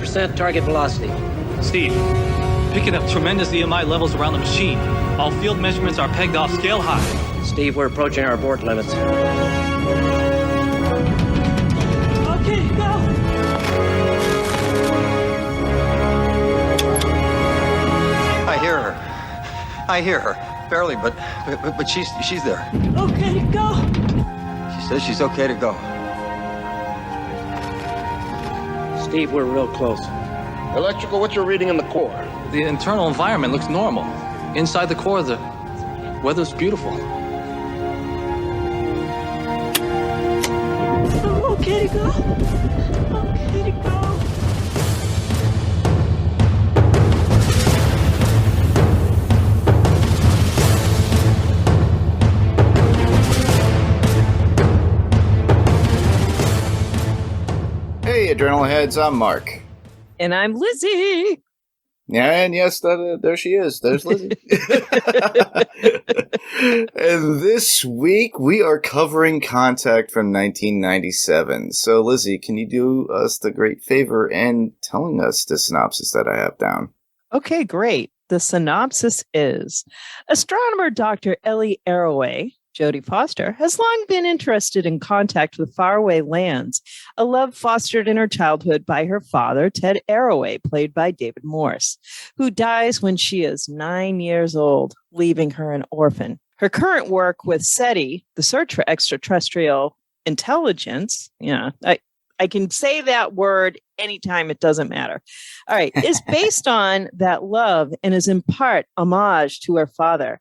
100% target velocity. Steve, picking up tremendous EMI levels around the machine. All field measurements are pegged off scale high. Steve, we're approaching our abort limits. Okay, go! I hear her. Barely, but she's there. Okay, go! She says she's okay to go. Steve, we're real close. Electrical, what's your reading in the core? The internal environment looks normal. Inside the core, the weather's beautiful. I'm okay to go. Okay to go. Hey, Adrenalheads, I'm Mark. And I'm Lizzie. And yes, there she is. There's Lizzie. And this week, we are covering Contact from 1997. So, Lizzie, can you do us the great favor and telling us the synopsis that I have down? Okay, great. The synopsis is, astronomer Dr. Ellie Arroway, Jodie Foster, has long been interested in contact with faraway lands, a love fostered in her childhood by her father, Ted Arroway, played by David Morse, who dies when she is 9 years old, leaving her an orphan. Her current work with SETI, the search for extraterrestrial intelligence, I can say that word anytime, it doesn't matter. All right, is based on that love and is in part homage to her father.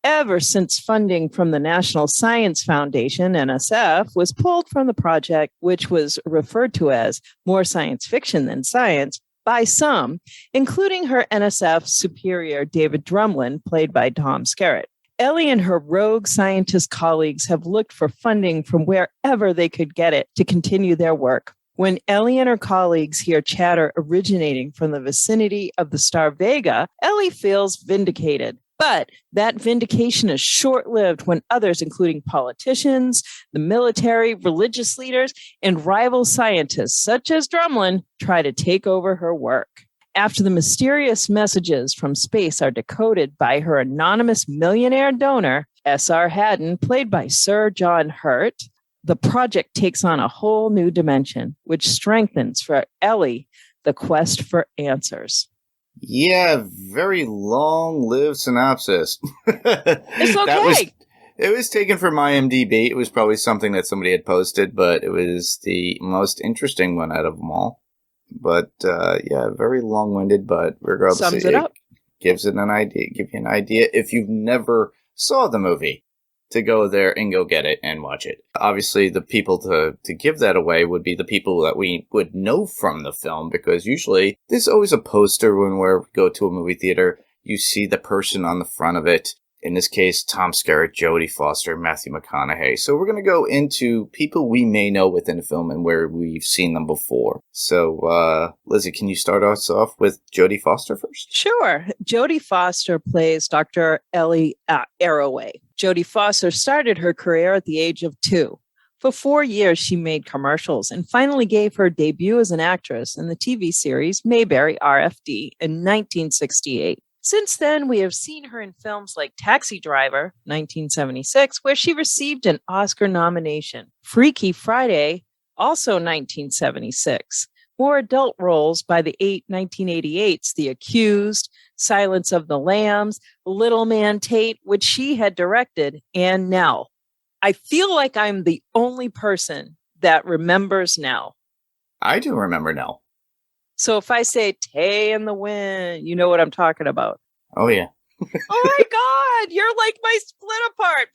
Ever since funding from the National Science Foundation, NSF, was pulled from the project, which was referred to as more science fiction than science by some, including her NSF superior, David Drumlin, played by Tom Skerritt. Ellie and her rogue scientist colleagues have looked for funding from wherever they could get it to continue their work. When Ellie and her colleagues hear chatter originating from the vicinity of the star Vega, Ellie feels vindicated. But that vindication is short-lived when others, including politicians, the military, religious leaders, and rival scientists such as Drumlin, try to take over her work. After the mysterious messages from space are decoded by her anonymous millionaire donor, S.R. Haddon, played by Sir John Hurt, the project takes on a whole new dimension, which strengthens for Ellie the quest for answers. Yeah, very long-lived synopsis. It's okay. It was taken from IMDb. It was probably something that somebody had posted, but it was the most interesting one out of them all. But, yeah, very long-winded, but regardless, Sums it up. Gives it an idea. Give you an idea if you've never saw the movie, to go there and go get it and watch it. Obviously, the people to give that away would be the people that we would know from the film, because usually there's always a poster when we go to a movie theater. You see the person on the front of it. In this case, Tom Skerritt, Jodie Foster, Matthew McConaughey. So we're going to go into people we may know within the film and where we've seen them before. So, Lizzie, can you start us off with Jodie Foster first? Sure. Jodie Foster plays Dr. Ellie Arroway. Jodie Foster started her career at the age of 2. For 4 years, she made commercials and finally gave her debut as an actress in the TV series Mayberry RFD in 1968. Since then, we have seen her in films like Taxi Driver, 1976, where she received an Oscar nomination. Freaky Friday, also 1976. More adult roles by the 1988's The Accused, Silence of the Lambs, Little Man Tate, which she had directed, and Nell. I feel like I'm the only person that remembers Nell. I do remember Nell. So if I say Tay in the Wind, you know what I'm talking about. Oh, yeah. Oh my God, you're like my split apart.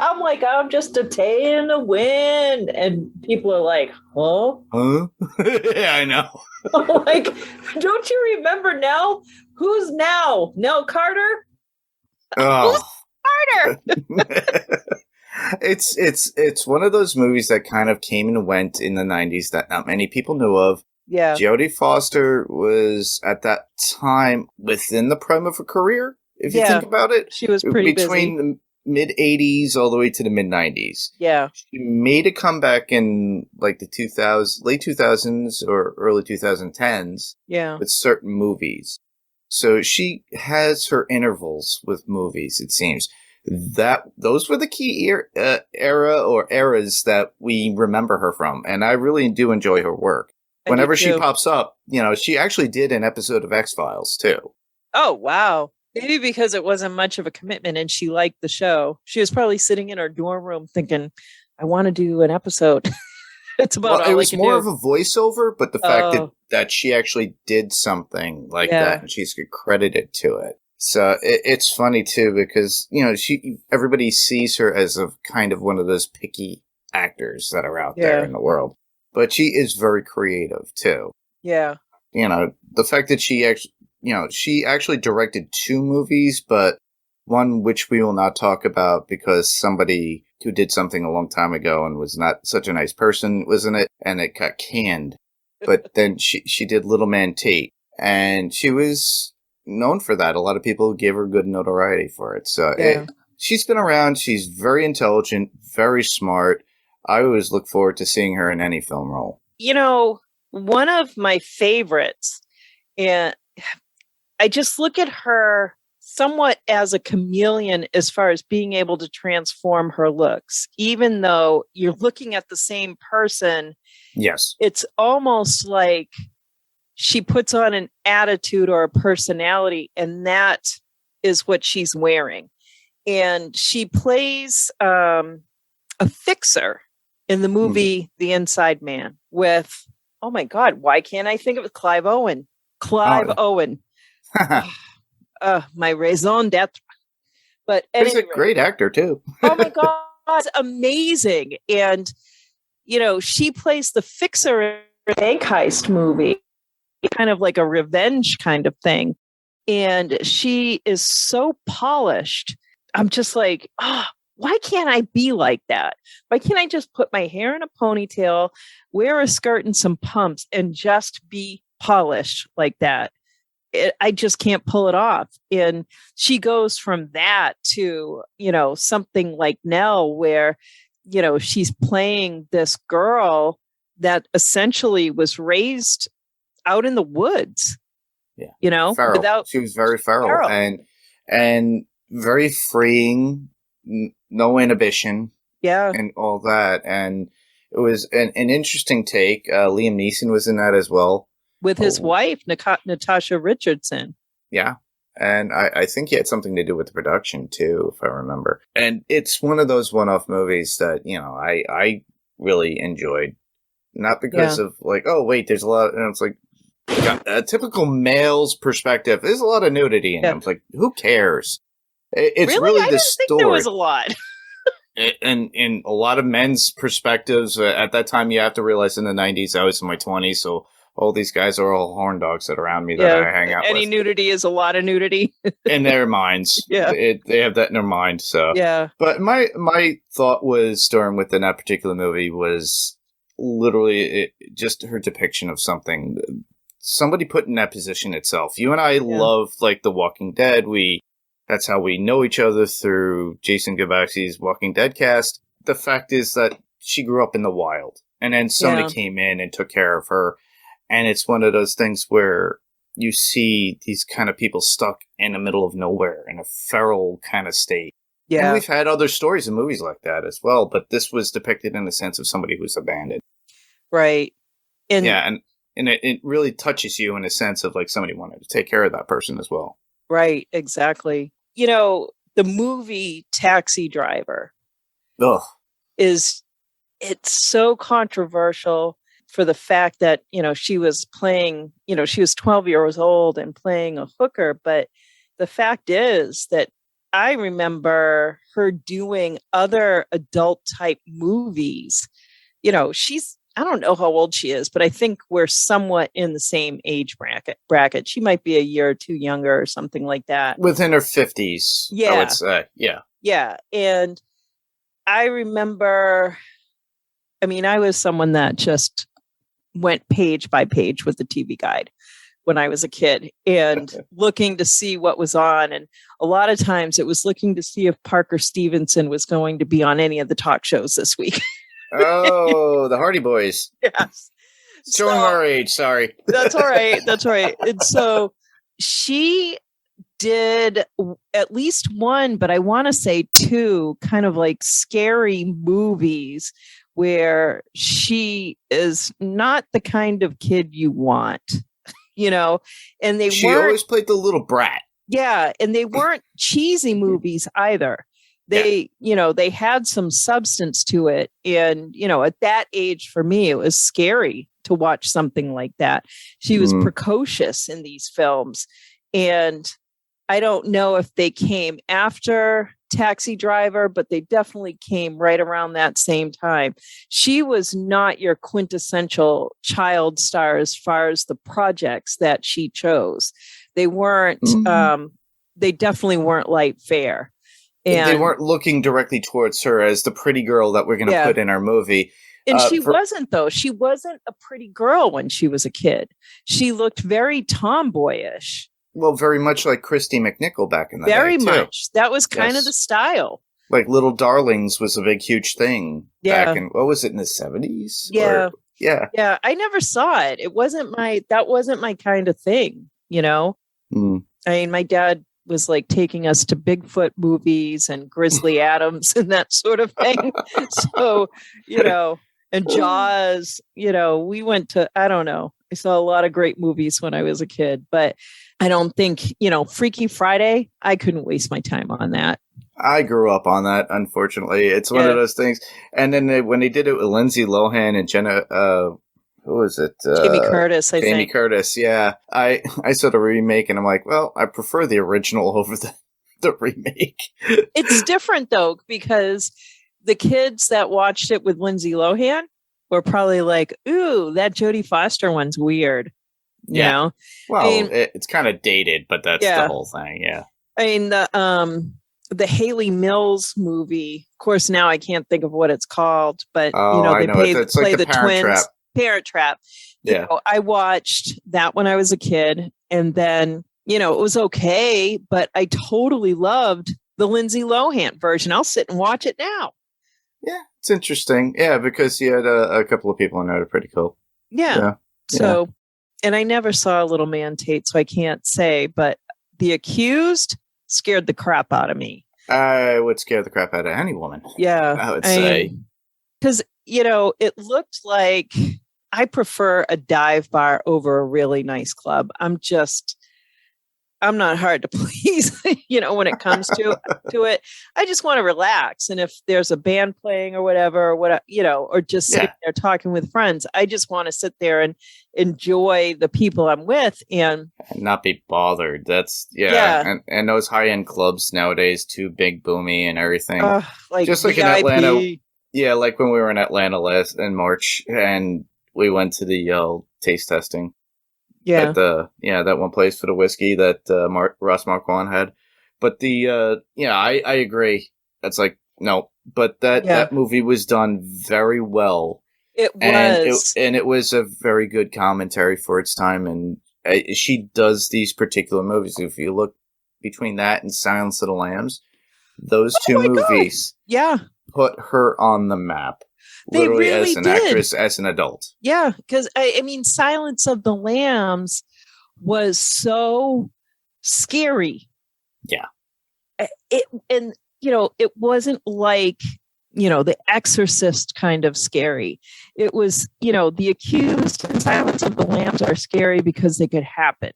I'm like, I'm just a Tay in the Wind. And people are like, huh? Huh? Yeah, I know. I'm like, don't you remember Nell? Who's Nell? Nell Carter? Oh. Who's Carter? It's one of those movies that kind of came and went in the 90s that not many people knew of. Yeah. Jodie Foster was at that time within the prime of her career, if you think about it. She was pretty between busy. mid 80s all the way to the mid 90s. Yeah. She made a comeback in like the late 2000s or early 2010s Yeah. with certain movies. So she has her intervals with movies, it seems. Those were the key eras that we remember her from, and I really do enjoy her work. Whenever she pops up, she actually did an episode of X-Files too. Oh, wow. Maybe because it wasn't much of a commitment and she liked the show. She was probably sitting in her dorm room thinking, I want to do an episode. It's about all it was I can more do. of a voiceover, but the fact that she actually did something like that and she's credited to it. So it's funny too because everybody sees her as a kind of one of those picky actors that are out there in the world, but she is very creative too. Yeah, the fact that she actually directed 2 movies, but one which we will not talk about because somebody who did something a long time ago and was not such a nice person was in it, and it got canned. But then she did Little Man Tate, and she was known for that. A lot of people gave her good notoriety for it. So she's been around. She's very intelligent, very smart. I always look forward to seeing her in any film role. One of my favorites, and I just look at her somewhat as a chameleon as far as being able to transform her looks. Even though you're looking at the same person, yes, it's almost like she puts on an attitude or a personality, and that is what she's wearing. And she plays a fixer in the movie The Inside Man with, oh my God, why can't I think of it? Clive Owen. Owen. My raison d'etre. But he's a great actor too. Oh my God, amazing. And, she plays the fixer in a bank heist movie, kind of like a revenge kind of thing. And she is so polished. I'm just like, why can't I be like that? Why can't I just put my hair in a ponytail, wear a skirt and some pumps, and just be polished like that? I just can't pull it off. And she goes from that to, something like Nell, where, she's playing this girl that essentially was raised out in the woods. Yeah. Feral. She was very feral. And very freeing, no inhibition. Yeah. And all that. And it was an interesting take. Liam Neeson was in that as well. With his wife, Natasha Richardson. Yeah. And I think he had something to do with the production, too, if I remember. And it's one of those one-off movies that, I really enjoyed. Not because of, like, oh, wait, there's a lot... And it's like, a typical male's perspective, there's a lot of nudity in it. It's like, who cares? It's really I the didn't story. think there was a lot. And in a lot of men's perspectives, at that time, you have to realize in the 90s, I was in my 20s, so all these guys are all horn dogs that are around me that I hang out with. Any nudity is a lot of nudity. In their minds. Yeah. They have that in their mind, so. Yeah. But my thought was, Storm, within that particular movie, was literally just her depiction of something. Somebody put in that position itself. You and I love, like, The Walking Dead. That's how we know each other, through Jason Gabaxi's Walking Dead cast. The fact is that she grew up in the wild, and then somebody came in and took care of her. And it's one of those things where you see these kind of people stuck in the middle of nowhere in a feral kind of state. Yeah. And we've had other stories and movies like that as well, but this was depicted in the sense of somebody who's abandoned. Right. And it really touches you in a sense of, like, somebody wanted to take care of that person as well. Right, exactly. The movie Taxi Driver it's so controversial for the fact that, she was playing, she was 12 years old and playing a hooker. But the fact is that I remember her doing other adult type movies. I don't know how old she is, but I think we're somewhat in the same age bracket. She might be a year or two younger or something like that. Within her 50s, I would say. Yeah. Yeah. And I remember, I was someone that just went page by page with the TV guide. when I was a kid and looking to see what was on. And a lot of times it was looking to see if Parker Stevenson was going to be on any of the talk shows this week. Oh, the Hardy Boys. Yes. Showing our age, sorry. That's all right. That's all right. And so she did at least one, but I want to say two kind of like scary movies where she is not the kind of kid you want, and she always played the little brat. Yeah. And they weren't cheesy movies either. They had some substance to it. And, at that age for me, it was scary to watch something like that. She was precocious in these films. And I don't know if they came after Taxi Driver, but they definitely came right around that same time. She was not your quintessential child star as far as the projects that she chose. They weren't, they definitely weren't light fare. And they weren't looking directly towards her as the pretty girl that we're going to put in our movie. And she wasn't, though. She wasn't a pretty girl when she was a kid. She looked very tomboyish. Well, very much like Christy McNichol back in the day. Very much. That was kind of the style. Like Little Darlings was a big, huge thing back in, what was it, in the 70s? Yeah. Yeah. I never saw it. That wasn't my kind of thing, I mean, my dad was like taking us to Bigfoot movies and Grizzly Adams and that sort of thing. So, and Jaws, we went to, I don't know. I saw a lot of great movies when I was a kid, but I don't think, Freaky Friday, I couldn't waste my time on that. I grew up on that, unfortunately. It's one of those things. And then when they did it with Lindsay Lohan and Jenna, who was it? Jamie Curtis, I think. Jamie Curtis, yeah. I saw the remake and I'm like, well, I prefer the original over the remake. It's different, though, because the kids that watched it with Lindsay Lohan were probably like, ooh, that Jodie Foster one's weird. You know? Well, it's kind of dated, but that's the whole thing. Yeah. I mean, the Haley Mills movie, of course, now I can't think of what it's called, but they play the twins. Trap. Parent Trap. Yeah. I watched that when I was a kid, and then, it was okay, but I totally loved the Lindsay Lohan version. I'll sit and watch it now. Yeah, it's interesting. Yeah, because you had a couple of people in there that are pretty cool. Yeah. So, and I never saw Little Man Tate, so I can't say, but The Accused scared the crap out of me. I would scare the crap out of any woman. Yeah. I would say. Because, it looked like I prefer a dive bar over a really nice club. I'm not hard to please, when it comes to it. I just want to relax. And if there's a band playing or whatever, or just sitting there talking with friends, I just want to sit there and enjoy the people I'm with and not be bothered. That's And those high end clubs nowadays, too big, boomy and everything. Like just like VIP. in Atlanta. Yeah. Like when we were in Atlanta in March and we went to the taste testing. Yeah. At that one place for the whiskey that Ross Marquand had. But I agree. That's like, no. But that movie was done very well. It was. And it was a very good commentary for its time. And she does these particular movies. If you look between that and Silence of the Lambs, those two movies put her on the map. Literally really as an did. Actress, as an adult. Yeah, because I mean, Silence of the Lambs was so scary. Yeah. It wasn't like, The Exorcist kind of scary. It was, The Accused and Silence of the Lambs are scary because they could happen.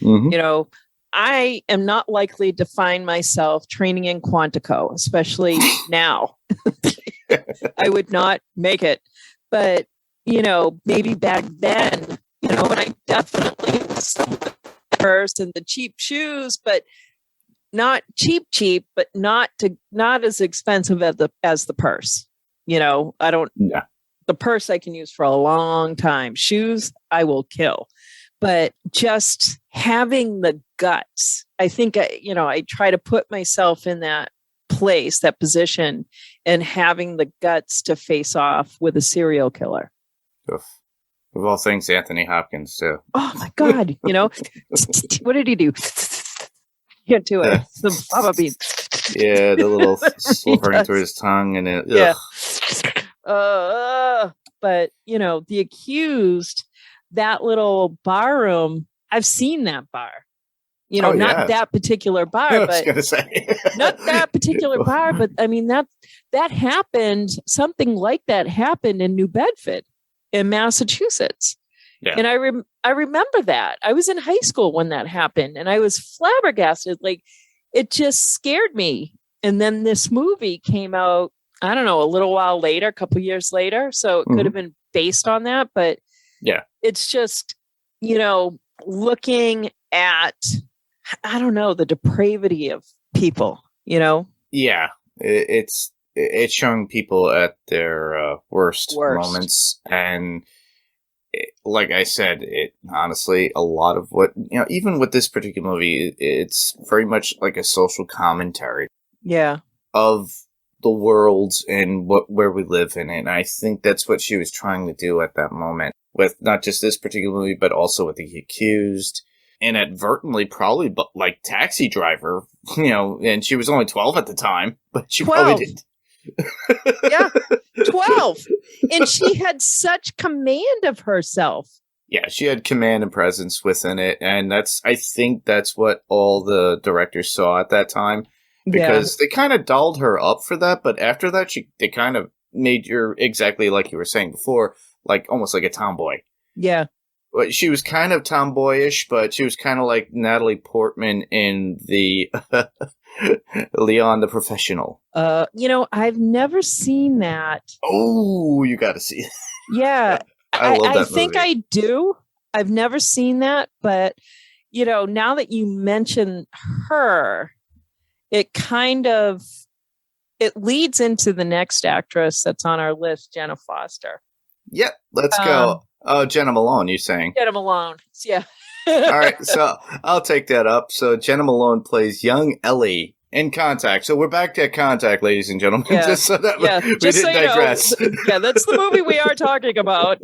Mm-hmm. I am not likely to find myself training in Quantico, especially now. I would not make it. But, maybe back then, and I definitely was the purse and the cheap shoes, but not cheap, but not as expensive as the purse. The purse I can use for a long time. Shoes, I will kill. But just having the guts, I think, I try to put myself in that place, that position, and having the guts to face off with a serial killer. Oof. Of all things, Anthony Hopkins, too. Oh my God. What did he do? Can't do it. It's the Baba Bean. Yeah, the little slithering through his tongue and it. Yeah. But, the accused, that little bar room, I've seen that bar. Not that particular bar, I was but going to say. not that particular bar, but I mean, that happened, something like that happened in New Bedford in Massachusetts. Yeah. And I remember that. I was in high school when that happened and I was flabbergasted. Like, it just scared me. And then this movie came out, I don't know, a little while later, a couple years later. So it could have been based on that. But yeah, it's just, looking at, I don't know, the depravity of people, Yeah, it's showing people at their worst moments. And like I said, honestly, a lot of what, even with this particular movie, it's very much like a social commentary. Yeah. Of the world and where we live in it. And I think that's what she was trying to do at that moment with not just this particular movie, but also with The Accused. Inadvertently, probably, but like Taxi Driver, and she was only 12 at the time, but she 12. probably did. Yeah, 12. And she had such command of herself. Yeah, she had command and presence within it. And I think that's what all the directors saw at that time. Because they kind of dolled her up for that. But after that, they kind of made her exactly like you were saying before, like almost like a tomboy. Yeah. She was kind of tomboyish, but she was kind of like Natalie Portman in the Leon the Professional. I've never seen that. Oh, you got to see it. Yeah. I love that movie. think I do. I've never seen that, but now that you mention her, it leads into the next actress that's on our list, Jenna Foster. Yep, let's go. Oh, Jenna Malone, you're saying? Jenna Malone, yeah. All right, so I'll take that up. So Jenna Malone plays young Ellie in Contact. So we're back to Contact, ladies and gentlemen. Yeah. Just so that we just didn't digress. Yeah, that's the movie we are talking about.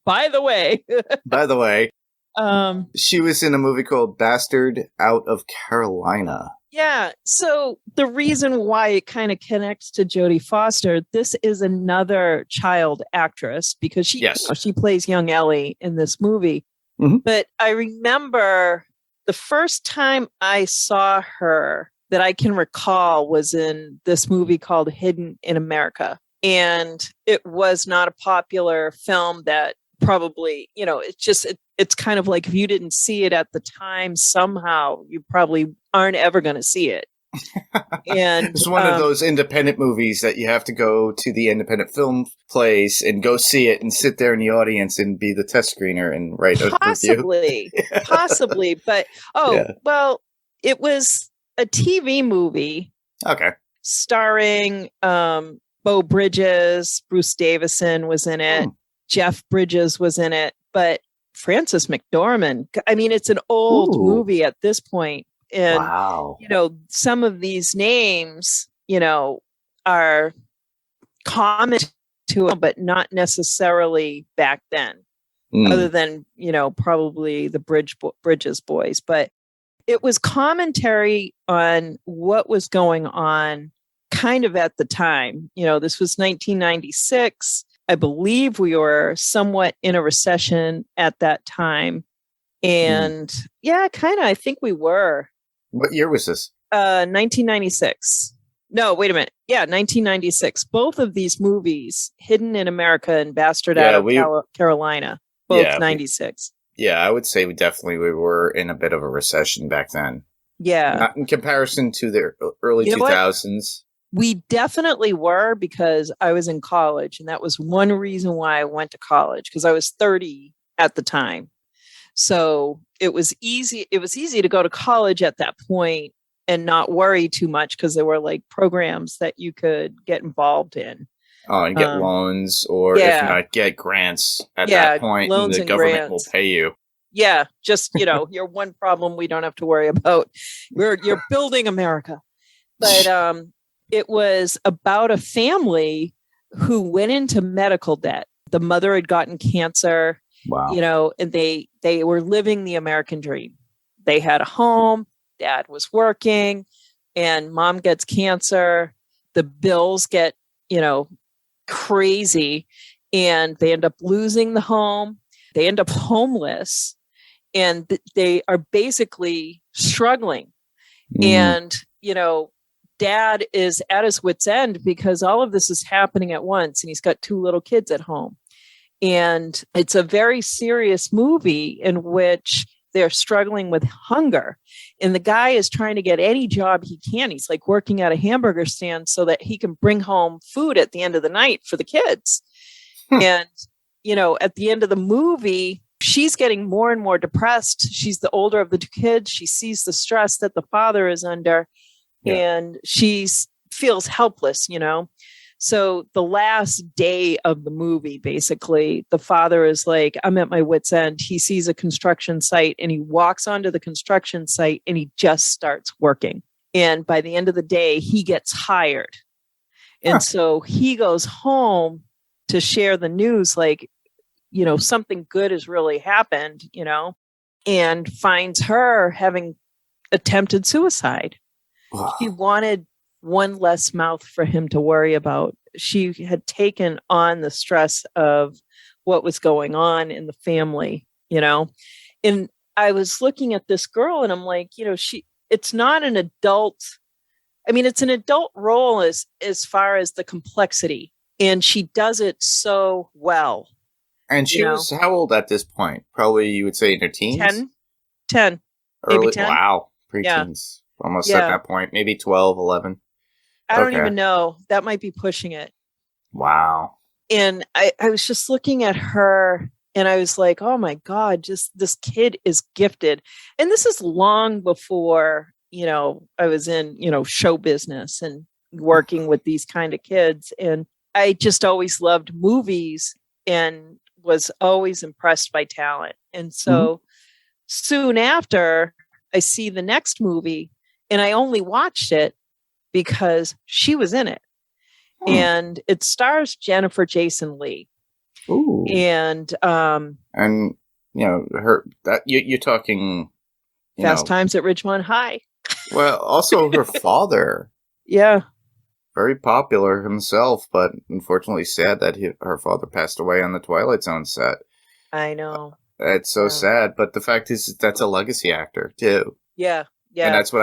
By the way. She was in a movie called Bastard Out of Carolina. Yeah. So the reason why it kind of connects to Jodie Foster, this is another child actress because she plays young Ellie in this movie. Mm-hmm. But I remember the first time I saw her that I can recall was in this movie called Hidden in America. And it was not a popular film that probably, it's kind of like if you didn't see it at the time, somehow you probably aren't ever going to see it. And it's one of those independent movies that you have to go to the independent film place and go see it and sit there in the audience and be the test screener and write a review. Possibly. But, well, it was a TV movie. Okay. Starring Beau Bridges, Bruce Davison was in it. Jeff Bridges was in it, but Frances McDormand, I mean, it's an old movie at this point. And, some of these names, are common to them, but not necessarily back then, other than, probably the Bridges boys. But it was commentary on what was going on kind of at the time. This was 1996. I believe we were somewhat in a recession at that time. And I think we were. What year was this? 1996. No, wait a minute. Yeah, 1996. Both of these movies, Hidden in America and Bastard Out of Carolina, both 96. I would say we were in a bit of a recession back then. Yeah. Not in comparison to the early 2000s. We definitely were, because I was in college, and that was one reason why I went to college, because I was 30 at the time. So it was easy. It was easy to go to college at that point and not worry too much, because there were like programs that you could get involved in. Oh, and get loans, or if not, get grants at that point, and the government will pay you. Yeah, just, you're one problem we don't have to worry about. You're building America. But it was about a family who went into medical debt. The mother had gotten cancer, Wow. You know, and they were living the American dream. They had a home, dad was working, and mom gets cancer. The bills get, you know, crazy, and they end up losing the home. They end up homeless, and they are basically struggling. And, you know, dad is at his wit's end because all of this is happening at once, and he's got 2 little kids at home. And it's a very serious movie in which they're struggling with hunger. And the guy is trying to get any job he can. He's like working at a hamburger stand so that he can bring home food at the end of the night for the kids. And, you know, at the end of the movie, she's getting more and more depressed. She's the older of the 2 kids. She sees the stress that the father is under, and she feels helpless, you know. So the last day of the movie, basically, the father is like, I'm at my wit's end. He sees a construction site and he walks onto the construction site and he just starts working. And by the end of the day, he gets hired. And so he goes home to share the news, like, you know, something good has really happened, you know, and finds her having attempted suicide. She wanted one less mouth for him to worry about. She had taken on the stress of what was going on in the family, you know. And I was looking at this girl and I'm like, you know, it's not an adult. I mean, it's an adult role as far as the complexity, and she does it so well. And she was how old at this point? Probably you would say in her teens? 10. Early, maybe 10. Wow. Preteens. Almost at that point. Maybe 12, 11. I don't even know. That might be pushing it. Wow. And I was just looking at her and I was like, oh my God, just this kid is gifted. And this is long before, you know, I was in, you know, show business and working with these kind of kids. And I just always loved movies and was always impressed by talent. And so soon after, I see the next movie, and I only watched it because she was in it. And it stars Jennifer Jason Leigh. Ooh. And you know, her that you're talking Fast Times at Ridgemont High. Well, also her father. Yeah. Very popular himself, but unfortunately sad that her father passed away on the Twilight Zone set. I know. It's so sad, but the fact is that's a legacy actor too. Yeah. Yeah. And that's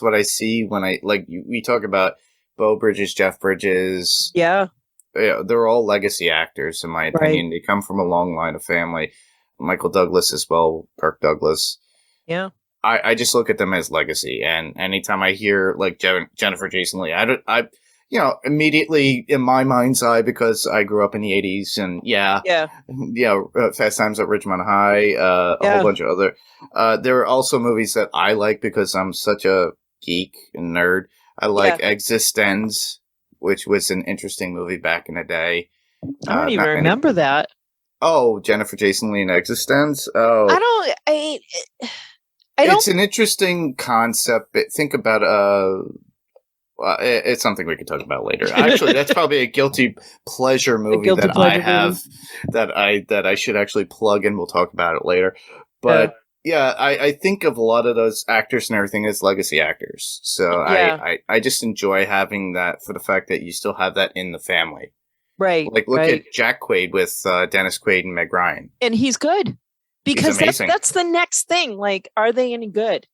what I see when we talk about Beau Bridges, Jeff Bridges. Yeah. They're all legacy actors, in my opinion. They come from a long line of family. Michael Douglas as well, Kirk Douglas. Yeah. I just look at them as legacy. And anytime I hear like Jennifer Jason Leigh, I immediately in my mind's eye, because I grew up in the 80s and Fast Times at Ridgemont High, a whole bunch of other. There are also movies that I like because I'm such a geek and nerd. I like Existenz, which was an interesting movie back in the day. I don't even remember that. Oh, Jennifer Jason Leigh in Existenz? Oh. It's an interesting concept. Think about it's something we could talk about later. Actually, that's probably a guilty pleasure movie that I should actually plug, and we'll talk about it later. But I think of a lot of those actors and everything as legacy actors. So I just enjoy having that for the fact that you still have that in the family. Right. Like look at Jack Quaid with Dennis Quaid and Meg Ryan. And he's good. Because that's the next thing. Like, are they any good?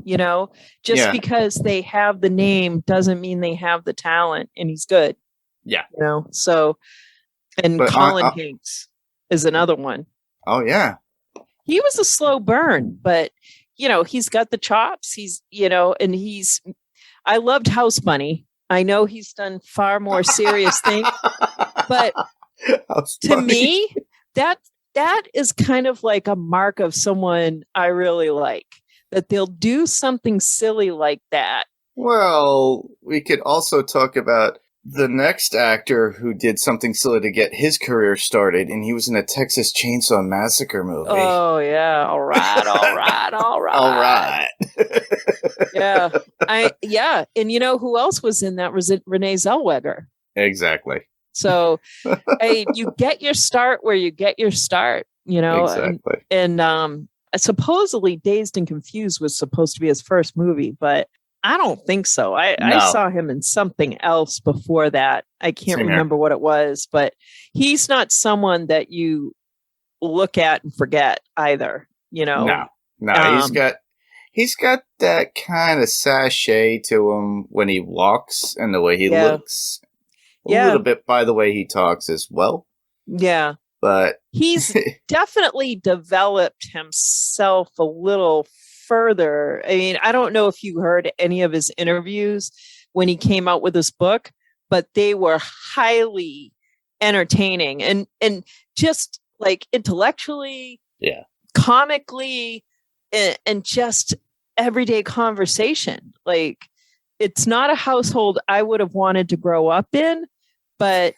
You know, just because they have the name doesn't mean they have the talent, and he's good. Yeah. You know, so, and Colin Hanks is another one. Oh, yeah. He was a slow burn, but, you know, he's got the chops. He's, you know, and I loved House Bunny. I know he's done far more serious things, but to me, that is kind of like a mark of someone I really like, that they'll do something silly like that. Well, we could also talk about the next actor who did something silly to get his career started, and he was in a Texas Chainsaw Massacre movie. Oh, yeah. All right. Yeah. And you know who else was in that? Was it Renee Zellweger? Exactly. So you get your start where you get your start, Exactly. And supposedly Dazed and Confused was supposed to be his first movie, but I don't think so. I saw him in something else before that. I can't remember what it was, but he's not someone that you look at and forget either, No, he's got that kind of sachet to him when he walks and the way he looks. A little bit by the way he talks as well. Yeah. But he's definitely developed himself a little further. I mean, I don't know if you heard any of his interviews when he came out with this book, but they were highly entertaining and just like intellectually, comically, and just everyday conversation. Like, it's not a household I would have wanted to grow up in, but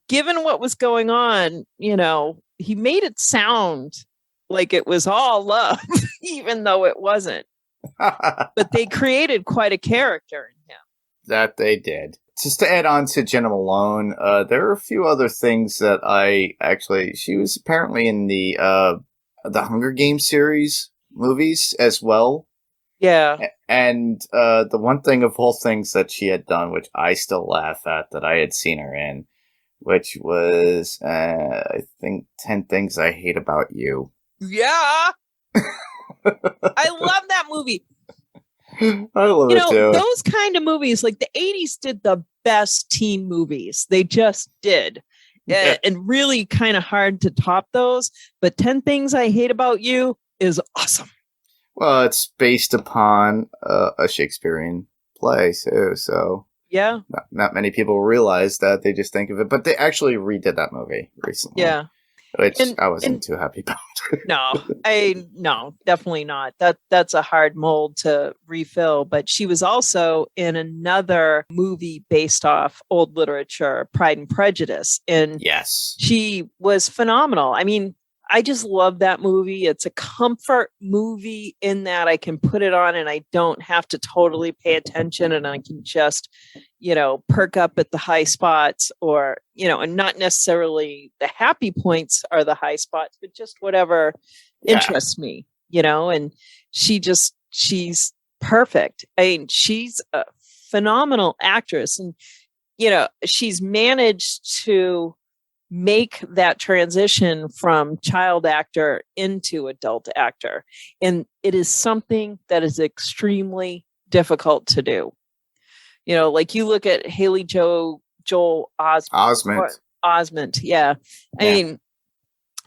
given what was going on, he made it sound like it was all love, even though it wasn't. But they created quite a character in him. That they did. Just to add on to Jenna Malone, there are a few other things that she was apparently in the Hunger Games series movies as well. Yeah. And the one thing of all things that she had done, which I still laugh at, that I had seen her in, which was, I think, 10 Things I Hate About You. Yeah. I love that movie. I love it too. Those kind of movies, like the 80s did the best teen movies. They just did. And really kind of hard to top those. But 10 Things I Hate About You is awesome. Well, it's based upon a Shakespearean play, so yeah, not many people realize that. They just think of it, but they actually redid that movie recently. Yeah, which I wasn't too happy about. No, definitely not. That's a hard mold to refill. But she was also in another movie based off old literature, Pride and Prejudice, and yes, she was phenomenal. I mean, I just love that movie. It's a comfort movie in that I can put it on and I don't have to totally pay attention, and I can just, perk up at the high spots, or, and not necessarily the happy points are the high spots, but just whatever interests me, and she's perfect. I mean, she's a phenomenal actress, and, she's managed to make that transition from child actor into adult actor. And it is something that is extremely difficult to do. Like you look at Haley Joel Osment. Yeah. I mean,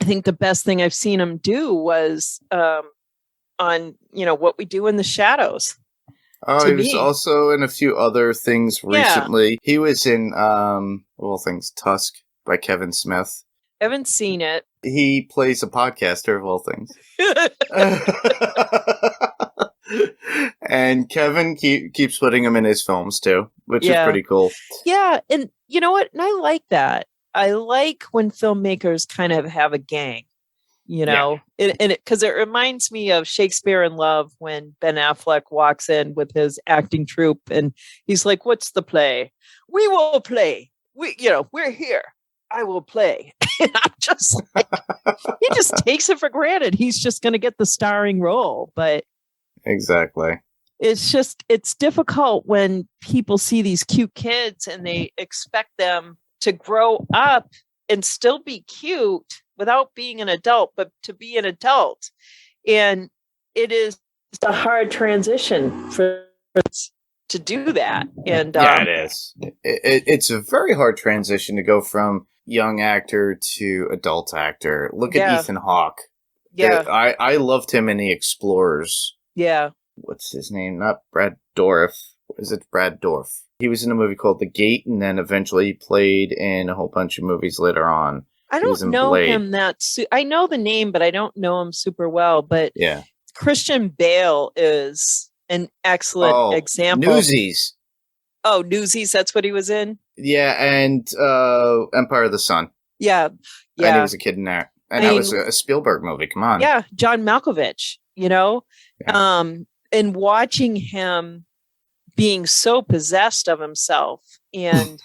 I think the best thing I've seen him do was on, What We Do in the Shadows. Oh, he was also in a few other things recently. He was in, things, Tusk by Kevin Smith. I haven't seen it. He plays a podcaster of all things. And Kevin keeps putting him in his films too, which is pretty cool. Yeah, and you know what? And I like that. I like when filmmakers kind of have a gang, and because it reminds me of Shakespeare in Love, when Ben Affleck walks in with his acting troupe and he's like, "What's the play? We will play. We're here. I will play." And I'm just like, he just takes it for granted. He's just going to get the starring role. But exactly. It's difficult when people see these cute kids and they expect them to grow up and still be cute without being an adult, but to be an adult. And it is a hard transition for to do that. And it is. It's a very hard transition to go from young actor to adult actor. Look at Ethan Hawke. Yeah. I loved him in The Explorers. Yeah. What's his name? Not Brad Dourif. Is it Brad Dourif? He was in a movie called The Gate, and then eventually he played in a whole bunch of movies later on. I don't know Blade. him I know the name, but I don't know him super well. But Christian Bale is an excellent example. Newsies. Oh, Newsies, that's what he was in? Yeah, and Empire of the Sun. Yeah. And he was a kid in there. And that was a Spielberg movie, come on. Yeah, John Malkovich, Yeah. And watching him being so possessed of himself and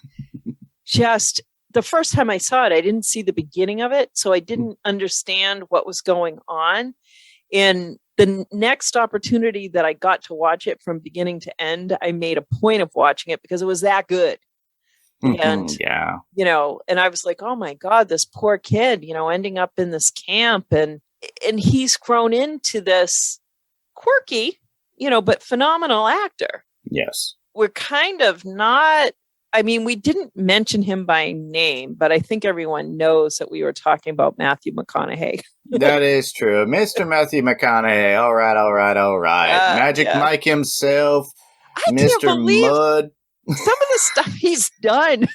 just the first time I saw it, I didn't see the beginning of it, so I didn't understand what was going on. And the next opportunity that I got to watch it from beginning to end, I made a point of watching it because it was that good. And, and I was like, oh my God, this poor kid, ending up in this camp and he's grown into this quirky, but phenomenal actor. Yes. We're kind of not, we didn't mention him by name, but I think everyone knows that we were talking about Matthew McConaughey. That is true. Mr. Matthew McConaughey. All right. Magic Mike himself. Mr. Mud. Some of the stuff he's done.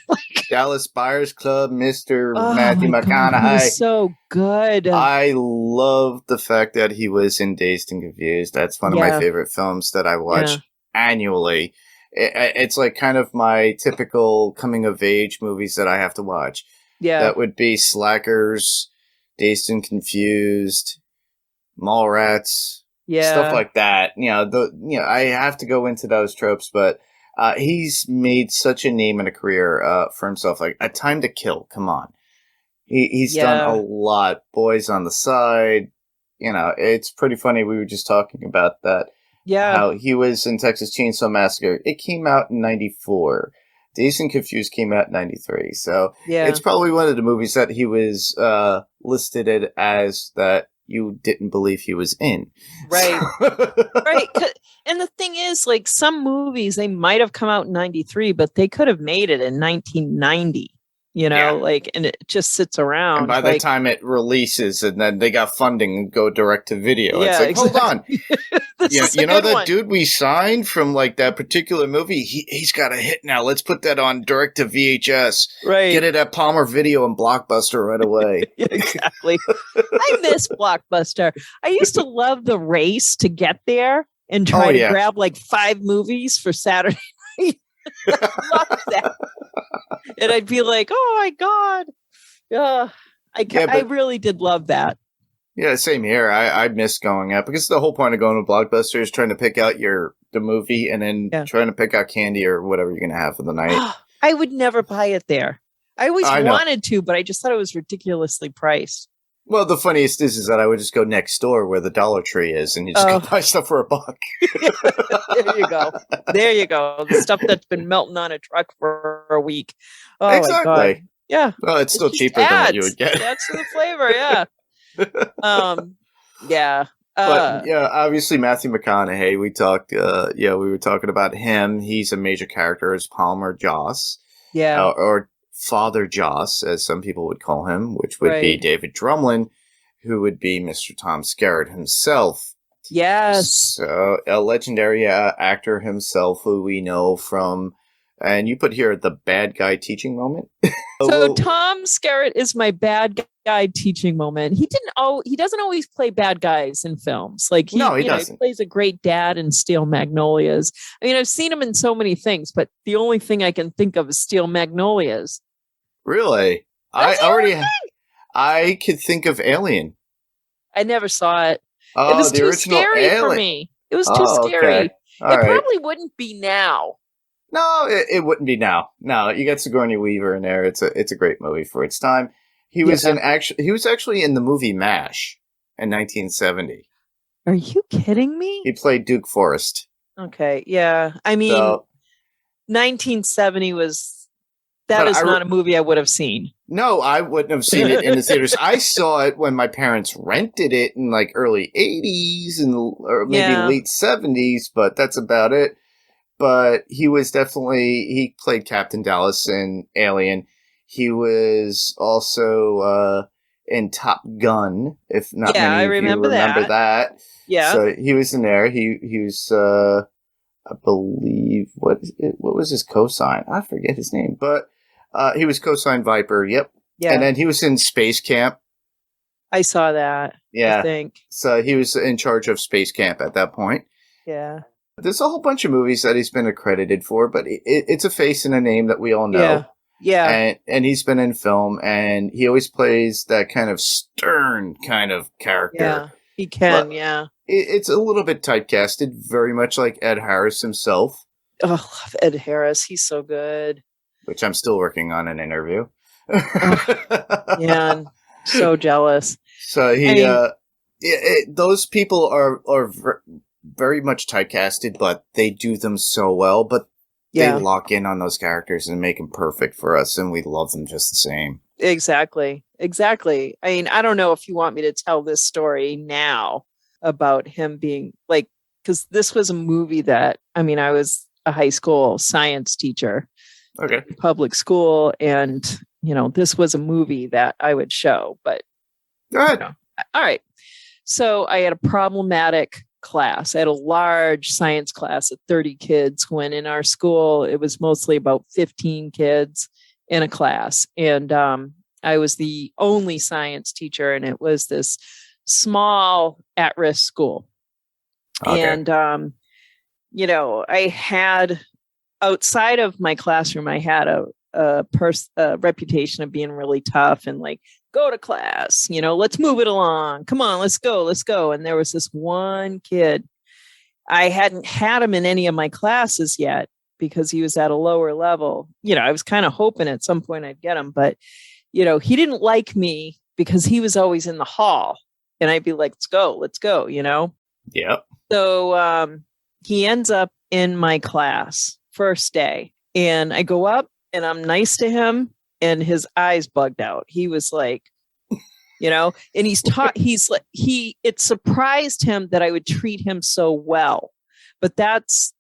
Dallas Buyers Club, Mr. Matthew McConaughey. God, he's so good. I love the fact that he was in Dazed and Confused. That's one of my favorite films that I watch annually. It's like kind of my typical coming of age movies that I have to watch. Yeah. That would be Slackers, Dazed and Confused, Mallrats, stuff like that. I have to go into those tropes, but he's made such a name and a career for himself. Like A Time to Kill, come on. He's done a lot. Boys on the Side. It's pretty funny. We were just talking about that. Yeah. How he was in Texas Chainsaw Massacre. It came out in 94. Dazed and Confused came out in 93. So it's probably one of the movies that he was listed as that you didn't believe he was in. Right. Right. And the thing is, like, some movies, they might have come out in 93, but they could have made it in 1990. And it just sits around. And by the time it releases and then they got funding and go direct to video, it's like, exactly. Hold on. That dude we signed from like that particular movie, he's got a hit now. Let's put that on direct to VHS. Right. Get it at Palmer Video and Blockbuster right away. Exactly. I miss Blockbuster. I used to love the race to get there and try to grab like 5 movies for Saturday night. I love that. And I'd be like, oh my God. I really did love that. Yeah, same here. I miss going out because the whole point of going to Blockbuster is trying to pick out the movie and then trying to pick out candy or whatever you're going to have for the night. I would never buy it there. I always wanted to, but I just thought it was ridiculously priced. Well, the funniest is that I would just go next door where the Dollar Tree is and you just go buy stuff for $1. There you go. The stuff that's been melting on a truck for a week. Oh, exactly. My God. Yeah. Well, it's still cheaper than what you would get. That's the flavor, yeah. But obviously Matthew McConaughey, we were talking about him. He's a major character as Palmer Joss. Yeah. Or Father Joss, as some people would call him, which would be David Drumlin, who would be Mr. Tom Skerritt himself. Yes. So a legendary actor himself who we know from, and you put here the bad guy teaching moment. So Tom Skerritt is my bad guy teaching moment. He doesn't always play bad guys in films. Like he doesn't. He plays a great dad in Steel Magnolias. I've seen him in so many things, but the only thing I can think of is Steel Magnolias. Really? I could think of Alien. I never saw it. Oh, it was too scary Alien. For me. It was too scary. Okay. It probably wouldn't be now. No, it wouldn't be now. No, you got Sigourney Weaver in there. It's a great movie for its time. He was he was actually in the movie MASH in 1970. Are you kidding me? He played Duke Forrest. Okay, yeah. 1970 was. That is not a movie I would have seen. No, I wouldn't have seen it in the theaters. I saw it when my parents rented it in like early 80s or maybe late 70s, but that's about it. But he played Captain Dallas in Alien. He was also in Top Gun, if not many I remember of you remember that. Yeah. So he was in there. He was, I believe, what was his cosign? I forget his name, but he was cosign Viper. Yep. Yeah. And then he was in Space Camp. I saw that. Yeah. I think. So he was in charge of Space Camp at that point. Yeah. There's a whole bunch of movies that he's been accredited for, but it's a face and a name that we all know. Yeah. And he's been in film, and he always plays that kind of stern kind of character. Yeah, he can, but it's a little bit typecasted, very much like Ed Harris himself. Oh, I love Ed Harris. He's so good. which I'm still working on an interview. Yeah, I'm so jealous. So those people are very much typecasted, but they do them so well. But they lock in on those characters and make them perfect for us, and we love them just the same. Exactly. I mean, I don't know if you want me to tell this story now about him being like, because this was a movie that, I mean, I was a high school science teacher, public school, and this was a movie that I would show. But go ahead. All right. So I had a problematic class. I had a large science class of 30 kids when in our school, it was mostly about 15 kids in a class. And I was the only science teacher, and it was this small at-risk school. Okay. And, I had, outside of my classroom, I had a reputation of being really tough and like, go to class, let's move it along. Come on, let's go. And there was this one kid, I hadn't had him in any of my classes yet because he was at a lower level. I was kind of hoping at some point I'd get him, but, he didn't like me because he was always in the hall and I'd be like, let's go, Yep. So he ends up in my class first day, and I go up and I'm nice to him, and his eyes bugged out. He was like, and it surprised him that I would treat him so well, but that's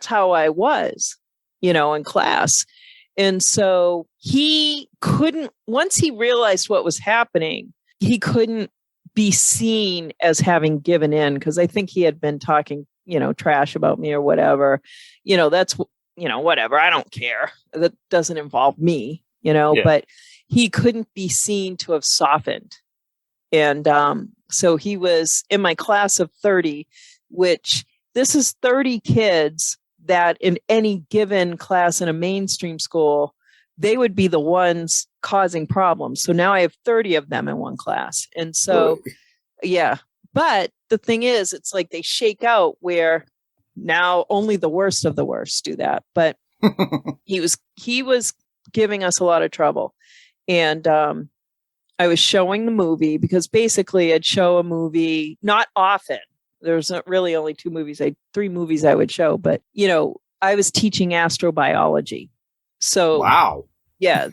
how I was, in class. And so he couldn't, once he realized what was happening, he couldn't be seen as having given in, because I think he had been talking, trash about me or whatever. That's, whatever. I don't care. That doesn't involve me, but he couldn't be seen to have softened. And so he was in my class of 30, which this is 30 kids that in any given class in a mainstream school, they would be the ones causing problems. So now I have 30 of them in one class. And so, yeah. But the thing is, it's like they shake out where now only the worst of the worst do that. But he was giving us a lot of trouble. And I was showing the movie because basically I'd show a movie, not often. There's not really only 3 movies I would show, but I was teaching astrobiology. So wow. Yeah,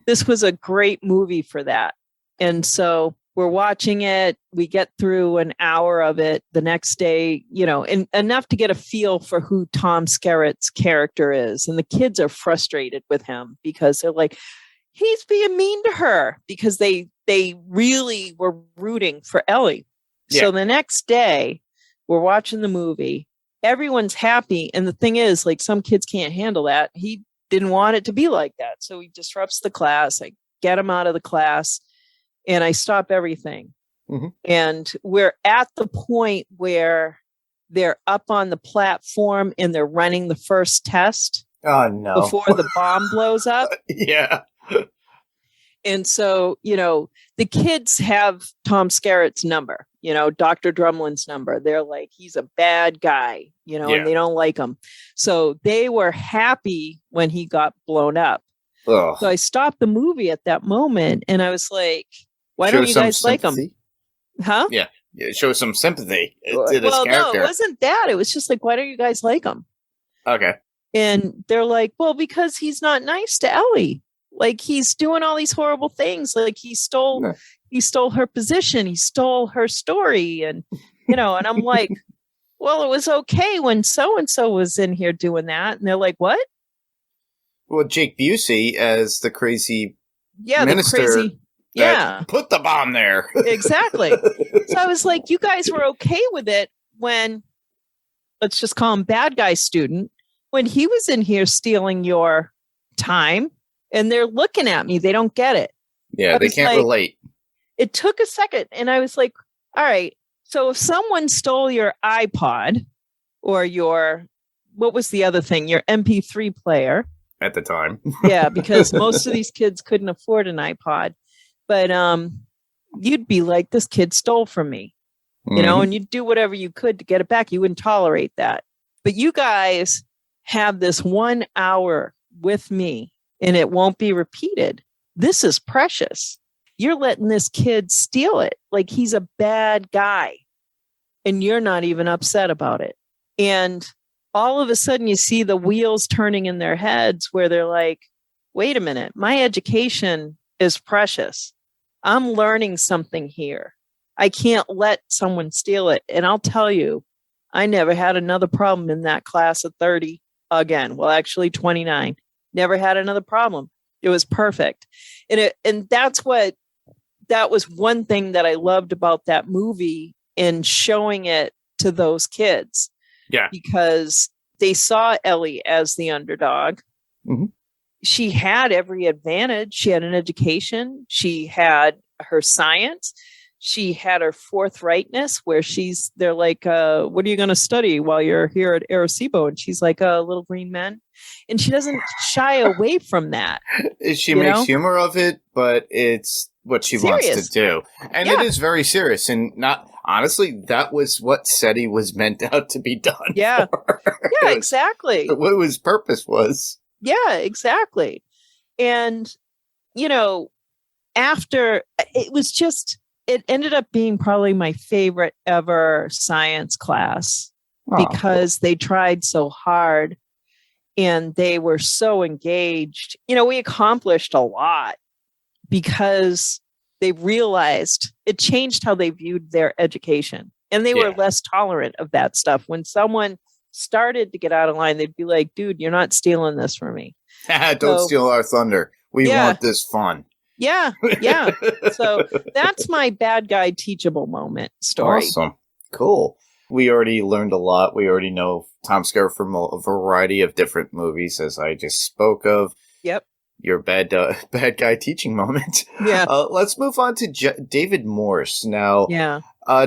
this was a great movie for that. And so we're watching it. We get through an hour of it the next day, and enough to get a feel for who Tom Skerritt's character is. And the kids are frustrated with him because they're like, he's being mean to her, because they really were rooting for Ellie. Yeah. So the next day we're watching the movie. Everyone's happy. And the thing is, like, some kids can't handle that. He didn't want it to be like that. So he disrupts the class. I get him out of the class and I stop everything. Mm-hmm. And we're at the point where they're up on the platform and they're running the first test. Oh, no. Before the bomb blows up. Yeah. And so, the kids have Tom Skerritt's number, Dr. Drumlin's number. They're like, he's a bad guy, and they don't like him. So they were happy when he got blown up. Ugh. So I stopped the movie at that moment and I was like, why don't you guys like him? Huh? Yeah. Show some sympathy to this character. No, it wasn't that. It was just like, why don't you guys like him? Okay. And they're like, well, because he's not nice to Ellie. Like, he's doing all these horrible things. Like, he stole her position. He stole her story. And, and I'm like, well, it was okay when so-and-so was in here doing that. And they're like, what? Well, Jake Busey as the crazy minister put the bomb there. Exactly. So I was like, you guys were okay with it when, let's just call him bad guy student, when he was in here stealing your time. And they're looking at me. They don't get it. Yeah, they can't relate. It took a second. And I was like, all right. So if someone stole your iPod or what was the other thing? Your MP3 player. At the time. Yeah, because most of these kids couldn't afford an iPod. But you'd be like, this kid stole from me. And you'd do whatever you could to get it back. You wouldn't tolerate that. But you guys have this 1 hour with me and it won't be repeated. This is precious. You're letting this kid steal it like he's a bad guy and you're not even upset about it. And all of a sudden you see the wheels turning in their heads where they're like, wait a minute, my education is precious. I'm learning something here. I can't let someone steal it. And I'll tell you, I never had another problem in that class of 30 again. Well, actually 29. Never had another problem. It was perfect. And that was one thing that I loved about that movie and showing it to those kids. Yeah. Because they saw Ellie as the underdog. Mm-hmm. She had every advantage. She had an education. She had her science. She had her forthrightness where they're like, what are you going to study while you're here at Arecibo? And she's like, Little Green Men. And she doesn't shy away from that. She makes humor of it, but it's what she wants to do. And it is very serious. And honestly, that was what SETI was meant out to be done. Yeah. For. Yeah, exactly. What his purpose was. Yeah, exactly. And, after it ended up being probably my favorite ever science class because they tried so hard and they were so engaged. We accomplished a lot because they realized it changed how they viewed their education and they were less tolerant of that stuff. When someone started to get out of line, they'd be like, dude, you're not stealing this from me. Don't steal our thunder. We want this fun. Yeah. Yeah. So that's my bad guy teachable moment story. Awesome. Cool. We already learned a lot. We already know Tom Skerritt from a variety of different movies, as I just spoke of. Yep. Your bad guy teaching moment. Yeah. Let's move on to David Morse. Now,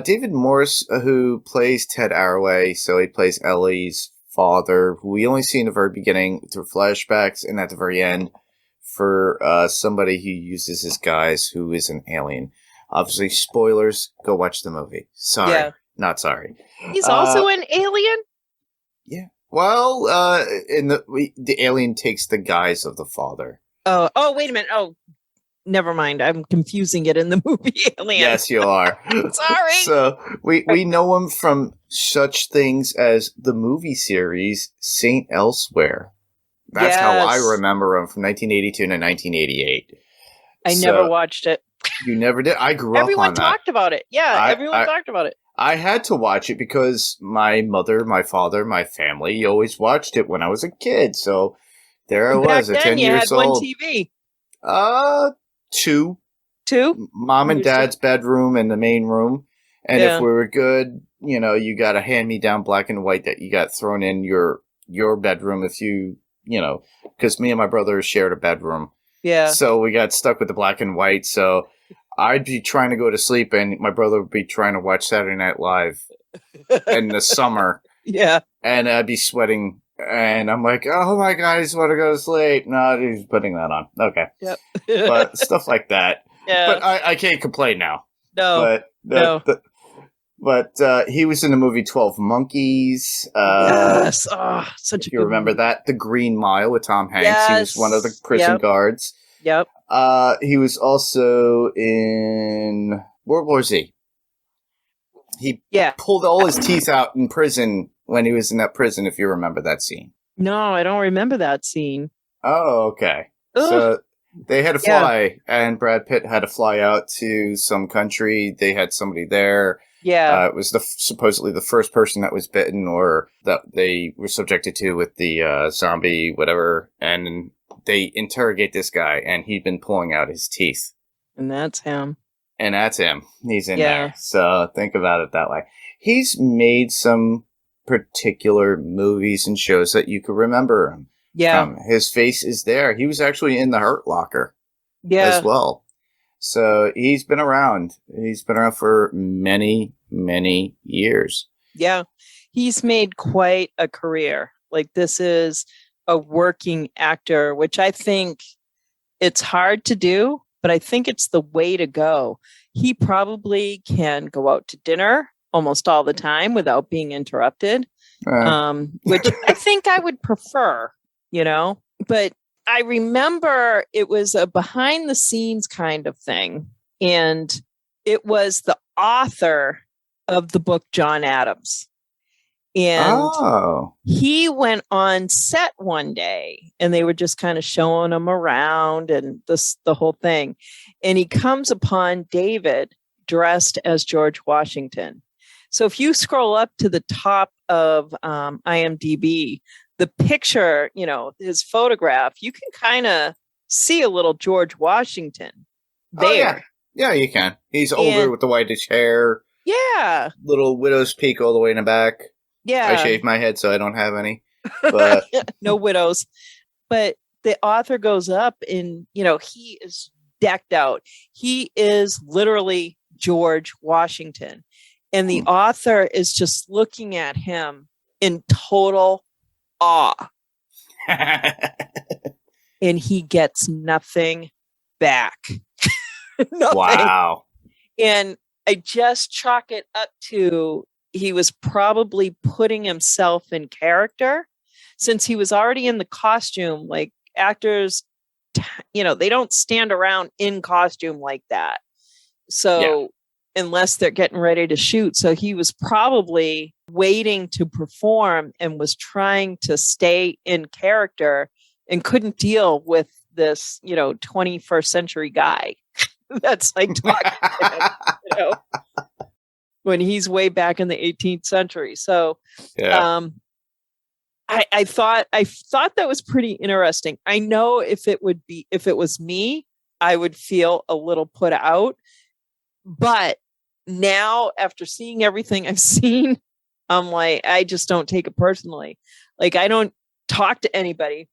David Morse, who plays Ted Arroway, so he plays Ellie's father, who we only see in the very beginning through flashbacks and at the very end for somebody who uses his guise who is an alien. Obviously, spoilers, go watch the movie. Sorry. Not sorry. He's also an alien? Yeah. Well, the alien takes the guise of the father. Oh, wait a minute. Oh, never mind. I'm confusing it in the movie Alien. Yes, you are. Sorry. So we know him from such things as the movie series Saint Elsewhere. That's how I remember him from 1982 to 1988. I never watched it. You never did? I grew up on that. Everyone talked about it. Yeah, everyone talked about it. I had to watch it because my mother, my father, my family always watched it when I was a kid. So there I was at 10 years old. Back then you had one TV. Two. Two? Mom and Dad's bedroom and the main room. And if we were good, you got a hand-me-down black and white that you got thrown in your bedroom if you, because me and my brother shared a bedroom. Yeah. So we got stuck with the black and white. So I'd be trying to go to sleep and my brother would be trying to watch Saturday Night Live in the summer. Yeah. And I'd be sweating. And I'm like, oh my God, I just want to go to sleep. No, he's putting that on. Okay. Yep. But stuff like that. Yeah. But I can't complain now. No. But he was in the movie 12 Monkeys. Yes. Oh, such a you remember movie. that? The Green Mile with Tom Hanks. Yes. He was one of the prison guards. Yep. He was also in World War Z. He pulled all his teeth out in prison when he was in that prison, if you remember that scene. No, I don't remember that scene. Oh, okay. Ugh. So they had to fly, and Brad Pitt had to fly out to some country. They had somebody there. Yeah. It was supposedly the first person that was bitten or that they were subjected to with the zombie, whatever. And they interrogate this guy, and he'd been pulling out his teeth. And that's him. And that's him. He's in there. So think about it that way. He's made some particular movies and shows that you could remember him. Yeah. His face is there. He was actually in the Hurt Locker as well. So he's been around. He's been around for many, many years. Yeah. He's made quite a career. Like, this is a working actor, which I think it's hard to do, but I think it's the way to go. He probably can go out to dinner almost all the time without being interrupted, which I think I would prefer, But I remember it was a behind the scenes kind of thing. And it was the author of the book, John Adams. And he went on set one day and they were just kind of showing him around and the whole thing. And he comes upon David dressed as George Washington. So if you scroll up to the top of IMDb, the picture, his photograph, you can kind of see a little George Washington there. Oh, yeah. Yeah, you can. He's older with the whitish hair. Yeah. Little widow's peak all the way in the back. Yeah. I shaved my head, so I don't have any. But no widows. But the author goes up and, he is decked out. He is literally George Washington. And the author is just looking at him in total awe. And he gets nothing back. Nothing. Wow. And I just chalk it up to he was probably putting himself in character since he was already in the costume. Like actors, they don't stand around in costume like that. So unless they're getting ready to shoot. So he was probably waiting to perform and was trying to stay in character and couldn't deal with this, 21st century guy that's like talking to him, when he's way back in the 18th century. So I thought that was pretty interesting. I know if it was me, I would feel a little put out. But now, after seeing everything I've seen, I'm like, I just don't take it personally. Like, I don't talk to anybody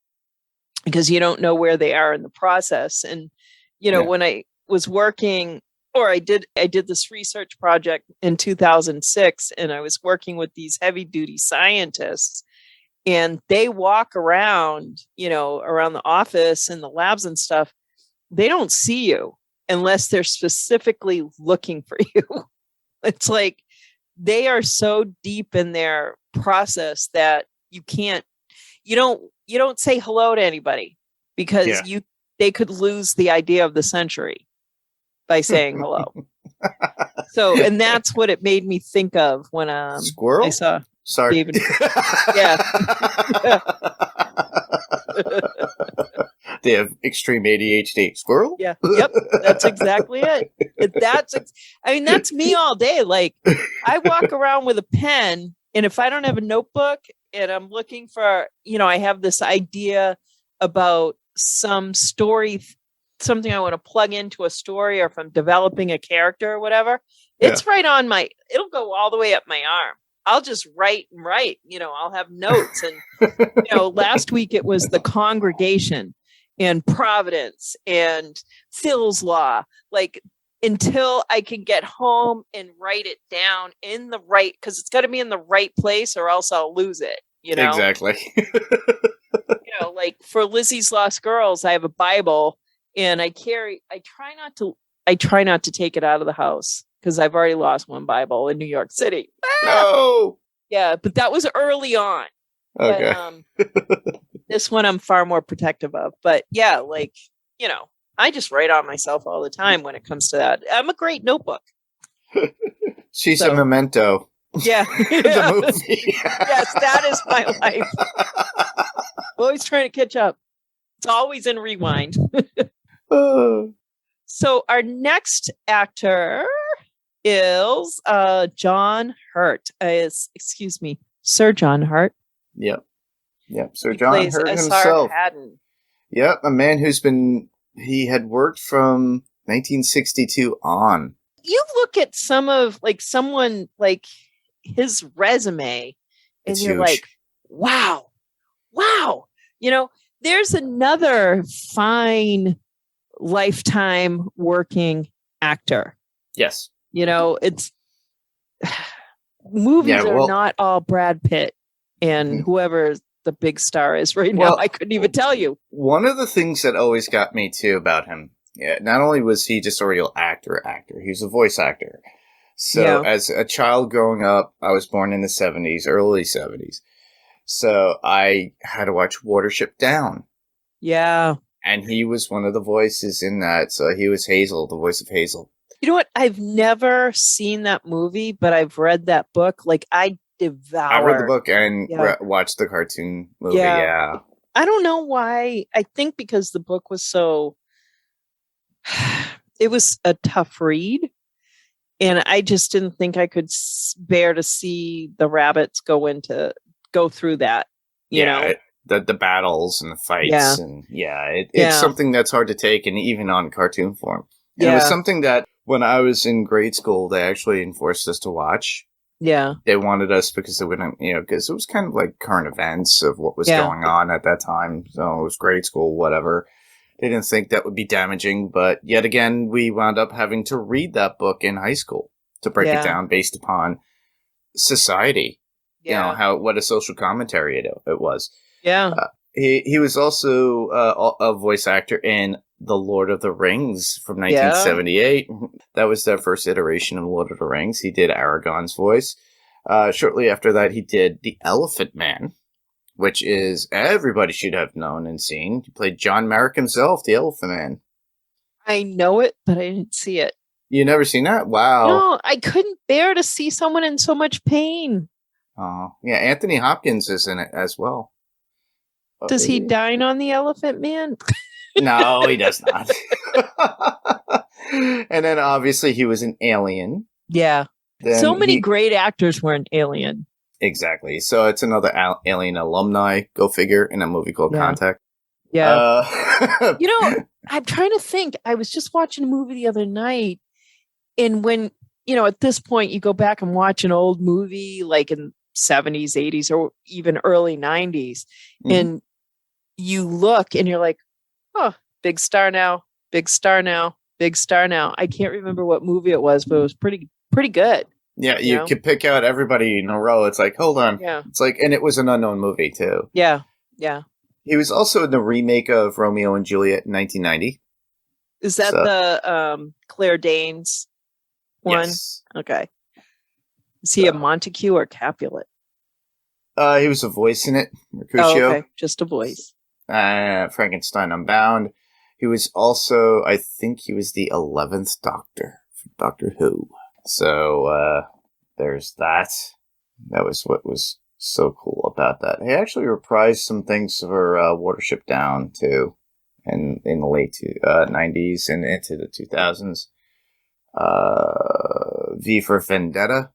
because you don't know where they are in the process. And, when I was working, or I did this research project in 2006, and I was working with these heavy duty scientists, and they walk around, around the office and the labs and stuff. They don't see you unless they're specifically looking for you. It's like they are so deep in their process that you don't say hello to anybody because they could lose the idea of the century by saying hello. So, and that's what it made me think of when Squirrel? I saw David. They have extreme ADHD. Squirrel? Yeah. Yep. That's exactly it. That's me all day. Like, I walk around with a pen, and if I don't have a notebook and I'm looking for, I have this idea about some story, something I want to plug into a story, or if I'm developing a character or whatever, it's right on it'll go all the way up my arm. I'll just write and write, I'll have notes. And, last week it was the Congregation and Providence and Phil's Law, like, until I can get home and write it down in the right, because it's got to be in the right place or else I'll lose it, Exactly. Like for Lizzie's Lost Girls, I have a Bible and I try not to take it out of the house because I've already lost one Bible in New York City. No. Yeah, but that was early on. Okay. But, this one I'm far more protective of. But yeah, like, I just write on myself all the time when it comes to that. I'm a great notebook. She's a memento. Yeah. The movie. Yes, that is my life. Always trying to catch up. It's always in rewind. So our next actor is John Hurt. Sir John Hurt. Yep. Sir John Hurt S.R. himself. Haddon. Yep, a man he had worked from 1962 on. You look at someone like his resume and It's you're huge. like, wow. There's another fine lifetime working actor. Yes. It's movies are not all Brad Pitt and whoever the big star is right now. I couldn't even tell you. One of the things that always got me too about him, not only was he just a real actor, he was a voice actor. So as a child growing up, I was born in the 70s, early 70s. So I had to watch Watership Down Yeah. And he was one of the voices in that. So he was Hazel, the voice of Hazel. You know what? I've never seen that movie, but I've read that book. Like, I devoured. I read the book and Yeah. watched the cartoon movie. Yeah. Yeah. I don't know why. I think because the book was so... It was a tough read. And I just didn't think I could bear to see the rabbits go through that, you know? The battles and the fights. Yeah. And it's something that's hard to take, and even on cartoon form. And Yeah. it was something that when I was in grade school, they actually enforced us to watch. Yeah. They wanted us because they wouldn't, because it was kind of like current events of what was Yeah. going on at that time. So it was grade school, whatever. They didn't think that would be damaging, but yet again, we wound up having to read that book in high school to break it down based upon society. Yeah. What a social commentary it was. Yeah. He was also a voice actor in The Lord of the Rings from 1978. That was their first iteration of Lord of the Rings. He did Aragorn's voice. Shortly after that, he did The Elephant Man, which is everybody should have known and seen. He played John Merrick himself, the Elephant Man. I know it, but I didn't see it. You never seen that? Wow. No, I couldn't bear to see someone in so much pain. Yeah, Anthony Hopkins is in it as well. Does he dine on the Elephant Man? No, he does not. And then obviously he was an Alien. Yeah. Then So many great actors were in Alien. Exactly. So it's another Alien alumni, go figure, in a movie called Contact. Yeah. I'm trying to think. I was just watching a movie the other night. And when, at this point, you go back and watch an old movie like in 70s, 80s, or even early 90s. Mhm. And you look and you're like, oh, big star now, big star now, big star now. I can't remember what movie it was, but it was pretty good. Yeah, you could pick out everybody in a row. It's like, hold on. Yeah. It's like, and it was an unknown movie too. Yeah. Yeah. He was also in the remake of Romeo and Juliet in 1990. Is that the Claire Danes one? Yes. Okay. Is he a Montague or Capulet? He was a voice in it, Mercutio. Oh, okay. Just a voice. Frankenstein Unbound. He was also, I think he was the 11th Doctor for Doctor Who. So, there's that. That was what was so cool about that. He actually reprised some things for Watership Down, too, in the late 90s and into the 2000s. V for Vendetta.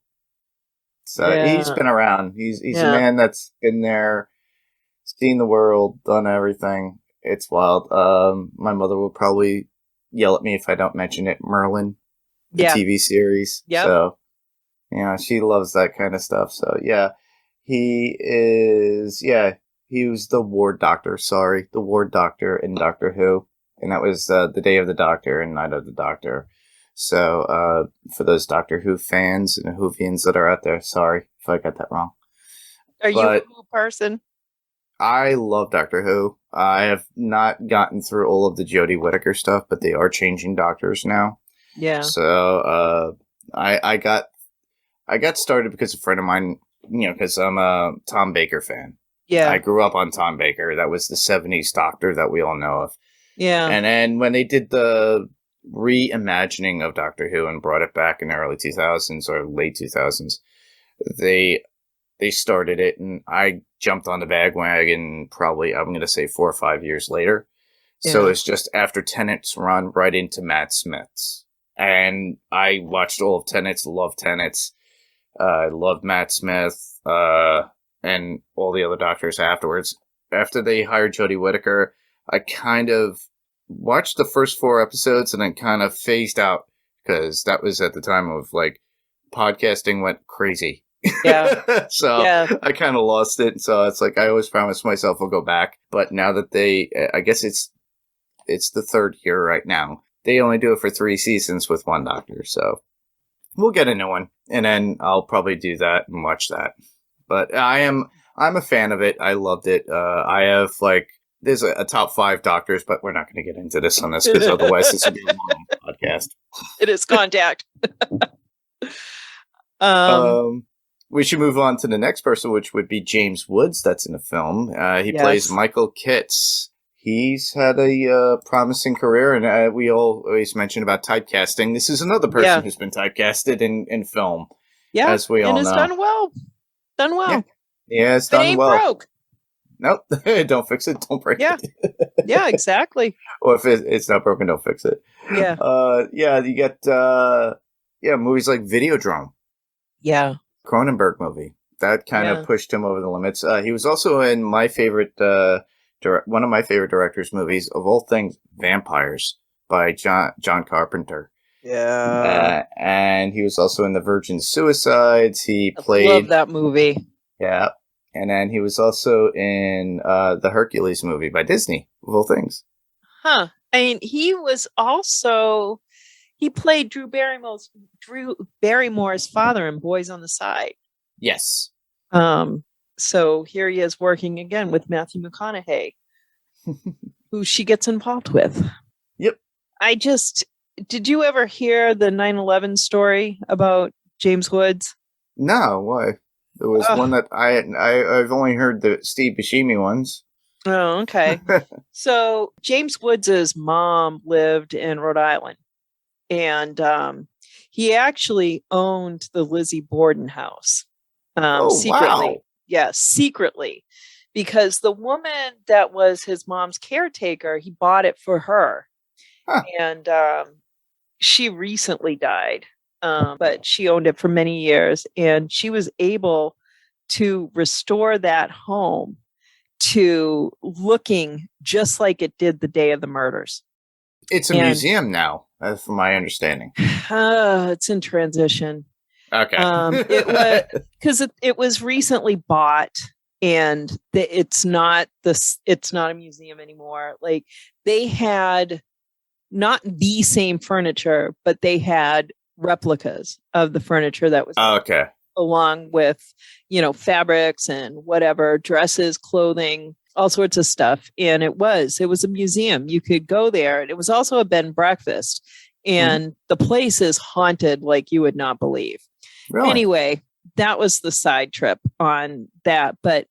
So he's been around. He's a man that's been there, seen the world, done everything. It's wild. My mother will probably yell at me if I don't mention it. Merlin, the TV series. Yeah. So, she loves that kind of stuff. So, he is, he was the ward doctor. Sorry, the ward doctor in Doctor Who. And that was The Day of the Doctor and Night of the Doctor. So, for those Doctor Who fans and Whovians that are out there, sorry if I got that wrong. Are you a Who person? I love Doctor Who. I have not gotten through all of the Jodie Whittaker stuff, but they are changing doctors now. Yeah. So, I got started because a friend of mine, because I'm a Tom Baker fan. Yeah. I grew up on Tom Baker. That was the 70s Doctor that we all know of. Yeah. And then when they did the reimagining of Doctor Who and brought it back in the early 2000s or late 2000s, they started it, and I jumped on the bandwagon probably, I'm going to say 4 or 5 years later. Yeah. So it's just after Tennant's run right into Matt Smith's. And I watched all of Tennant's, loved Tennant's. I loved Matt Smith and all the other doctors afterwards. After they hired Jodie Whittaker, I kind of watched the first 4 episodes and then kind of phased out because that was at the time of podcasting went crazy. Yeah. So I kind of lost it. So it's like I always promised myself I'll go back. But now that I guess it's the 3rd year right now. They only do it for 3 seasons with 1 doctor. So we'll get a new one. And then I'll probably do that and watch that. But I'm a fan of it. I loved it. I have there's a top 5 doctors, but we're not going to get into this on this because otherwise this would be a long podcast. It is Contact. We should move on to the next person, which would be James Woods. That's in the film. He plays Michael Kitts. He's had a promising career, and we always mention about typecasting. This is another person who's been typecasted in film. Yeah, as we all know. And it's done well. Done well. Yeah, it's It done ain't well. broke. Nope. Don't fix it. Don't break it. Yeah, exactly. Or if it's not broken, don't fix it. Yeah. You get movies like Videodrome. Yeah. Cronenberg movie. That kind of pushed him over the limits. He was also in my favorite, one of my favorite directors' movies of all things, Vampires, by John Carpenter. Yeah. And he was also in The Virgin Suicides. He played... love that movie. Yeah. And then he was also in the Hercules movie by Disney, of all things. Huh. I mean, he played Drew Barrymore's father in Boys on the Side. Yes. So here he is working again with Matthew McConaughey, who she gets involved with. Yep. Did you ever hear the 9/11 story about James Woods? No, why? There was one that I've only heard the Steve Buscemi ones. Oh, okay. So James Woods' mom lived in Rhode Island, and he actually owned the Lizzie Borden house secretly. Wow. Yeah, secretly, because the woman that was his mom's caretaker, he bought it for her, and she recently died. But she owned it for many years, and she was able to restore that home to looking just like it did the day of the murders. It's a museum now, that's from my understanding. It's in transition. Okay. It was recently bought, and it's not a museum anymore. Like, they had not the same furniture, but they had replicas of the furniture that was along with, fabrics and whatever, dresses, clothing, all sorts of stuff. And it was a museum. You could go there, and it was also a bed and breakfast, and the place is haunted like you would not believe. Really? Anyway, that was the side trip on that. But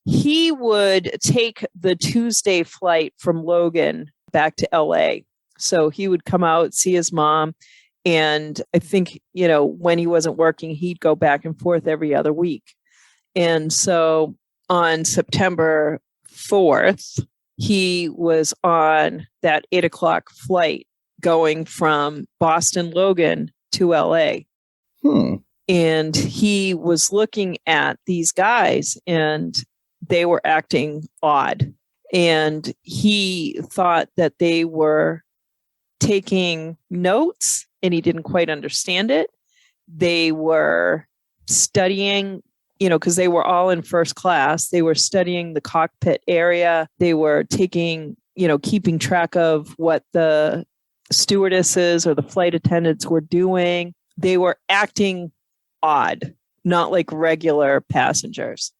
he would take the Tuesday flight from Logan back to LA. So he would come out, see his mom. And I think, when he wasn't working, he'd go back and forth every other week. And so on September 4th, he was on that 8:00 flight going from Boston Logan to LA. And he was looking at these guys, and they were acting odd. And he thought that they were taking notes, and he didn't quite understand it. They were studying, because they were all in first class. They were studying the cockpit area. They were taking, keeping track of what the stewardesses or the flight attendants were doing. They were acting odd, not like regular passengers.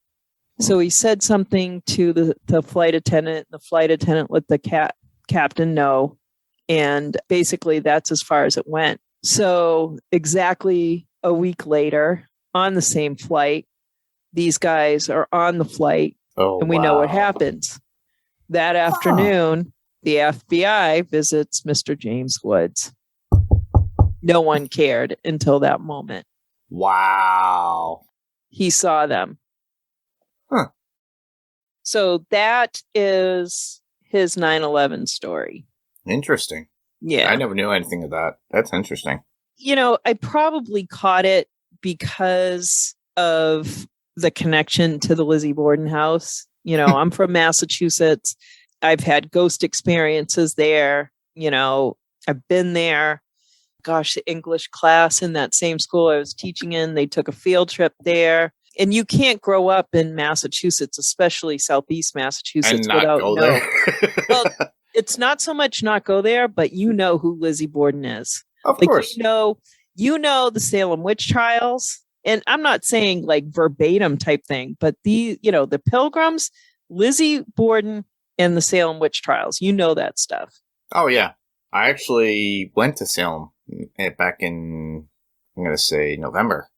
So he said something to the flight attendant. The flight attendant let the captain know. And basically that's as far as it went. So exactly a week later, on the same flight, these guys are on the flight, and we know what happens. That afternoon, the FBI visits Mr. James Woods. No one cared until that moment. Wow. He saw them. Huh. So that is his 9/11 story. Interesting. Yeah. I never knew anything of that. That's interesting. I probably caught it because of the connection to the Lizzie Borden house. I'm from Massachusetts. I've had ghost experiences there. I've been there. Gosh, the English class in that same school I was teaching in, they took a field trip there. And you can't grow up in Massachusetts, especially Southeast Massachusetts, and not without go there. Well, it's not so much not go there, but you know who Lizzie Borden is. Of course. You know the Salem witch trials. And I'm not saying like verbatim type thing, but the Pilgrims, Lizzie Borden, and the Salem witch trials, that stuff. Oh, yeah. I actually went to Salem back in, I'm going to say November.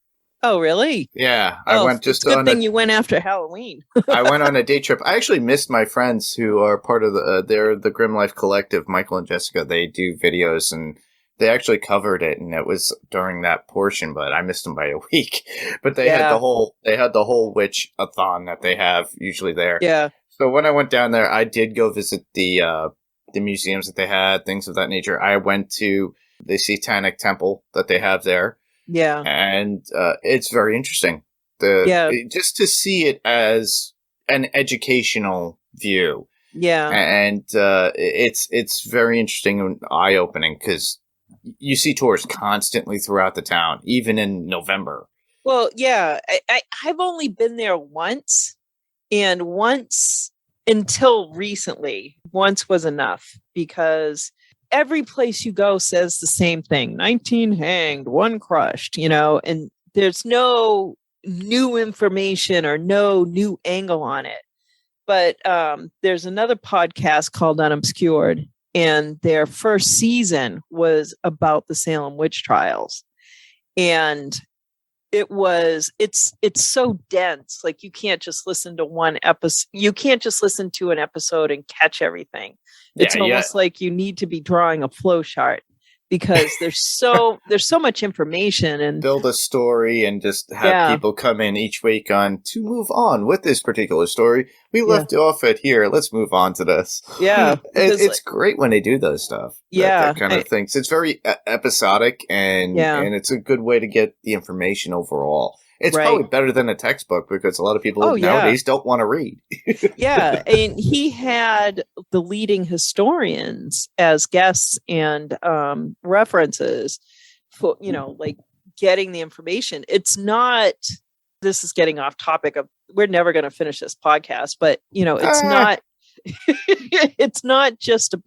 Oh, really? Yeah, I went just it's a good on thing you went after Halloween. I went on a day trip. I actually missed my friends who are part of they're the Grim Life Collective, Michael and Jessica. They do videos and they actually covered it, and it was during that portion, but I missed them by a week. But they had the whole witch-a-thon that they have usually there. Yeah. So when I went down there, I did go visit the museums that they had, things of that nature. I went to the Satanic Temple that they have there. Yeah. And it's very interesting. Just to see it as an educational view. Yeah. And it's very interesting and eye-opening because you see tours constantly throughout the town, even in November. Well, yeah. I've only been there once, and once until recently, once was enough because every place you go says the same thing. 19 hanged, 1 crushed, and there's no new information or no new angle on it. But there's another podcast called Unobscured, and their first season was about the Salem witch trials. And it's so dense. Like you can't just listen to one episode. You can't just listen to an episode and catch everything. It's almost like you need to be drawing a flow chart because there's so much information and build a story and just have people come in each week on to move on with this particular story. We left off at here. Let's move on to this. Yeah. It's great when they do those stuff. That kind of things. It's very episodic and it's a good way to get the information overall. It's probably better than a textbook because a lot of people nowadays don't want to read. Yeah. And he had the leading historians as guests and references for, like getting the information. It's not, this is getting off topic of, we're never going to finish this podcast, but it's not,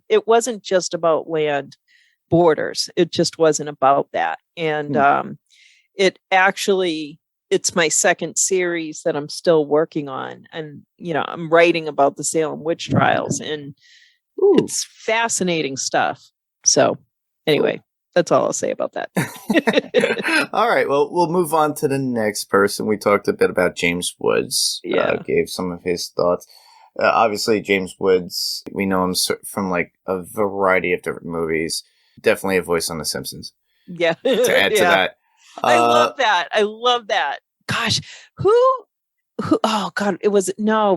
it wasn't just about land borders. It just wasn't about that. And it actually, it's my second series that I'm still working on. And, I'm writing about the Salem witch trials and it's fascinating stuff. So anyway, that's all I'll say about that. All right. Well, we'll move on to the next person. We talked a bit about James Woods. Gave some of his thoughts. Obviously, James Woods, we know him from like a variety of different movies. Definitely a voice on The Simpsons. Yeah. To add to that. I love that. Gosh, who, oh God,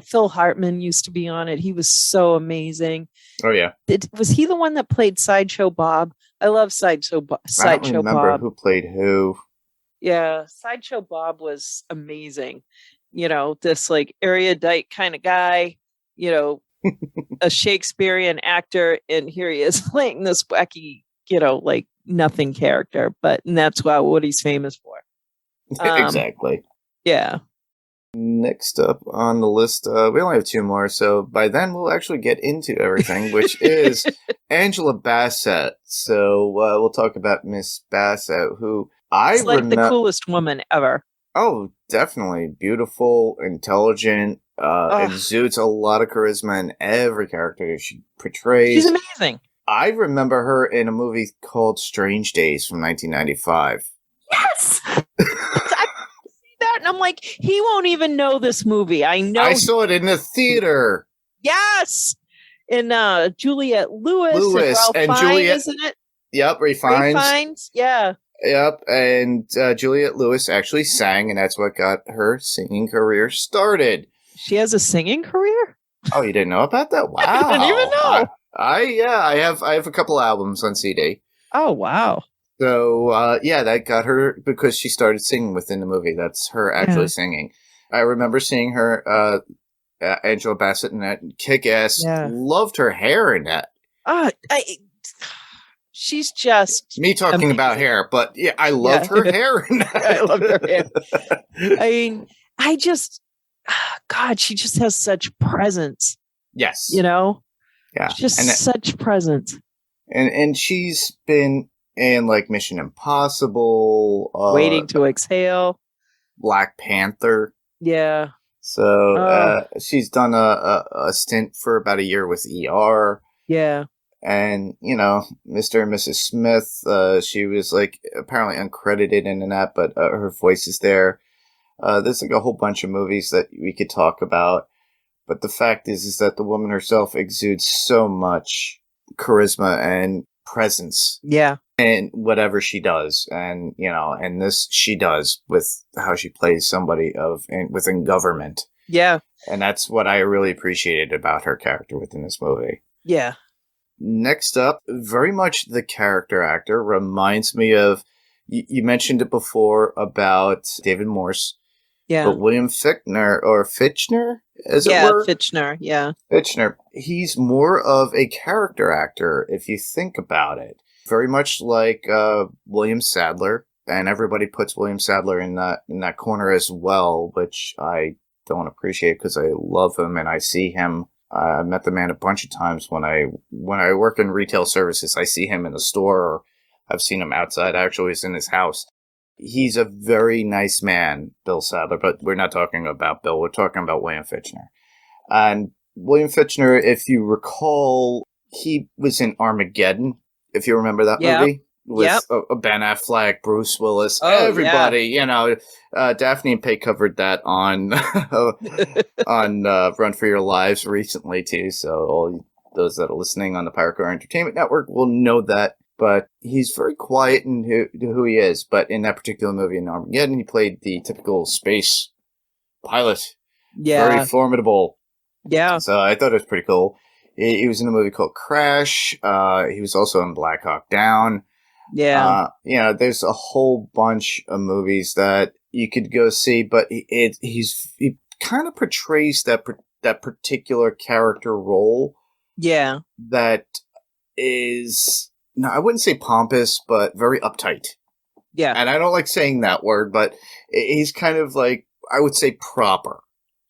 Phil Hartman used to be on it. He was so amazing. Oh yeah. Was he the one that played Sideshow Bob? I love Sideshow Bob. I don't remember who played who. Yeah. Sideshow Bob was amazing. This like erudite kind of guy, a Shakespearean actor. And here he is playing this wacky, like nothing character, and that's what he's famous for. Exactly. Yeah. Next up on the list, we only have 2 more, so by then we'll actually get into everything, which is Angela Bassett. So we'll talk about Miss Bassett, who It's like the coolest woman ever. Oh, definitely. Beautiful, intelligent, exudes a lot of charisma in every character that she portrays. She's amazing. I remember her in a movie called Strange Days from 1995. Yes! I see that and I'm like, he won't even know this movie. I know. I saw it in the theater. Yes! And Juliette Lewis and Ralph Fiennes, isn't it? Yep, Ray Fiennes. Yeah. Yep, and Juliette Lewis actually sang, and that's what got her singing career started. She has a singing career? Oh, you didn't know about that? Wow. I didn't even know. I have a couple albums on CD. Oh, wow. So, that got her because she started singing within the movie. That's her actually singing. I remember seeing her, Angela Bassett, in that Kick-Ass. Yeah. Loved her hair in that. She's just me talking amazing. About hair, but I loved her hair in that. I loved her hair. I mean, God, she just has such presence. Yes. Yeah. Just such presence. And she's been in like Mission Impossible, Waiting to Exhale, Black Panther. Yeah. So she's done a stint for about a year with ER. Yeah. And, Mr. and Mrs. Smith, she was like apparently uncredited in that, but her voice is there. There's like a whole bunch of movies that we could talk about. But the fact is that the woman herself exudes so much charisma and presence. Yeah. In whatever she does. And, and this she does with how she plays somebody within government. Yeah. And that's what I really appreciated about her character within this movie. Yeah. Next up, very much the character actor reminds me of, you mentioned it before about David Morse. Yeah. But William Fichtner, as it were? Yeah, Fichtner, yeah. Fichtner. He's more of a character actor, if you think about it. Very much like William Sadler, and everybody puts William Sadler in that corner as well, which I don't appreciate because I love him and I see him. I met the man a bunch of times when I work in retail services. I see him in the store, or I've seen him outside. Actually, he's in his house. He's a very nice man, Bill Sadler, but we're not talking about Bill. We're talking about William Fichtner. And William Fichtner, if you recall, he was in Armageddon, if you remember that movie. With Ben Affleck, Bruce Willis, everybody, Daphne and Pay covered that on on Run for Your Lives recently, too. So all those that are listening on the Pirate Car Entertainment Network will know that. But he's very quiet in who he is. But in that particular movie in Armageddon, he played the typical space pilot. Yeah. Very formidable. Yeah. So I thought it was pretty cool. He was in a movie called Crash. He was also in Black Hawk Down. Yeah. There's a whole bunch of movies that you could go see, but he kind of portrays that particular character role. Yeah. That is... No, I wouldn't say pompous, but very uptight. Yeah. And I don't like saying that word, but he's kind of like, I would say proper,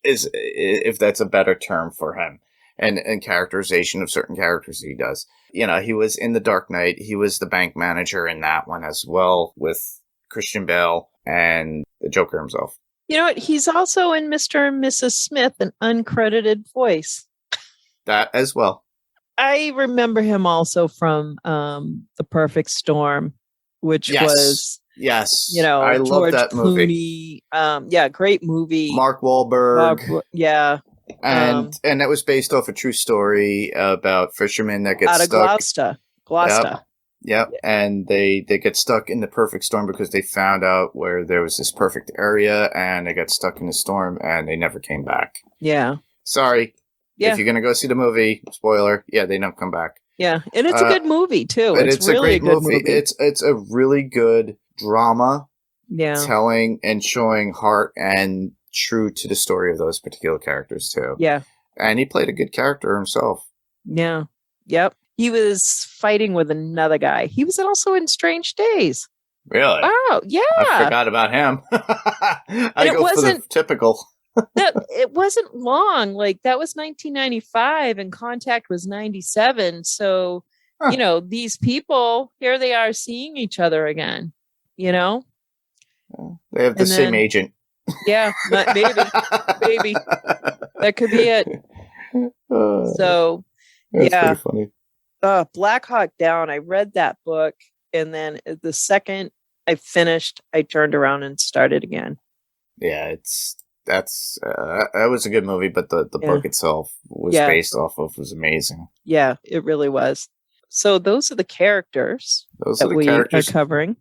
if that's a better term for him. And characterization of certain characters he does. He was in The Dark Knight. He was the bank manager in that one as well, with Christian Bale and the Joker himself. You know what? He's also in Mr. and Mrs. Smith, an uncredited voice. That as well. I remember him also from The Perfect Storm, which was, I love George that Clooney. movie. Great movie. Mark Wahlberg. And that was based off a true story about fishermen that get out of stuck. Gloucester. Yep. And they get stuck in the perfect storm because they found out where there was this perfect area, and they got stuck in the storm and they never came back. Yeah. Sorry. Yeah. If you're going to go see the movie, spoiler, they don't come back. Yeah. And it's a good movie, too. It's really a good movie. It's a really good drama. Yeah. Telling and showing heart and true to the story of those particular characters, too. Yeah. And he played a good character himself. Yeah. Yep. He was fighting with another guy. He was also in Strange Days. Really? Oh, yeah. I forgot about him. I go for the typical. It wasn't long. Like, that was 1995 and Contact was 97. So, these people, here they are seeing each other again, They have the same agent. Yeah, maybe. That could be it. So, that's pretty funny. Black Hawk Down. I read that book, and then the second I finished, I turned around and started again. Yeah, that was a good movie, but the book itself was based off of was amazing. Yeah, it really was. So those are the characters we are covering.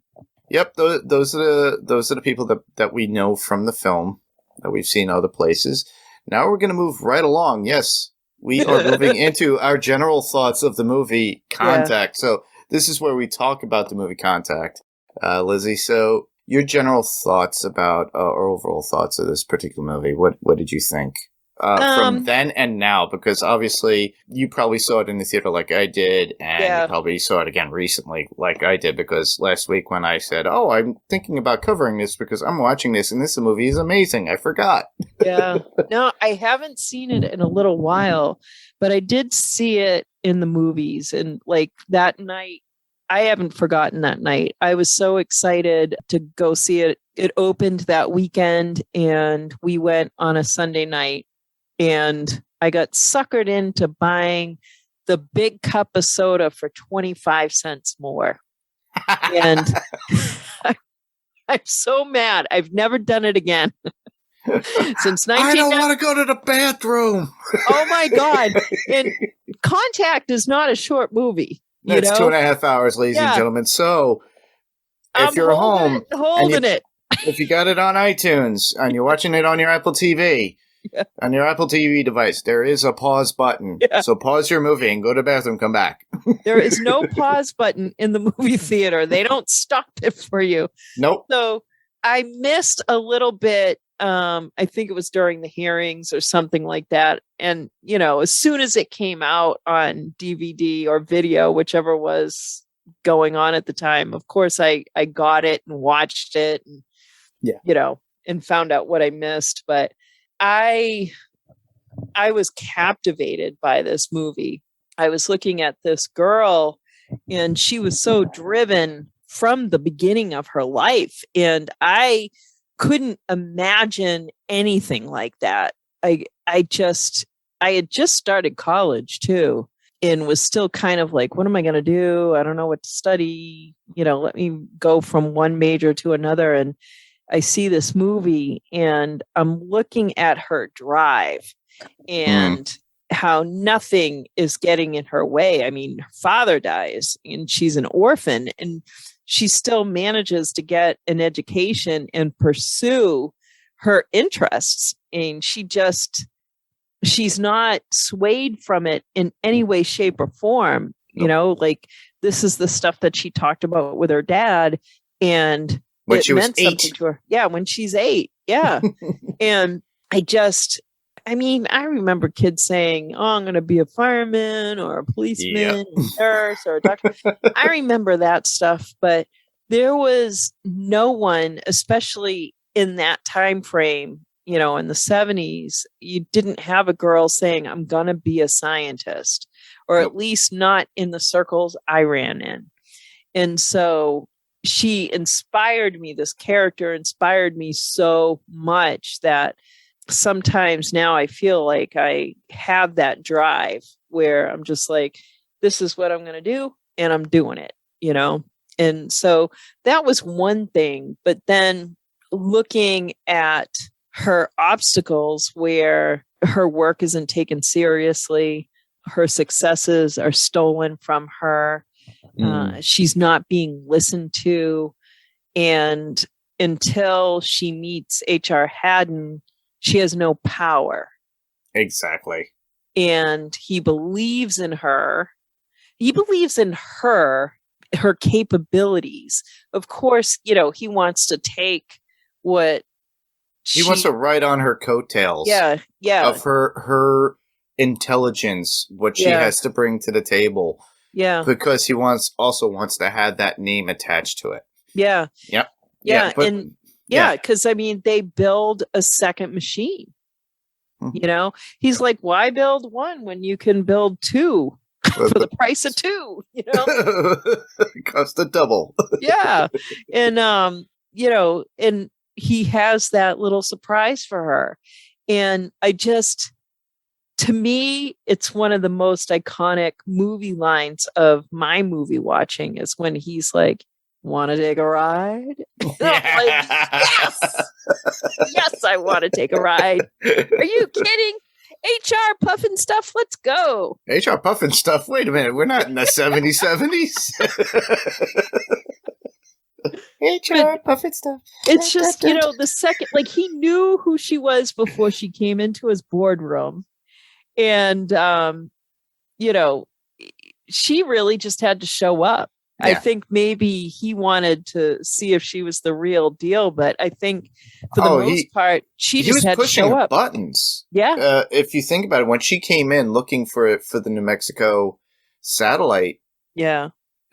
Yep, those are the people that we know from the film, that we've seen other places. Now we're going to move right along. Yes, we are moving into our general thoughts of the movie Contact. Yeah. So this is where we talk about the movie Contact. Lizzie, so your general thoughts about, or overall thoughts of this particular movie, what did you think? From then and now, because obviously you probably saw it in the theater like I did, and you probably saw it again recently like I did, because last week when I said, I'm thinking about covering this because I'm watching this and this movie is amazing, I forgot. Yeah. No, I haven't seen it in a little while, but I did see it in the movies, and like that night, I haven't forgotten that night. I was so excited to go see it. It opened that weekend and we went on a Sunday night. And I got suckered into buying the big cup of soda for 25 cents more. And I'm so mad. I've never done it again. Since 1990. I don't want to go to the bathroom. Oh my God. And Contact is not a short movie. That's 2.5 hours, ladies and gentlemen. So if you're home, holding it. If you got it on iTunes and you're watching it on your Apple TV, on your Apple TV device, there is a pause button. Yeah. So pause your movie and go to the bathroom, come back. There is no pause button in the movie theater. They don't stop it for you. Nope. So I missed a little bit. I think it was during the hearings or something like that. And, as soon as it came out on DVD or video, whichever was going on at the time, of course, I got it and watched it and, and found out what I missed. But I was captivated by this movie. I was looking at this girl and she was so driven from the beginning of her life. And I couldn't imagine anything like that. I had just started college too, and was still kind of like, what am I going to do? I don't know what to study. Let me go from one major to another. And I see this movie and I'm looking at her drive and how nothing is getting in her way. I mean, her father dies and she's an orphan, and she still manages to get an education and pursue her interests. And she's not swayed from it in any way, shape, or form. Nope. Like this is the stuff that she talked about with her dad. And when she was meant 8. something to her. Yeah, when she's 8. Yeah. And I remember kids saying, oh, I'm going to be a fireman or a policeman, a nurse or a doctor. I remember that stuff, but there was no one, especially in that time frame, in the 70s, you didn't have a girl saying, I'm going to be a scientist, or at least not in the circles I ran in. And so she inspired me. This character inspired me so much that sometimes now I feel like I have that drive where I'm just like, this is what I'm going to do. And I'm doing it, And so that was one thing. But then looking at her obstacles where her work isn't taken seriously, her successes are stolen from her. She's not being listened to. And until she meets H.R. Haddon, she has no power. Exactly. And he believes in her. He believes in her capabilities. Of course, he wants to take what he wants to ride on her coattails. Yeah. Of her intelligence, what she has to bring to the table. Yeah. Because he also wants to have that name attached to it. Yeah. Yep. Yeah. Because they build a second machine. Mm-hmm. He's like, why build one when you can build two for the price of two? It costs the double. Yeah. And and he has that little surprise for her. And to me, it's one of the most iconic movie lines of my movie watching is when he's like, want to take a ride? I'm like, yes! Yes, I want to take a ride. Are you kidding? HR Puffin Stuff, let's go. HR Puffin Stuff? Wait a minute, we're not in the 70s. HR Puffin Stuff. It's just, the second, he knew who she was before she came into his boardroom. And, she really just had to show up. Yeah. I think maybe he wanted to see if she was the real deal, but I think for the most part, she just had to show up. Buttons. Yeah. If you think about it, when she came in looking for the New Mexico satellite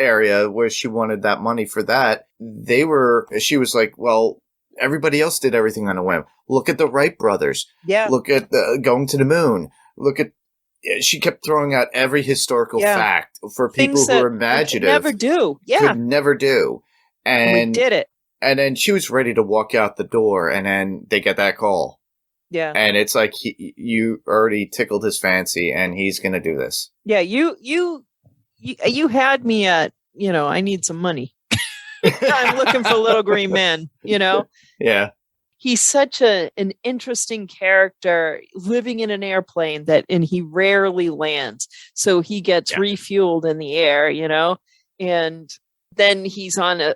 area where she wanted that money for that, she was like, well, everybody else did everything on a whim. Look at the Wright brothers. Yeah. Look at going to the moon. She kept throwing out every historical fact for people who are imaginative. Never do. Yeah. Could never do. And we did it. And then she was ready to walk out the door, and then they get that call. Yeah. And it's like you already tickled his fancy, and he's going to do this. Yeah, you had me at, I need some money. I'm looking for little green men, Yeah. He's such an interesting character living in an airplane and he rarely lands. So he gets refueled in the air, and then he's on a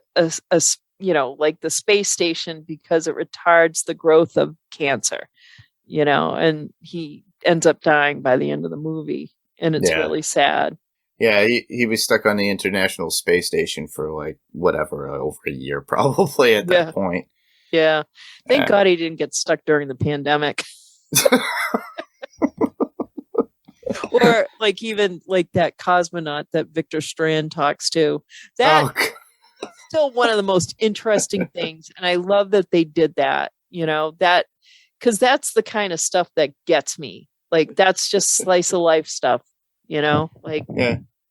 like the space station because it retards the growth of cancer, and he ends up dying by the end of the movie. And it's really sad. Yeah, he was stuck on the International Space Station for like whatever, over a year probably at that point. Yeah. Thank God he didn't get stuck during the pandemic. Or like even like that cosmonaut that Victor Strand talks to. That's still one of the most interesting things. And I love that they did that, that because that's the kind of stuff that gets me. Like that's just slice of life stuff, like,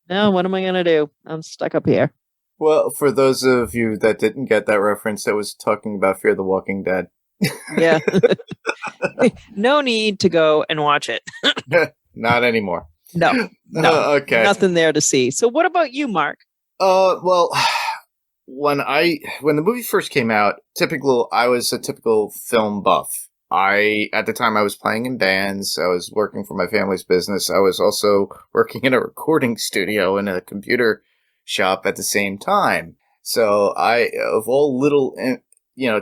no, what am I going to do? I'm stuck up here. Well, for those of you that didn't get that reference, that was talking about Fear the Walking Dead. Yeah. No need to go and watch it. Not anymore. No. Okay. Nothing there to see. So what about you, Mark? Well, when the movie first came out, I was a typical film buff. At the time I was playing in bands, I was working for my family's business. I was also working in a recording studio in a computer shop at the same time. So of all little,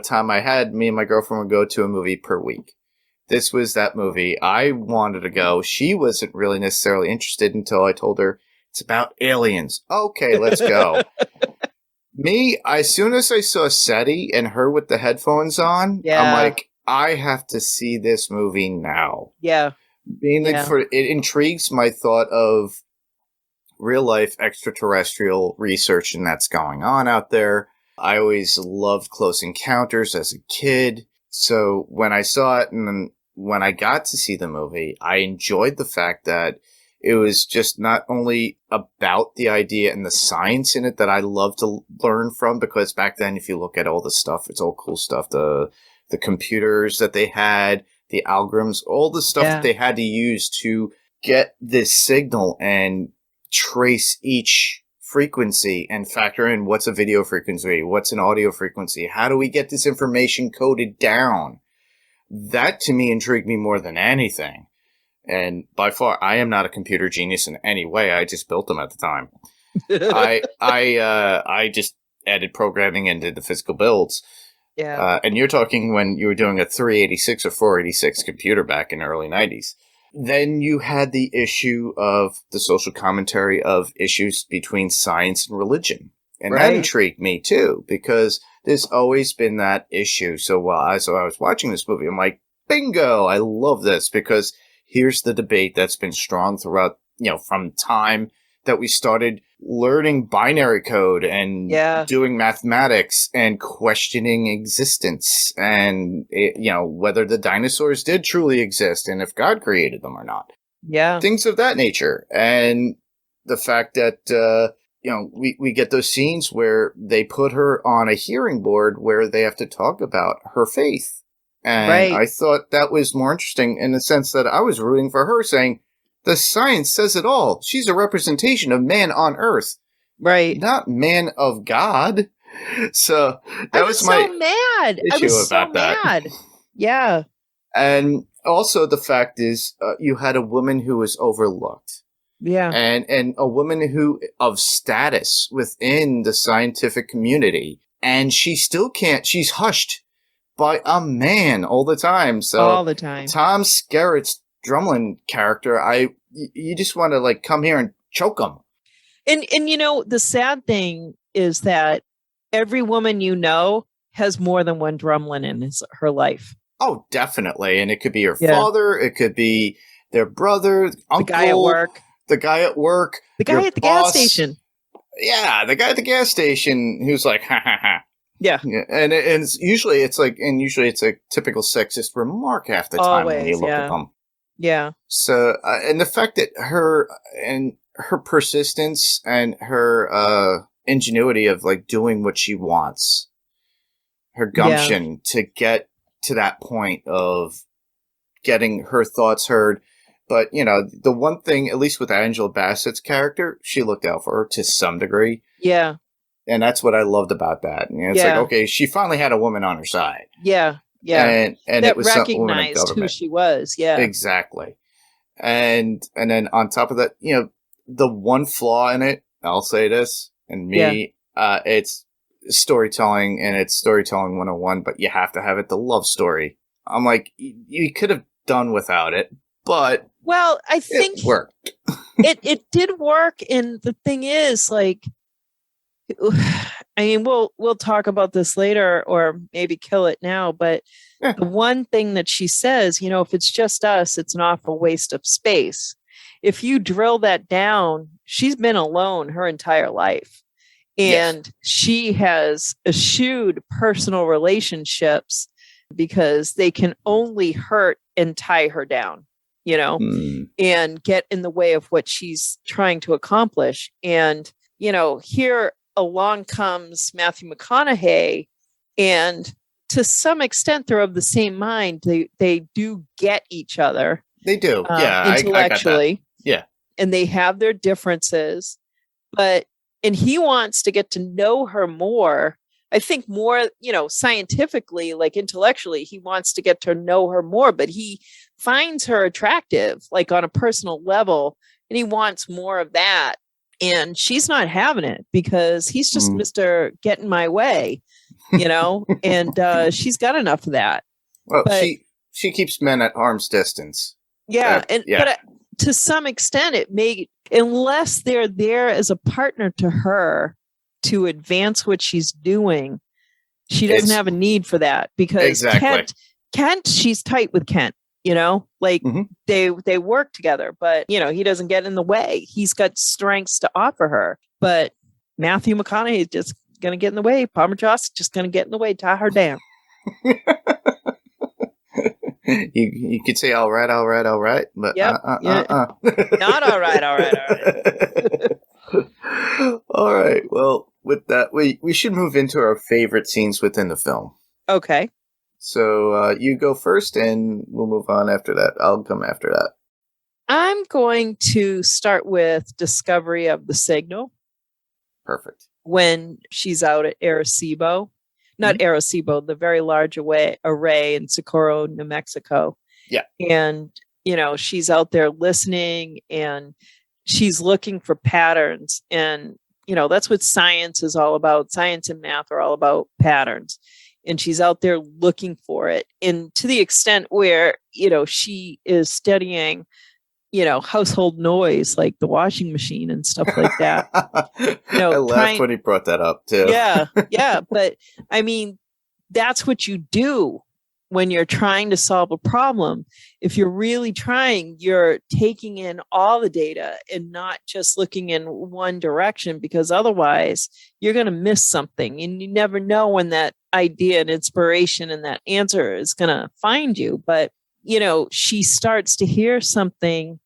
time I had, me and my girlfriend would go to a movie per week. This was that movie. I wanted to go. She wasn't really necessarily interested until I told her it's about aliens. Okay, let's go. Me, as soon as I saw SETI and her with the headphones on, I'm like, I have to see this movie now. Yeah. Mainly it intrigues my thought of real life extraterrestrial research and that's going on out there. I always loved Close Encounters as a kid. So when I saw it and then when I got to see the movie, I enjoyed the fact that it was just not only about the idea and the science in it that I love to learn from, because back then, if you look at all the stuff, it's all cool stuff. The computers that they had, the algorithms, all the stuff that they had to use to get this signal and trace each frequency and factor in what's a video frequency, what's an audio frequency, how do we get this information coded down? That to me intrigued me more than anything. And by far, I am not a computer genius in any way. I just built them at the time. I just added programming and did the physical builds. Yeah. And you're talking when you were doing a 386 or 486 computer back in the early 90s. Then you had the issue of the social commentary of issues between science and religion. And that intrigued me too, because there's always been that issue. So I was watching this movie, I'm like, bingo, I love this, because here's the debate that's been strong throughout, from time that we started learning binary code and doing mathematics and questioning existence and, whether the dinosaurs did truly exist and if God created them or not. Yeah. Things of that nature. And the fact that, we get those scenes where they put her on a hearing board where they have to talk about her faith. And I thought that was more interesting in the sense that I was rooting for her, saying, the science says it all. She's a representation of man on earth. Right. Not man of God. So that was my mad. issue about that. Yeah. And also the fact is, you had a woman who was overlooked. Yeah. And a woman who of status within the scientific community. And she still can't, she's hushed by a man all the time. So all the time. Tom Skerritt's Drumlin character, you just want to like come here and choke him. And the sad thing is that every woman has more than one Drumlin in her life. Oh, definitely. And it could be her father, it could be their brother, uncle, the guy at work, the guy at the gas station. Yeah, the guy at the gas station who's like, ha ha ha. Yeah. And usually it's a typical sexist remark half the time when you look at them. Yeah. So, and the fact that her persistence and her ingenuity of like doing what she wants, her gumption to get to that point of getting her thoughts heard. But, you know, the one thing, at least with Angela Bassett's character, she looked out for her to some degree. Yeah. And that's what I loved about that. And it's like, okay, she finally had a woman on her side. Yeah. Yeah. And that it was recognized who she was. Yeah. Exactly. And then on top of that, you know, the one flaw in it, I'll say this, and me, it's storytelling, and it's storytelling 101, but you have to have it, the love story. I'm like, you could have done without it, but well, I think it worked. it did work, and the thing is, like, I mean, we'll talk about this later, or maybe kill it now, but the one thing that she says, you know, if it's just us, it's an awful waste of space. If you drill that down, she's been alone her entire life. And she has eschewed personal relationships because they can only hurt and tie her down, you know, and get in the way of what she's trying to accomplish. And, you know, here along comes Matthew McConaughey, and to some extent they're of the same mind. They do get each other. They do. Intellectually. I got that. Yeah. And they have their differences, and he wants to get to know her more. I think more, you know, scientifically, like intellectually, he wants to get to know her more, but he finds her attractive, like on a personal level, and he wants more of that. And she's not having it because he's just Mr. Get in my way, you know, and she's got enough of that. Well, but she keeps men at arm's distance. Yeah. But to some extent, it may, unless they're there as a partner to her to advance what she's doing, she doesn't have a need for that, because Kent, she's tight with Kent, you know, like they work together, but you know, he doesn't get in the way. He's got strengths to offer her, but Matthew McConaughey is just going to get in the way. Palmer Joss just going to get in the way, tie her down. You could say all right, but not all right. All right. Well, with that, we should move into our favorite scenes within the film. Okay. So you go first, and we'll move on after that. I'll come after that. I'm going to start with discovery of the signal. Perfect. When she's out at Arecibo. Not Arecibo, the very large array in Socorro, New Mexico. Yeah. And, you know, she's out there listening, and she's looking for patterns. And, you know, that's what science is all about. Science and math are all about patterns. And she's out there looking for it. And to the extent where, you know, she is studying, you know, household noise, like the washing machine and stuff like that. You know, I laughed when he brought that up too. Yeah. But I mean, that's what you do when you're trying to solve a problem. If you're really trying, you're taking in all the data and not just looking in one direction, because otherwise you're going to miss something, and you never know when that idea and inspiration and that answer is going to find you. But you know, she starts to hear something.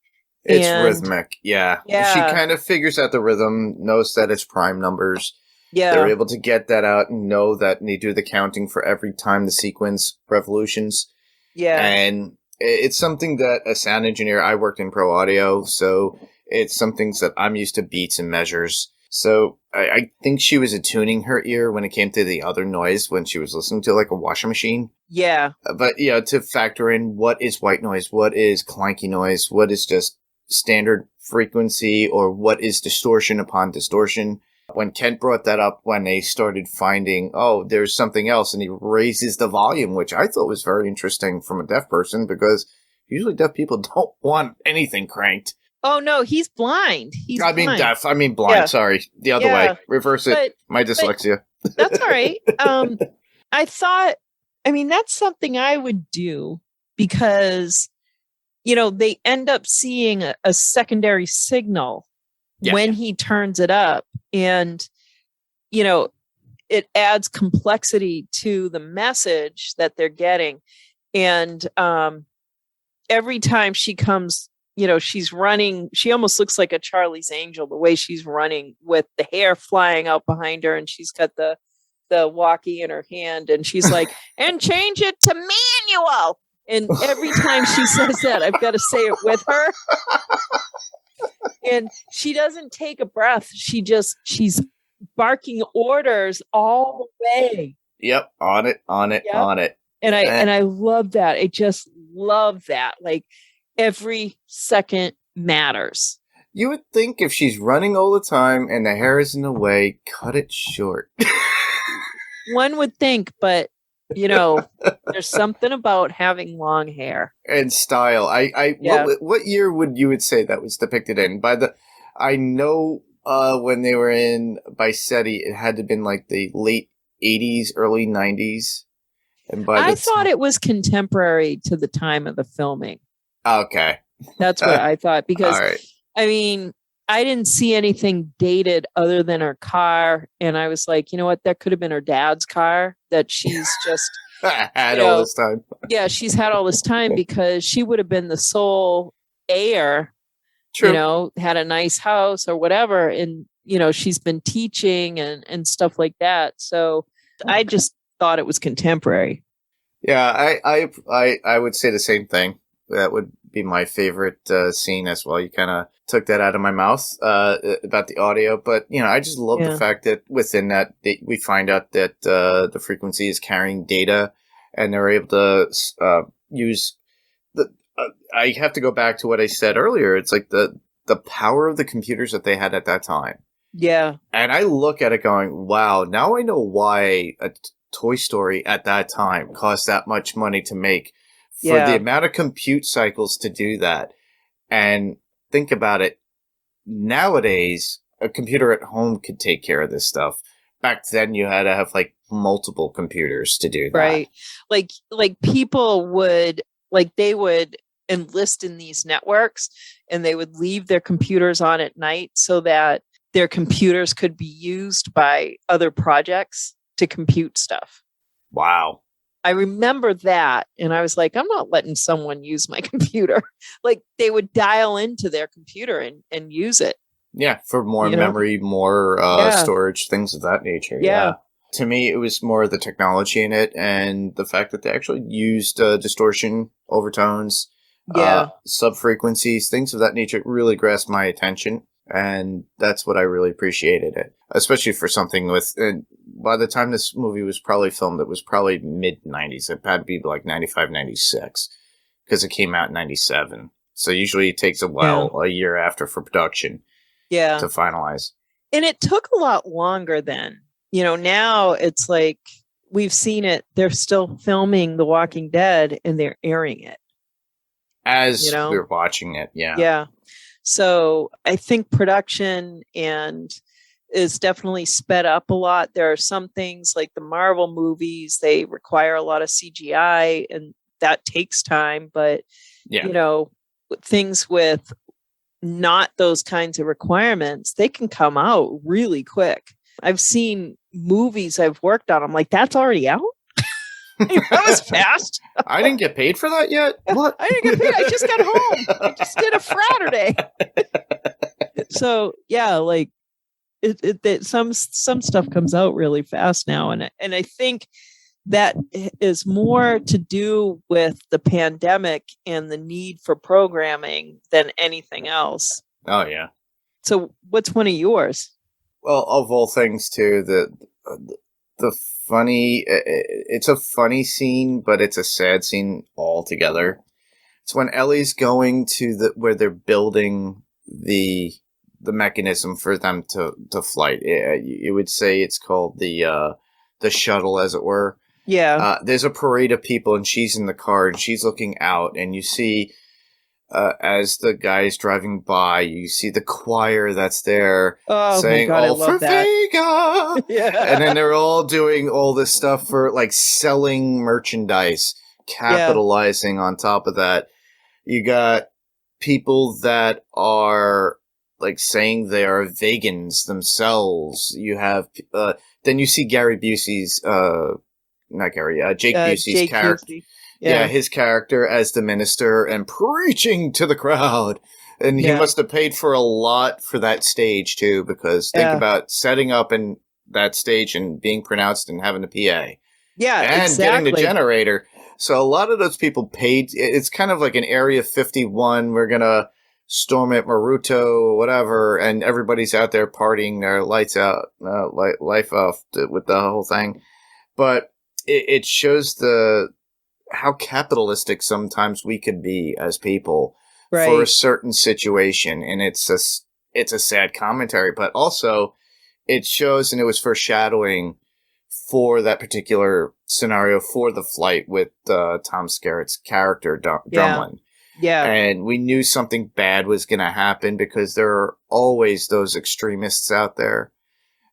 It's rhythmic. Yeah. She kind of figures out the rhythm, knows that it's prime numbers. Yeah. They're able to get that out and know that they do the counting for every time the sequence revolutions. Yeah. And it's something that a sound engineer, I worked in pro audio, so it's some things that I'm used to beats and measures. So I think she was attuning her ear when it came to the other noise when she was listening to like a washing machine. Yeah. But, you know, to factor in what is white noise, what is clanky noise, what is just standard frequency, or what is distortion upon distortion. When Kent brought that up, when they started finding, oh, there's something else, and he raises the volume, which I thought was very interesting from a deaf person, because usually deaf people don't want anything cranked. Oh, no, he's blind. I mean deaf. I mean blind. Yeah. Sorry. The other way. Reverse it. My dyslexia. That's all right. I thought, I mean, that's something I would do, because, you know, they end up seeing a secondary signal when he turns it up. And, you know, it adds complexity to the message that they're getting. And every time she comes, you know, she's running, she almost looks like a Charlie's Angel, the way she's running with the hair flying out behind her. And she's got the walkie in her hand, and she's like, and change it to manual. And every time she says that, I've got to say it with her. And she doesn't take a breath. She's barking orders all the way. Yep, on it. And I love that. I just love that. Like every second matters. You would think if she's running all the time and the hair is in the way, cut it short. One would think, but there's something about having long hair and style. What year would you say that was depicted in? I know when they were in Bicetti, it had to have been like the late 80s, early 90s. And I thought it was contemporary to the time of the filming. Okay. That's what I thought, because right. I mean, I didn't see anything dated other than her car. And I was like, you know what? That could have been her dad's car that she's just had all this time. Yeah, she's had all this time because she would have been the sole heir. True. Had a nice house or whatever. And, she's been teaching and stuff like that. So I just thought it was contemporary. Yeah, I would say the same thing. That would be my favorite scene as well. You kind of took that out of my mouth about the audio, but I just love the fact that within that we find out that the frequency is carrying data, and they're able to use the. I have to go back to what I said earlier. It's like the power of the computers that they had at that time. Yeah, and I look at it going, wow! Now I know why a Toy Story at that time cost that much money to make. For the amount of compute cycles to do that. And think about it. Nowadays, a computer at home could take care of this stuff. Back then, you had to have like multiple computers to do that. Right. Like people would, they would enlist in these networks and they would leave their computers on at night so that their computers could be used by other projects to compute stuff. Wow. I remember that, and I was like, I'm not letting someone use my computer. Like, they would dial into their computer and use it. Yeah, for more memory, more storage, things of that nature. Yeah. To me, it was more the technology in it, and the fact that they actually used distortion, overtones, sub-frequencies, things of that nature really grasped my attention. And that's what I really appreciated it, especially for something with. By the time this movie was probably filmed, it was probably mid 90s. It had to be like 95, 96 because it came out in 97. So usually it takes a while, a year after for production, to finalize. And it took a lot longer then. Now it's like we've seen it. They're still filming The Walking Dead and they're airing it as we're watching it. Yeah. Yeah. So I think production is definitely sped up a lot. There are some things like the Marvel movies, they require a lot of CGI and that takes time. But, things with not those kinds of requirements, they can come out really quick. I've seen movies I've worked on. I'm like, that's already out? That was fast. I didn't get paid for that yet. What? I didn't get paid. I just got home. I just did a Saturday. So like some stuff comes out really fast now, and I think that is more to do with the pandemic and the need for programming than anything else. Oh yeah. So what's one of yours? Well, of all things, too, the funny, it's a funny scene, but it's a sad scene altogether. It's when Ellie's going to where they're building the mechanism for them to flight. You would say it's called the shuttle, as it were. Yeah. There's a parade of people, and she's in the car, and she's looking out, and you see, as the guy's driving by, you see the choir that's there saying, my God, "All for Vega!" And then they're all doing all this stuff for like selling merchandise, capitalizing on top of that. You got people that are like saying they are vegans themselves. You have then you see Gary Busey's Jake Busey's character. Busey. Yeah, his character as the minister and preaching to the crowd. And he must have paid for a lot for that stage, too, because think about setting up in that stage and being pronounced and having a PA. Yeah, and exactly. getting the generator. So a lot of those people paid. It's kind of like an Area 51. We're gonna storm at Maruto or whatever, and everybody's out there partying their lights out, life off with the whole thing. But it shows how capitalistic sometimes we could be as people for a certain situation, and it's a sad commentary, but also it shows, and it was foreshadowing for that particular scenario for the flight with Tom Skerritt's character Drumlin. Yeah. And we knew something bad was going to happen because there are always those extremists out there.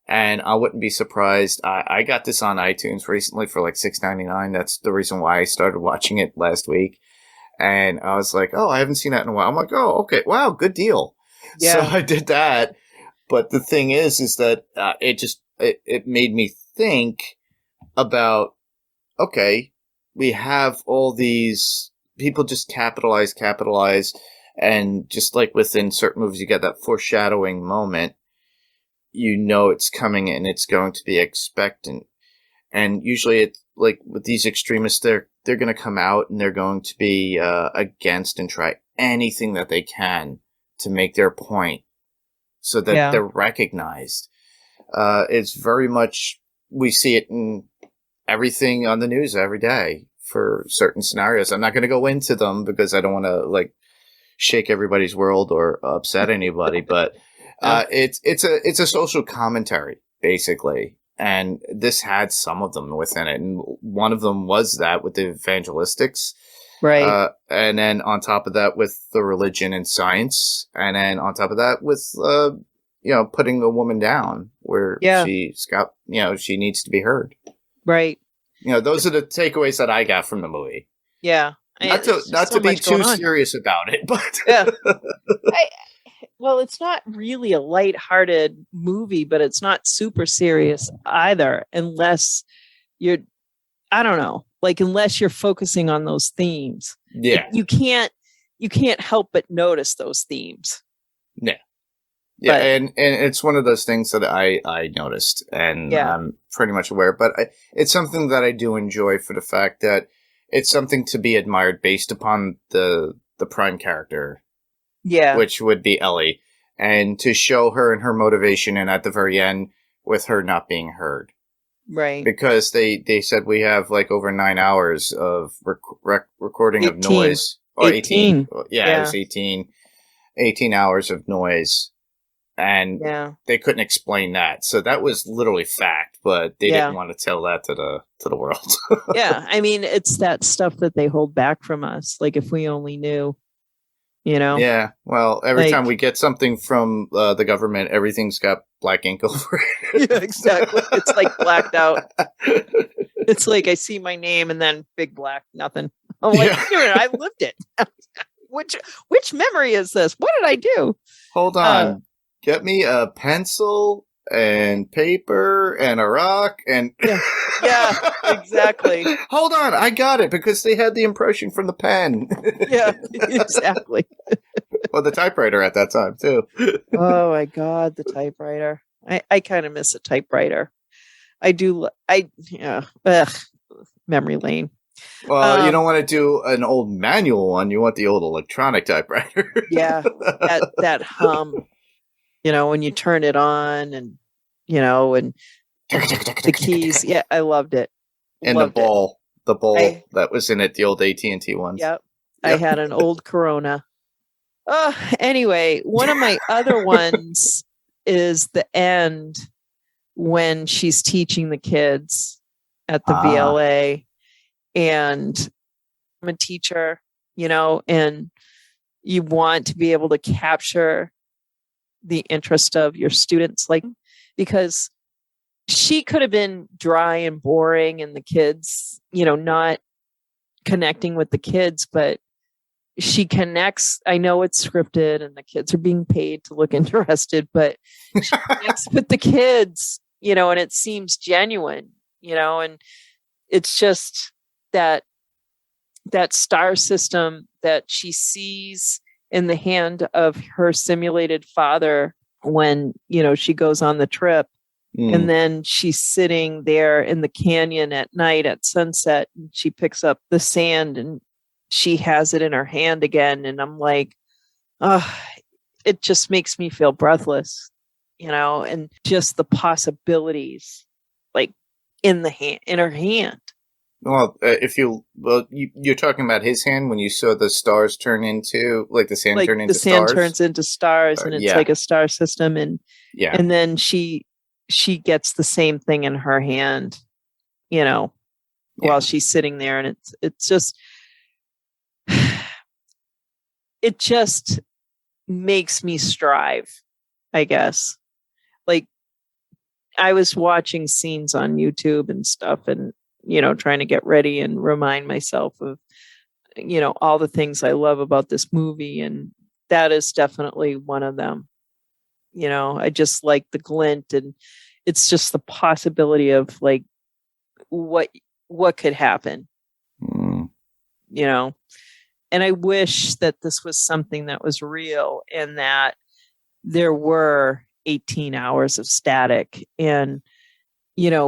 And I wouldn't be surprised. I got this on iTunes recently for like $6.99. That's the reason why I started watching it last week. And I was like, oh, I haven't seen that in a while. I'm like, oh, okay. Wow, good deal. Yeah. So I did that. But the thing is that it made me think about, okay, we have all these people just capitalize. And just like within certain movies, you get that foreshadowing moment. You know it's coming and it's going to be expectant. And usually it's like with these extremists, they're going to come out and they're going to be against and try anything that they can to make their point so that they're recognized. It's very much, we see it in everything on the news every day for certain scenarios. I'm not going to go into them because I don't want to like shake everybody's world or upset anybody, but it's a social commentary basically, and this had some of them within it, and one of them was that with the evangelistics, right? And then on top of that with the religion and science, and then on top of that with putting a woman down where she's got she needs to be heard, right? Those are the takeaways that I got from the movie. Yeah. Not to be too serious about it, but well, it's not really a lighthearted movie, but it's not super serious either, unless you're focusing on those themes. Yeah. You can't help but notice those themes. Yeah. Yeah, and it's one of those things that I noticed, and I'm pretty much aware, but it's something that I do enjoy for the fact that it's something to be admired based upon the prime character. Yeah. Which would be Ellie. And to show her and her motivation, and at the very end, with her not being heard. Right. Because they said we have like over 9 hours of recording 18. Of noise. Or 18. Yeah, it was 18 hours of noise. And they couldn't explain that. So that was literally fact, but they didn't want to tell that to the world. Yeah. I mean, it's that stuff that they hold back from us. Like if we only knew. Yeah. Well, every time we get something from the government, everything's got black ink over it. Yeah, exactly. It's like blacked out. It's like I see my name and then big black, nothing. I'm like, I lived it. Which memory is this? What did I do? Hold on. Get me a pencil and paper and a rock and yeah, exactly. Hold on, I got it because they had the impression from the pen. Yeah, exactly. Well, the typewriter at that time too. Oh my God, the typewriter. I kind of miss a typewriter. I do. Memory lane. Well, you don't want to do an old manual one. You want the old electronic typewriter. Yeah, that hum. When you turn it on and, and the keys. Yeah, I loved it. And loved the ball that was in it, the old AT&T ones. Yep. I had an old Corona. Anyway, one of my other ones is the end when she's teaching the kids at the VLA. And I'm a teacher, and you want to be able to capture the interest of your students, because she could have been dry and boring and the kids, not connecting with the kids, but she connects. I know it's scripted and the kids are being paid to look interested, but she connects with the kids, and it seems genuine, and it's just that star system that she sees in the hand of her simulated father when, she goes on the trip. And then she's sitting there in the canyon at night at sunset, and she picks up the sand and she has it in her hand again. And I'm like, it just makes me feel breathless, and just the possibilities like in her hand. Well, you're talking about his hand when you saw the stars turn into the sand turn into stars. The sand turns into stars, and it's like a star system, and then she gets the same thing in her hand, while she's sitting there, and it's just it just makes me strive, I guess. Like, I was watching scenes on YouTube and stuff, and trying to get ready and remind myself of all the things I love about this movie, and that is definitely one of them. I just like the glint, and it's just the possibility of like what could happen. And I wish that this was something that was real, and that there were 18 hours of static, and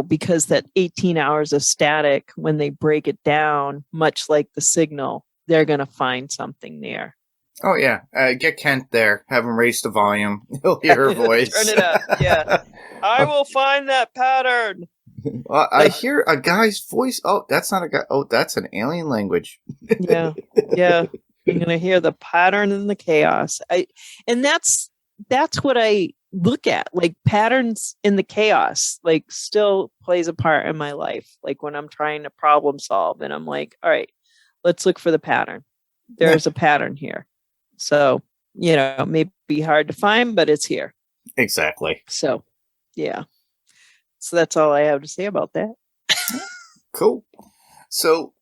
because that 18 hours of static, when they break it down, much like the signal, they're going to find something there. Oh, yeah. Get Kent there. Have him raise the volume. He'll hear her voice. Turn it up. Yeah. I will find that pattern. I hear a guy's voice. Oh, that's not a guy. Oh, that's an alien language. Yeah. I'm going to hear the pattern and the chaos. And that's what I look at. Like, patterns in the chaos, like, still plays a part in my life. Like, when I'm trying to problem solve, and I'm like, all right, let's look for the pattern. There's a pattern here. So, it may be hard to find, but it's here. Exactly. So, yeah. So that's all I have to say about that. Cool. So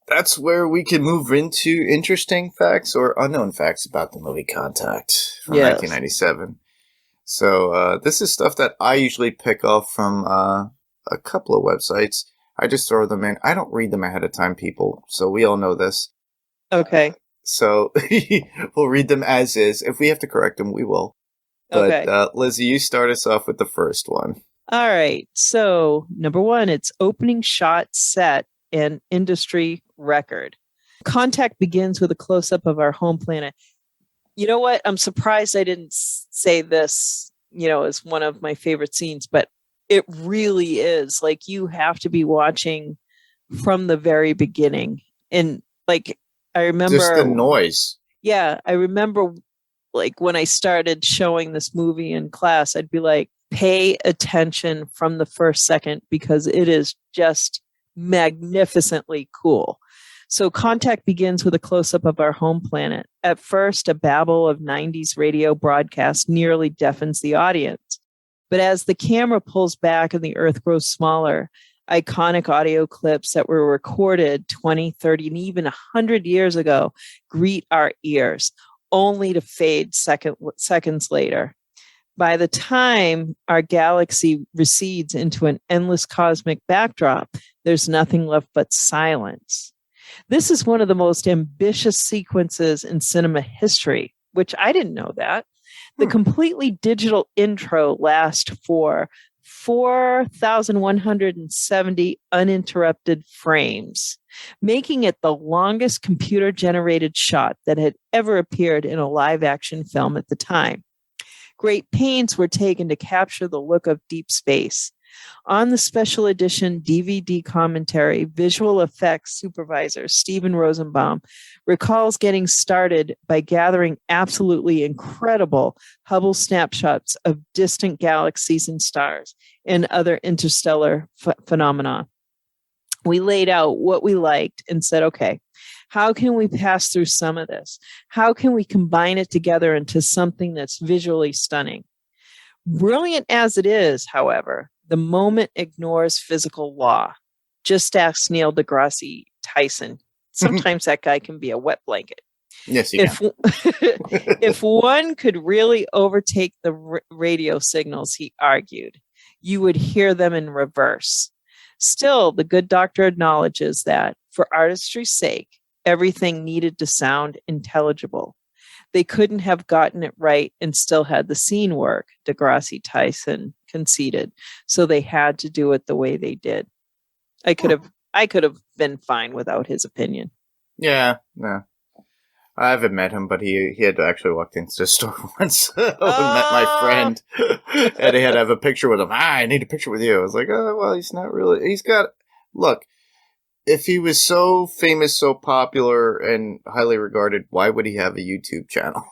that's where we can move into interesting facts or unknown facts about the movie Contact from 1997. So this is stuff that I usually pick up from a couple of websites. I just throw them in. I don't read them ahead of time, people. So we all know this. Okay. So we'll read them as is. If we have to correct them, we will. But Lizzie, you start us off with the first one. All right. So, number one, it's opening shot set and industry record. Contact begins with a close-up of our home planet. You know what? I'm surprised I didn't say this, as one of my favorite scenes, but it really is. Like, you have to be watching from the very beginning. And, like, I remember... Just the noise. Yeah. I remember, like, when I started showing this movie in class, I'd be like, pay attention from the first second, because it is just magnificently cool. So Contact begins with a close-up of our home planet. At first, a babble of 90s radio broadcasts nearly deafens the audience. But as the camera pulls back and the Earth grows smaller, iconic audio clips that were recorded 20, 30, and even 100 years ago greet our ears, only to fade seconds later. By the time our galaxy recedes into an endless cosmic backdrop, there's nothing left but silence. This is one of the most ambitious sequences in cinema history, which I didn't know that. The completely digital intro lasts for 4,170 uninterrupted frames, making it the longest computer-generated shot that had ever appeared in a live-action film at the time. Great pains were taken to capture the look of deep space. On the special edition DVD commentary, visual effects supervisor Steven Rosenbaum recalls getting started by gathering absolutely incredible Hubble snapshots of distant galaxies and stars and other interstellar phenomena. We laid out what we liked and said, okay, how can we pass through some of this? How can we combine it together into something that's visually stunning? Brilliant as it is, however, the moment ignores physical law. Just ask Neil deGrasse Tyson. Sometimes that guy can be a wet blanket. Yes, he can. If one could really overtake the radio signals, he argued, you would hear them in reverse. Still, the good doctor acknowledges that, for artistry's sake, everything needed to sound intelligible. they couldn't have gotten it right and still had the scene work, Degrassi Tyson conceded. So they had to do it the way they did. I could have been fine without his opinion. Yeah, no. I haven't met him, but he had actually walked into the store once and met my friend. And he had to have a picture with him. I need a picture with you. I was like, oh, well, he's not really. Look, if he was so famous, so popular, and highly regarded, why would he have a YouTube channel?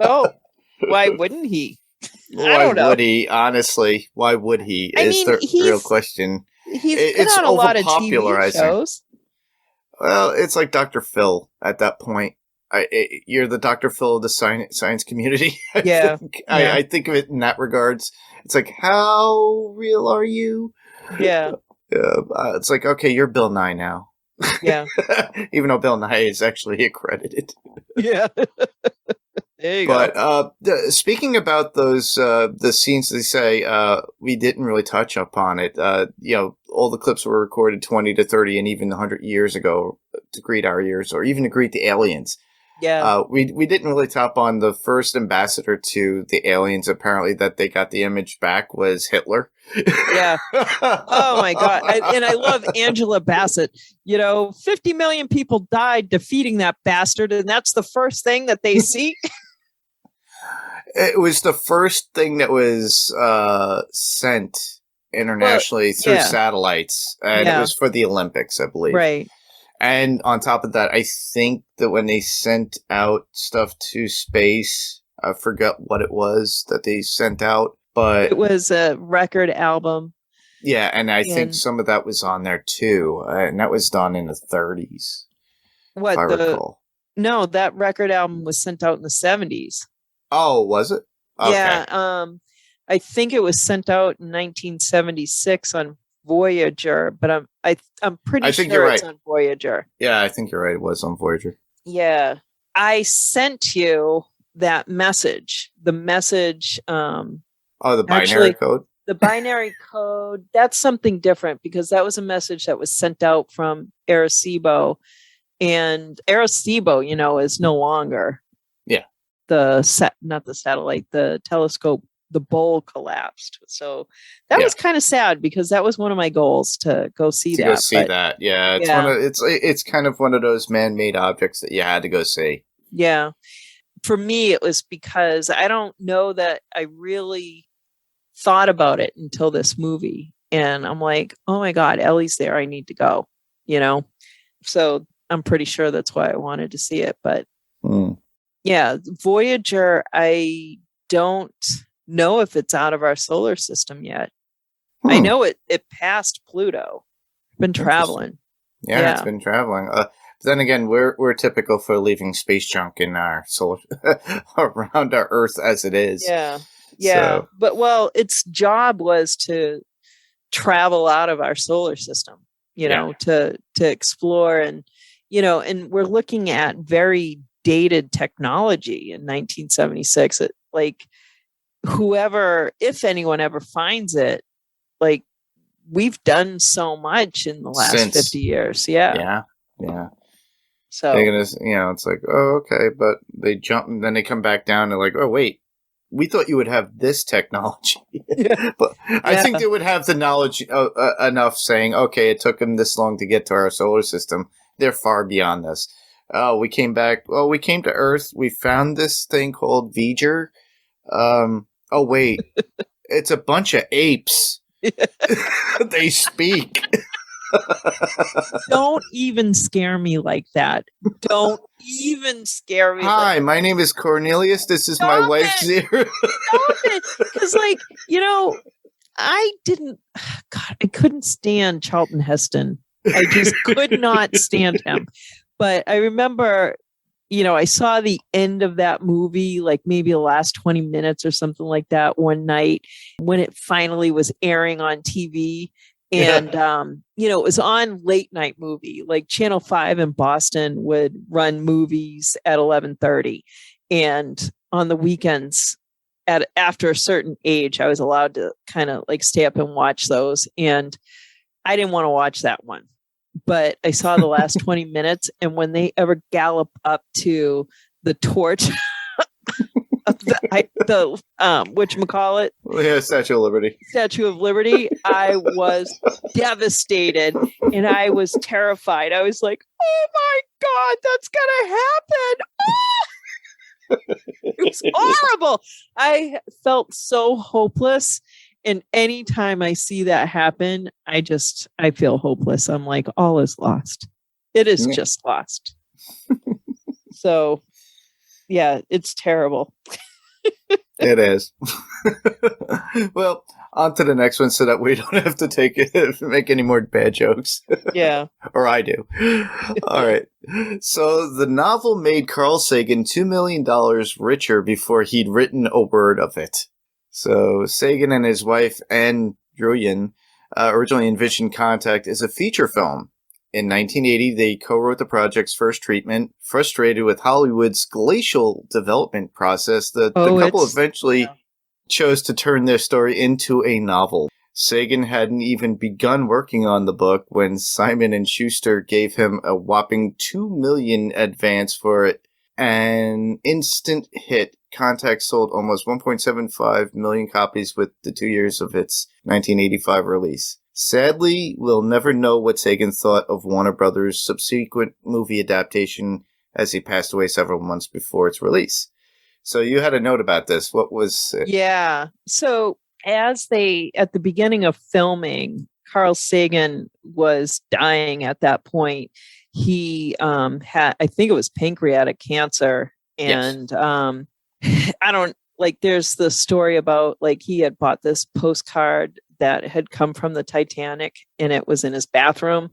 Oh, why wouldn't he? Why would he? Honestly, why would he? Is the real question. He's been on a lot of TV shows. Well, it's like Dr. Phil at that point. You're the Dr. Phil of the science community. I think of it in that regards. It's like, how real are you? Yeah. It's like, okay, you're Bill Nye now. Yeah. Even though Bill Nye is actually accredited. Yeah. There you go. But speaking about those the scenes, they say we didn't really touch upon it. All the clips were recorded 20 to 30 and even 100 years ago to greet our years, or even to greet the aliens. Yeah. We didn't really top on the first ambassador to the aliens. Apparently, that they got the image back was Hitler. Yeah. Oh my God. I love Angela Bassett. 50 million people died defeating that bastard, and that's the first thing that they see. It was the first thing that was sent internationally through satellites, and it was for the Olympics, I believe. Right. And on top of that, I think that when they sent out stuff to space, I forget what it was that they sent out, but it was a record album. Yeah, and I think some of that was on there too, and that was done in the 30s. What? If I recall. No, that record album was sent out in the 70s. Oh, was it? Okay. Yeah. I think it was sent out in 1976 on Voyager, but I'm pretty sure it's on Voyager. Yeah, I think you're right. It was on Voyager. Yeah. I sent you that message. The message. The binary code? The binary code. That's something different because that was a message that was sent out from Arecibo. And Arecibo, is no longer. Yeah. Not the satellite, the telescope. The bowl collapsed, so that was kind of sad because that was one of my goals to go see that. Go see that, yeah. It's kind of one of those man-made objects that you had to go see. Yeah, for me, it was because I don't know that I really thought about it until this movie, and I'm like, oh my God, Ellie's there. I need to go. So I'm pretty sure that's why I wanted to see it. But yeah, Voyager, I don't know if it's out of our solar system yet. I know it passed Pluto. Been traveling. Yeah, it's been traveling. Then again, we're typical for leaving space junk in our solar around our Earth as it is. Yeah. So. But its job was to travel out of our solar system, to explore and we're looking at very dated technology in 1976. If anyone ever finds it, we've done so much in the last 50 years. Yeah. So they're gonna, it's like, oh, okay, but they jump and then they come back down and like, oh, wait, we thought you would have this technology. But I think they would have the knowledge enough saying, okay, it took them this long to get to our solar system. They're far beyond this. Oh, we came back. Well, we came to Earth. We found this thing called V'ger. Oh, wait. It's a bunch of apes. They speak. Don't even scare me like that. Don't even scare me. Hi, my name is Cornelius. This is my wife, Zero. Stop it. Because, I couldn't stand Charlton Heston. I just could not stand him. But I remember, I saw the end of that movie, maybe the last 20 minutes or something like that one night when it finally was airing on TV. And, it was on late night movie, Channel 5 in Boston would run movies at 11:30. And on the weekends after a certain age, I was allowed to kind of stay up and watch those. And I didn't want to watch that one. But I saw the last 20 minutes, and when they ever gallop up to the torch of the whatchamacallit, Yeah, Statue of Liberty. Statue of Liberty, I was devastated and I was terrified. I was like, oh my God, that's gonna happen. It was horrible. I felt so hopeless. And anytime I see that happen, I feel hopeless. I'm like, all is lost. It is just lost. So, yeah, it's terrible. It is. Well, on to the next one so that we don't have to make any more bad jokes. Yeah. Or I do. All right. So the novel made Carl Sagan $2 million richer before he'd written a word of it. So Sagan and his wife, Anne Druyan, originally envisioned Contact as a feature film. In 1980, they co-wrote the project's first treatment. Frustrated with Hollywood's glacial development process, the couple eventually chose to turn their story into a novel. Sagan hadn't even begun working on the book when Simon & Schuster gave him a whopping $2 million advance for it. An instant hit, Contact sold almost 1.75 million copies with the 2 years of its 1985 release. Sadly, we'll never know what Sagan thought of Warner Brothers' subsequent movie adaptation as he passed away several months before its release. So you had a note about this. What was it? Yeah. So at the beginning of filming, Carl Sagan was dying at that point. He had, I think it was pancreatic cancer. And there's the story about he had bought this postcard that had come from the Titanic and it was in his bathroom.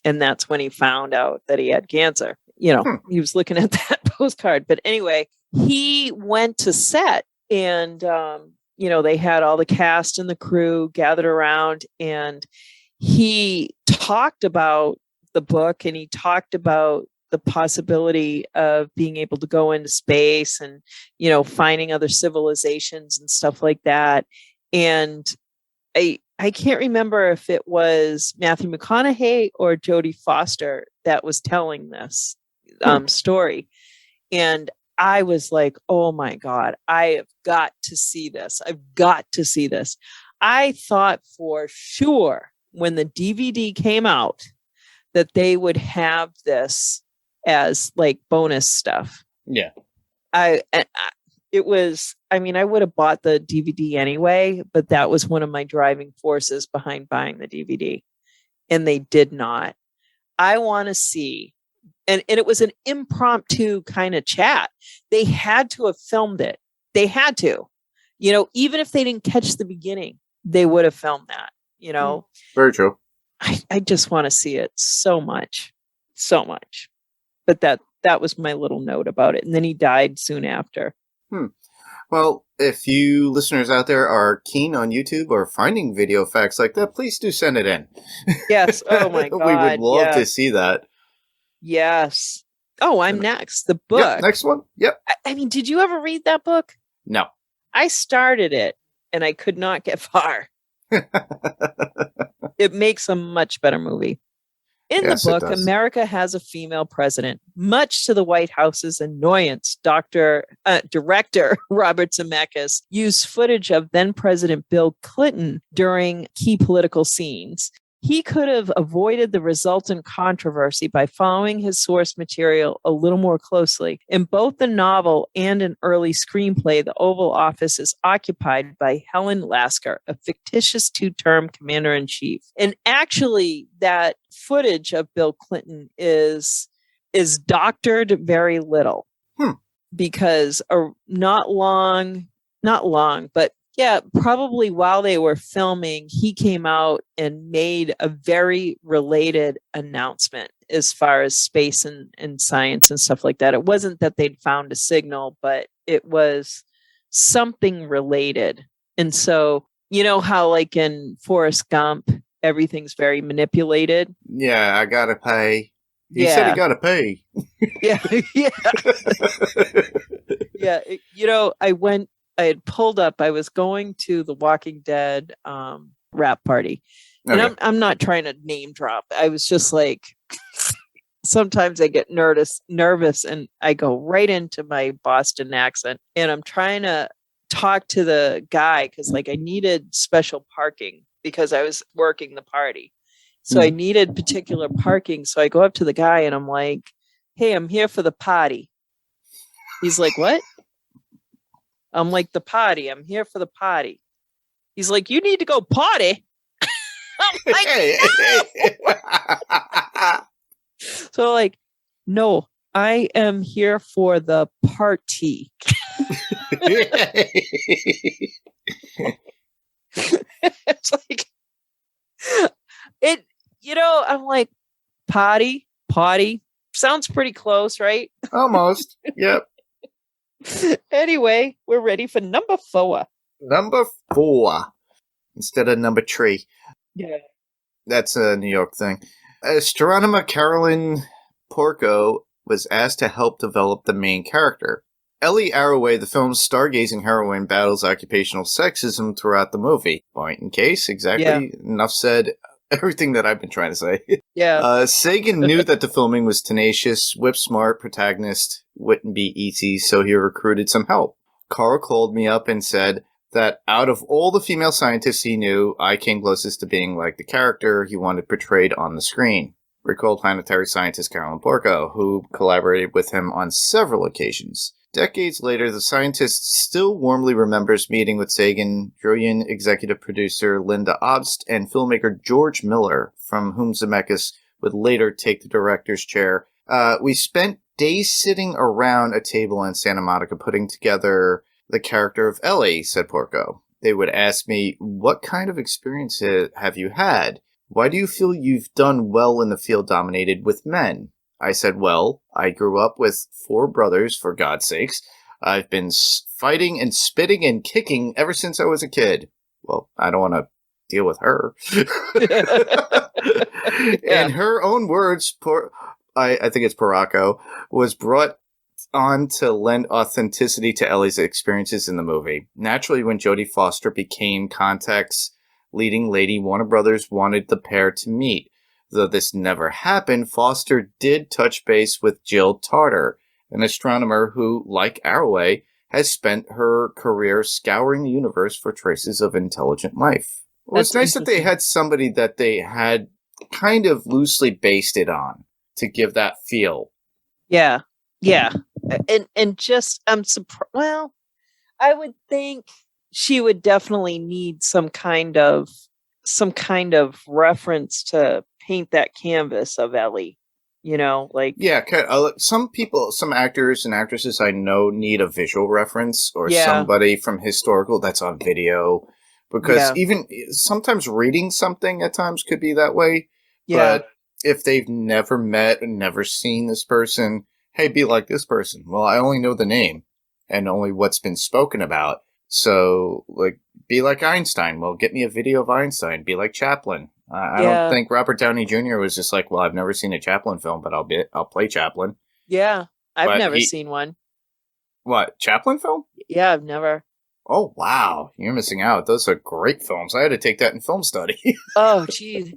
And that's when he found out that he had cancer. He was looking at that postcard. But anyway, he went to set and, they had all the cast and the crew gathered around and he talked about the book and he talked about the possibility of being able to go into space and, finding other civilizations and stuff like that. And I can't remember if it was Matthew McConaughey or Jodie Foster that was telling this story. And I was like, oh my God, I have got to see this. I've got to see this. I thought for sure when the DVD came out that they would have this as bonus stuff. Yeah. I would have bought the DVD anyway, but that was one of my driving forces behind buying the DVD. And they did not. I want to see, and it was an impromptu kind of chat. They had to have filmed it. They had to, even if they didn't catch the beginning, they would have filmed that, Very true. I just want to see it so much. But that was my little note about it. And then he died soon after. Well, if you listeners out there are keen on YouTube or finding video facts like that, please do send it in. Yes. Oh my God. We would love to see that. Yes. Oh, I'm next. The book. Yep, next one. Yep. Did you ever read that book? No. I started it and I could not get far. It makes a much better movie. In the book, America has a female president, much to the White House's annoyance. Director Robert Zemeckis used footage of then President Bill Clinton during key political scenes. He could have avoided the resultant controversy by following his source material a little more closely. In both the novel and an early screenplay, the Oval Office is occupied by Helen Lasker, a fictitious two-term commander-in-chief. And actually, that footage of Bill Clinton is doctored very little. Because not long, but yeah, probably while they were filming, he came out and made a very related announcement as far as space and science and stuff like that. It wasn't that they'd found a signal, but it was something related. And so, how in Forrest Gump, everything's very manipulated. Yeah, I gotta pay. He said he gotta pay. Yeah. I had pulled up. I was going to the Walking Dead rap party, and I'm not trying to name drop. I was just like, sometimes I get nervous and I go right into my Boston accent, and I'm trying to talk to the guy because like I needed special parking because I was working the party. So I needed particular parking. So I go up to the guy and I'm like, hey, I'm here for the party. He's like, what? I'm like, the party. I'm here for the party. He's like, you need to go potty. I'm like, no. So like, no, I am here for the party. It's like it, I'm like, potty sounds pretty close, right? Almost. Yep. Anyway, we're ready for number 4. Number 4 instead of number 3. Yeah. That's a New York thing. Astronomer Carolyn Porco was asked to help develop the main character. Ellie Arroway, the film's stargazing heroine, battles occupational sexism throughout the movie. Point in case, exactly. Yeah. Enough said. Everything that I've been trying to say. Yeah. Sagan knew that the filming was tenacious, whip-smart protagonist wouldn't be easy, so he recruited some help. Carl called me up and said that out of all the female scientists he knew, I came closest to being like the character he wanted portrayed on the screen. Recalled planetary scientist Carolyn Porco, who collaborated with him on several occasions. Decades later, the scientist still warmly remembers meeting with Sagan, brilliant executive producer Linda Obst, and filmmaker George Miller, from whom Zemeckis would later take the director's chair. We spent days sitting around a table in Santa Monica putting together the character of Ellie, said Porco. They would ask me, what kind of experience have you had? Why do you feel you've done well in the field dominated with men? I said, well, I grew up with 4 brothers, for God's sakes. I've been fighting and spitting and kicking ever since I was a kid. Well, I don't want to deal with her. In her own words, I think it's Porco, was brought on to lend authenticity to Ellie's experiences in the movie. Naturally, when Jodie Foster became Contact's leading lady, Warner Brothers wanted the pair to meet. Though this never happened, Foster did touch base with Jill Tarter, an astronomer who, like Arroway, has spent her career scouring the universe for traces of intelligent life. Well, it's nice that they had somebody that they had kind of loosely based it on to give that feel. Yeah. And just, I'm surprised. Well, I would think she would definitely need some kind of reference to paint that canvas of Ellie, like... Yeah, some actors and actresses I know need a visual reference or somebody from historical that's on video, because even sometimes reading something at times could be that way, but if they've never met and never seen this person, hey, be like this person. Well, I only know the name and only what's been spoken about, so, like, be like Einstein. Well, get me a video of Einstein. Be like Chaplin. I don't think Robert Downey Jr. was just like, well, I've never seen a Chaplin film, but I'll play Chaplin. Yeah, I've never seen one. What, Chaplin film? Yeah, I've never. Oh, wow. You're missing out. Those are great films. I had to take that in film study. Oh, geez.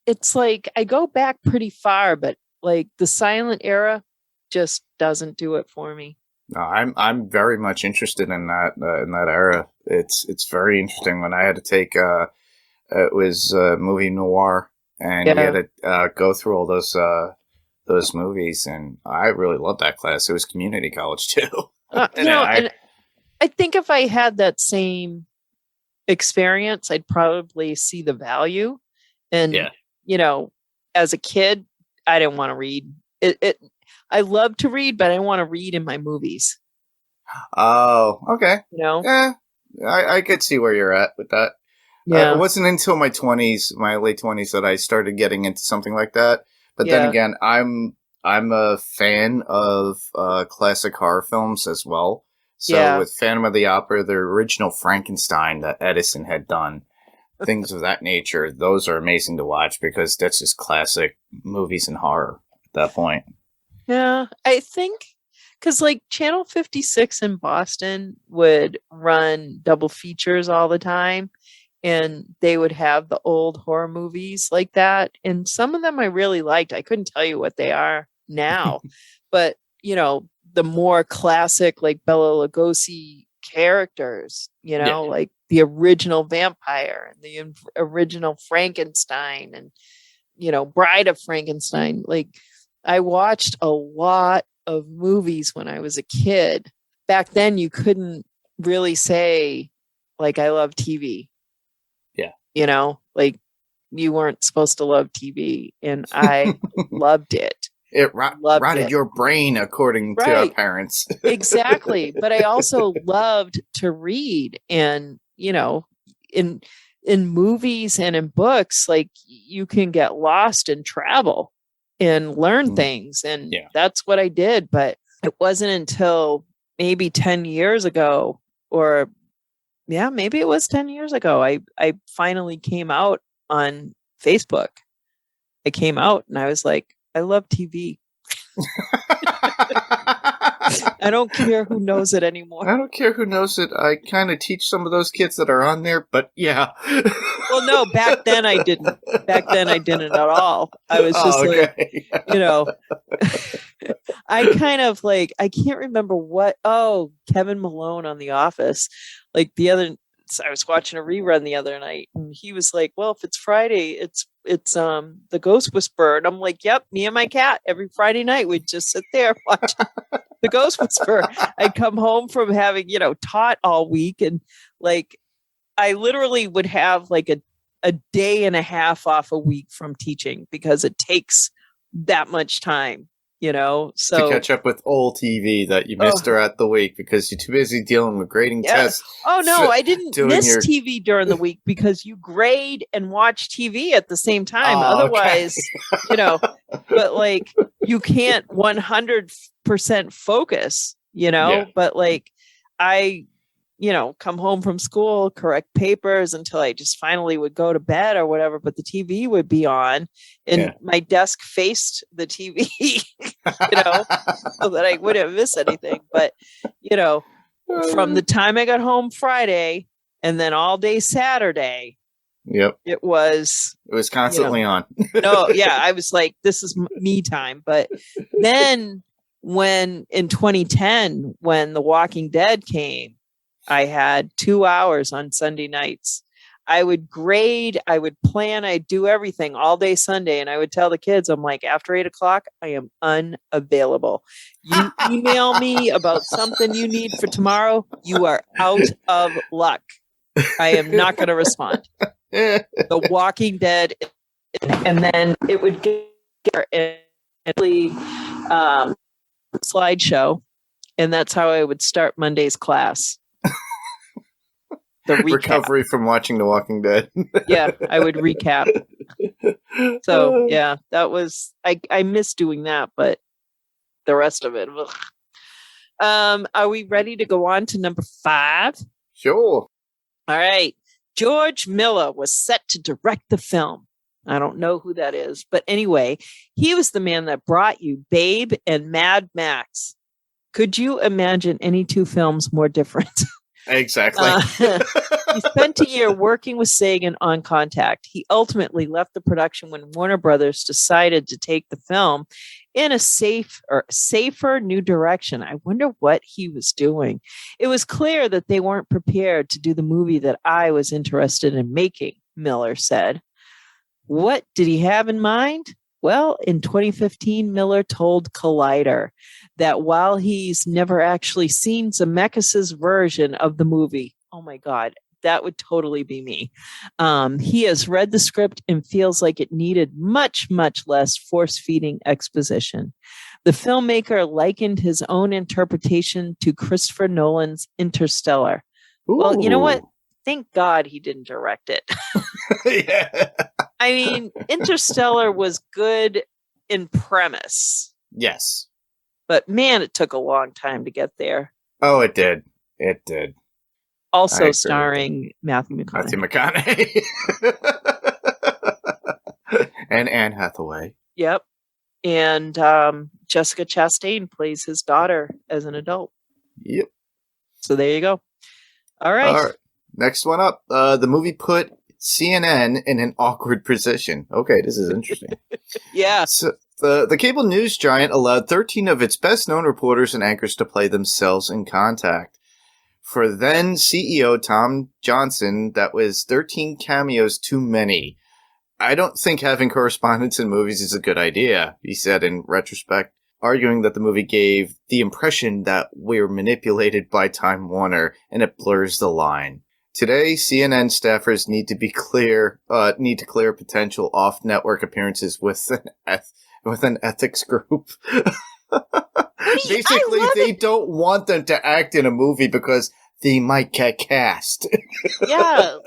It's like I go back pretty far, but like the silent era just doesn't do it for me. No, I'm very much interested in that era. It's very interesting. When I had to take it was movie noir, and we had to go through all those movies, and I really loved that class. It was community college too. And I think if I had that same experience, I'd probably see the value. And as a kid, I didn't want to read it. I love to read, but I want to read in my movies. Oh, okay. Yeah, I could see where you're at with that. Yeah. It wasn't until my late 20s, that I started getting into something like that. But then again, I'm a fan of classic horror films as well. So with Phantom of the Opera, the original Frankenstein that Edison had done, things of that nature, those are amazing to watch because that's just classic movies and horror at that point. Yeah, I think because like Channel 56 in Boston would run double features all the time. and they would have the old horror movies like that. And some of them I really liked. I couldn't tell you what they are now, but the more classic, like Bela Lugosi characters, like the original vampire and the original Frankenstein and, Bride of Frankenstein. Like, I watched a lot of movies when I was a kid. Back then, you couldn't really say, like, I love TV. Yeah. Like, you weren't supposed to love TV, and I loved it. It rotted your brain, according to our parents. Exactly. But I also loved to read, and, in movies and in books, like, you can get lost and travel and learn things. And that's what I did. But it wasn't until maybe 10 years ago, or maybe it was 10 years ago, I finally came out on Facebook. I came out and I was like, I love TV. I don't care who knows it anymore. I don't care who knows it. I kind of teach some of those kids that are on there, but yeah. Well, no, back then I didn't. Back then I didn't at all. I was just I kind of like, I can't remember what. Oh, Kevin Malone on The Office. Like I was watching a rerun the other night, and he was like, well, if it's Friday, it's The Ghost Whisperer. And I'm like, yep, me and my cat every Friday night we'd just sit there watching The Ghost Whisperer. I'd come home from having, taught all week, and like I literally would have like a day and a half off a week from teaching, because it takes that much time. So to catch up with old TV that you missed throughout the week because you're too busy dealing with grading tests. Oh no, I didn't miss TV during the week, because you grade and watch TV at the same time. Otherwise, but like you can't 100% focus, but like I, come home from school, correct papers until I just finally would go to bed or whatever, but the TV would be on and my desk faced the TV, so that I wouldn't miss anything. But, from the time I got home Friday and then all day Saturday, it was constantly on. I was like, this is me time. But then when in 2010, when The Walking Dead came, I had 2 hours on Sunday nights. I would grade, I would plan, I'd do everything all day Sunday. And I would tell the kids, I'm like, after 8:00, I am unavailable. You email me about something you need for tomorrow, you are out of luck. I am not going to respond. The Walking Dead. And then it would get a slideshow. And that's how I would start Monday's class. The recovery from watching The Walking Dead. I would recap. So that was I miss doing that, but the rest of it. Are we ready to go on to number 5? Sure. All right. George Miller was set to direct the film. I don't know who that is, but anyway, he was the man that brought you Babe and Mad Max. Could you imagine any two films more different? Exactly. He spent a year working with Sagan on Contact. He ultimately left the production when Warner Brothers decided to take the film in a safer new direction. I wonder what he was doing. It was clear that they weren't prepared to do the movie that I was interested in making, Miller said. What did he have in mind? Well, in 2015, Miller told Collider that while he's never actually seen Zemeckis' version of the movie, oh my God, that would totally be me. He has read the script and feels like it needed much, much less force-feeding exposition. The filmmaker likened his own interpretation to Christopher Nolan's Interstellar. Ooh. Well, you know what? Thank God he didn't direct it. Yeah. I mean, Interstellar was good in premise. Yes. But man, it took a long time to get there. Oh, it did. It did. Also starring Matthew McConaughey. And Anne Hathaway. Yep. And Jessica Chastain plays his daughter as an adult. Yep. So there you go. All right. Next one up. The movie put CNN in an awkward position. Okay, this is interesting. Yeah. So the cable news giant allowed 13 of its best-known reporters and anchors to play themselves in Contact. For then CEO Tom Johnson, that was 13 cameos too many. I don't think having correspondence in movies is a good idea, he said in retrospect, arguing that the movie gave the impression that we're manipulated by Time Warner and it blurs the line. Today, CNN staffers need to clear potential off-network appearances with an ethics group. Basically, they don't want them to act in a movie because they might get cast. Yeah,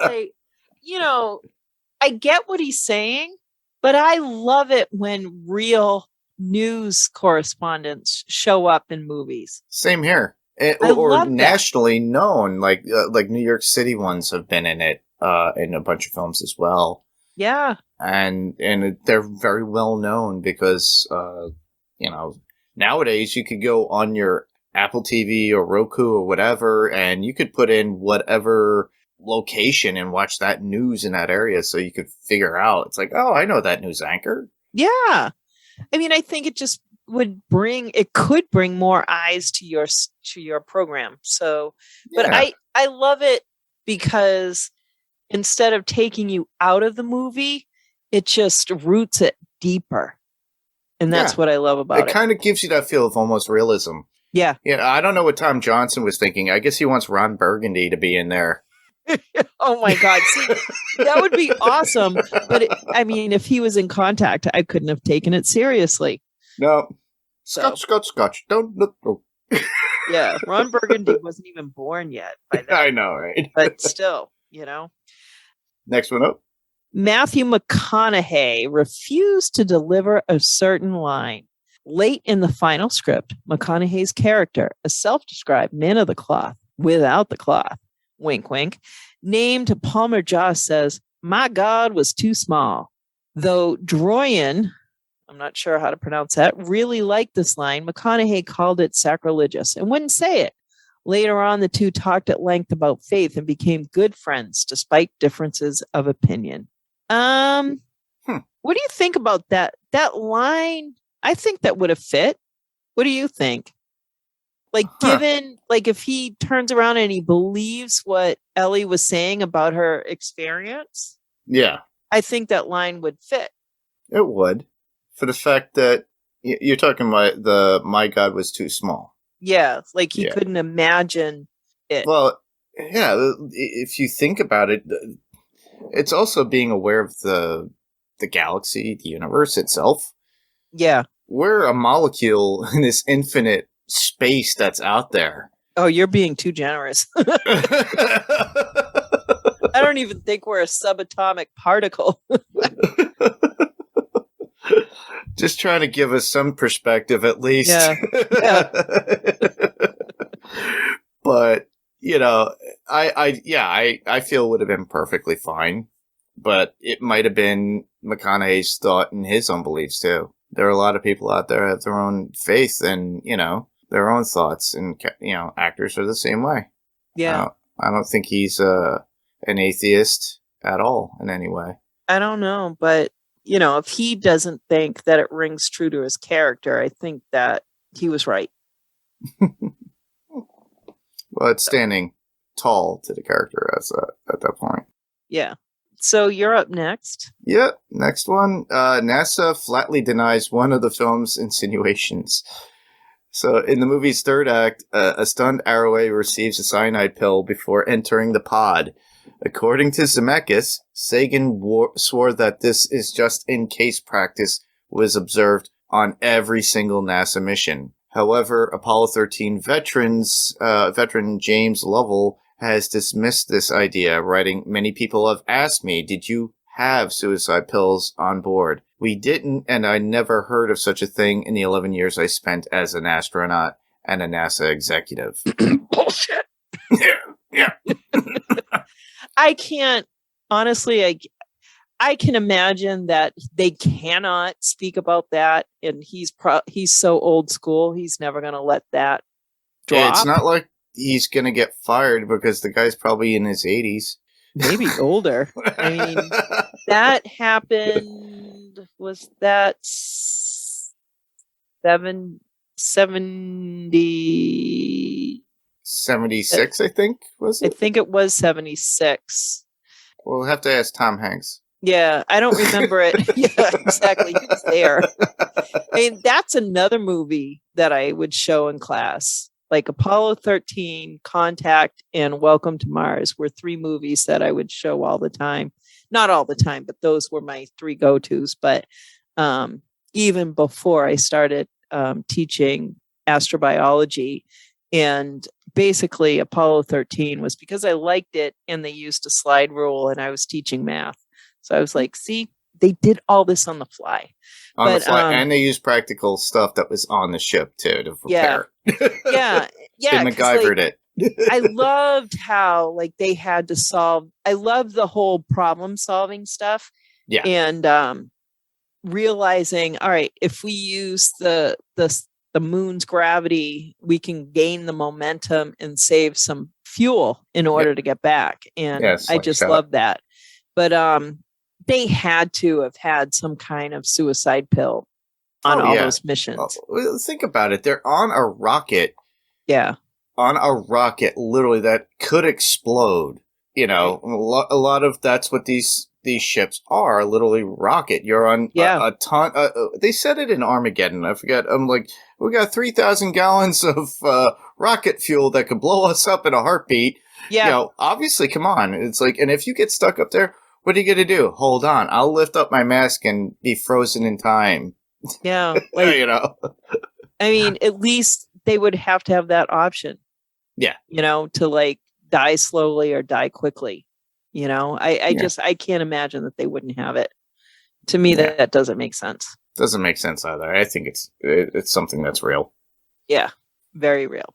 I get what he's saying, but I love it when real news correspondents show up in movies. Same here. Or nationally known, like New York City ones have been in it in a bunch of films as well. Yeah, and they're very well known because nowadays you could go on your Apple TV or Roku or whatever, and you could put in whatever location and watch that news in that area, so you could figure out. It's like, oh, I know that news anchor. Yeah, I mean, I think it just could bring more eyes to your program. So, but Yeah. I love it because instead of taking you out of the movie, it just roots it deeper. And that's what I love about it. It kind of gives you that feel of almost realism. Yeah. Yeah, I don't know what Tom Johnson was thinking. I guess he wants Ron Burgundy to be in there. Oh my God. See, that would be awesome. But if he was in Contact, I couldn't have taken it seriously. No. So. Scotch. Don't look. Oh. Yeah. Ron Burgundy wasn't even born yet by then. I know, right? But still, Next one up. Matthew McConaughey refused to deliver a certain line. Late in the final script, McConaughey's character, a self-described man of the cloth, without the cloth, wink, wink, named Palmer Joss says, "My God was too small." Though Droyan, I'm not sure how to pronounce that, really liked this line, McConaughey called it sacrilegious and wouldn't say it. Later on, the two talked at length about faith and became good friends despite differences of opinion. What do you think about that? That line, I think that would have fit. What do you think? Given, if he turns around and he believes what Ellie was saying about her experience, Yeah, I think that line would fit. it would. For the fact that you're talking about my God was too small. Yeah, he couldn't imagine it. Well, yeah, if you think about it, it's also being aware of the galaxy, the universe itself. Yeah. We're a molecule in this infinite space that's out there. Oh, you're being too generous. I don't even think we're a subatomic particle. Just trying to give us some perspective, at least. Yeah. But I feel it would have been perfectly fine. But it might have been McConaughey's thought and his own beliefs too. There are a lot of people out there that have their own faith and their own thoughts, and actors are the same way. Yeah. I don't think he's an atheist at all in any way. I don't know, but if he doesn't think that it rings true to his character, I think that he was right. Well, it's standing tall to the character at that point. Yeah. So you're up next. Yep. Next one. NASA flatly denies one of the film's insinuations. So in the movie's third act, a stunned Arroway receives a cyanide pill before entering the pod. According to Zemeckis, Sagan swore that this is just in case practice was observed on every single NASA mission. However, Apollo 13 veteran James Lovell has dismissed this idea, writing, "Many people have asked me, did you have suicide pills on board? We didn't, and I never heard of such a thing in the 11 years I spent as an astronaut and a NASA executive." Bullshit. Yeah. I can't, honestly, I can imagine that they cannot speak about that, and he's so old school, he's never going to let that drop. It's not like he's going to get fired because the guy's probably in his 80s. Maybe older. I mean, that happened, was that 70? 76, I think, was I it? think it was 76. We'll have to ask Tom Hanks. Yeah, I don't remember it. Yeah, exactly. He was there. I mean, that's another movie that I would show in class. Like Apollo 13, Contact, and Welcome to Mars were 3 movies that I would show all the time. Not all the time, but those were my 3 go-tos. But even before I started teaching astrobiology, and basically Apollo 13 was because I liked it and they used a slide rule and I was teaching math. So I was like, see, they did all this on the fly. The fly, and they used practical stuff that was on the ship too to prepare. Yeah. They MacGyvered it. I loved how like they had to solve. I love the whole problem solving stuff. Yeah. And realizing, all right, if we use the moon's gravity, we can gain the momentum and save some fuel in order to get back. And I just love that. But they had to have had some kind of suicide pill on all those missions. Well, think about it. They're on a rocket. Yeah. On a rocket, literally, that could explode. You know, a lot of that's what these ships are, literally rocket. You're on a ton. They said it in Armageddon. I forget. I'm like, we got 3,000 gallons of rocket fuel that could blow us up in a heartbeat. Yeah. You know, obviously, come on. It's like, and if you get stuck up there, what are you going to do? Hold on. I'll lift up my mask and be frozen in time. Yeah. Like, you know, I mean, at least they would have to have that option. Yeah. You know, to like die slowly or die quickly. You know, I can't imagine that they wouldn't have it. To me, that doesn't make sense. Doesn't make sense either. I think it's something that's real. Yeah, very real.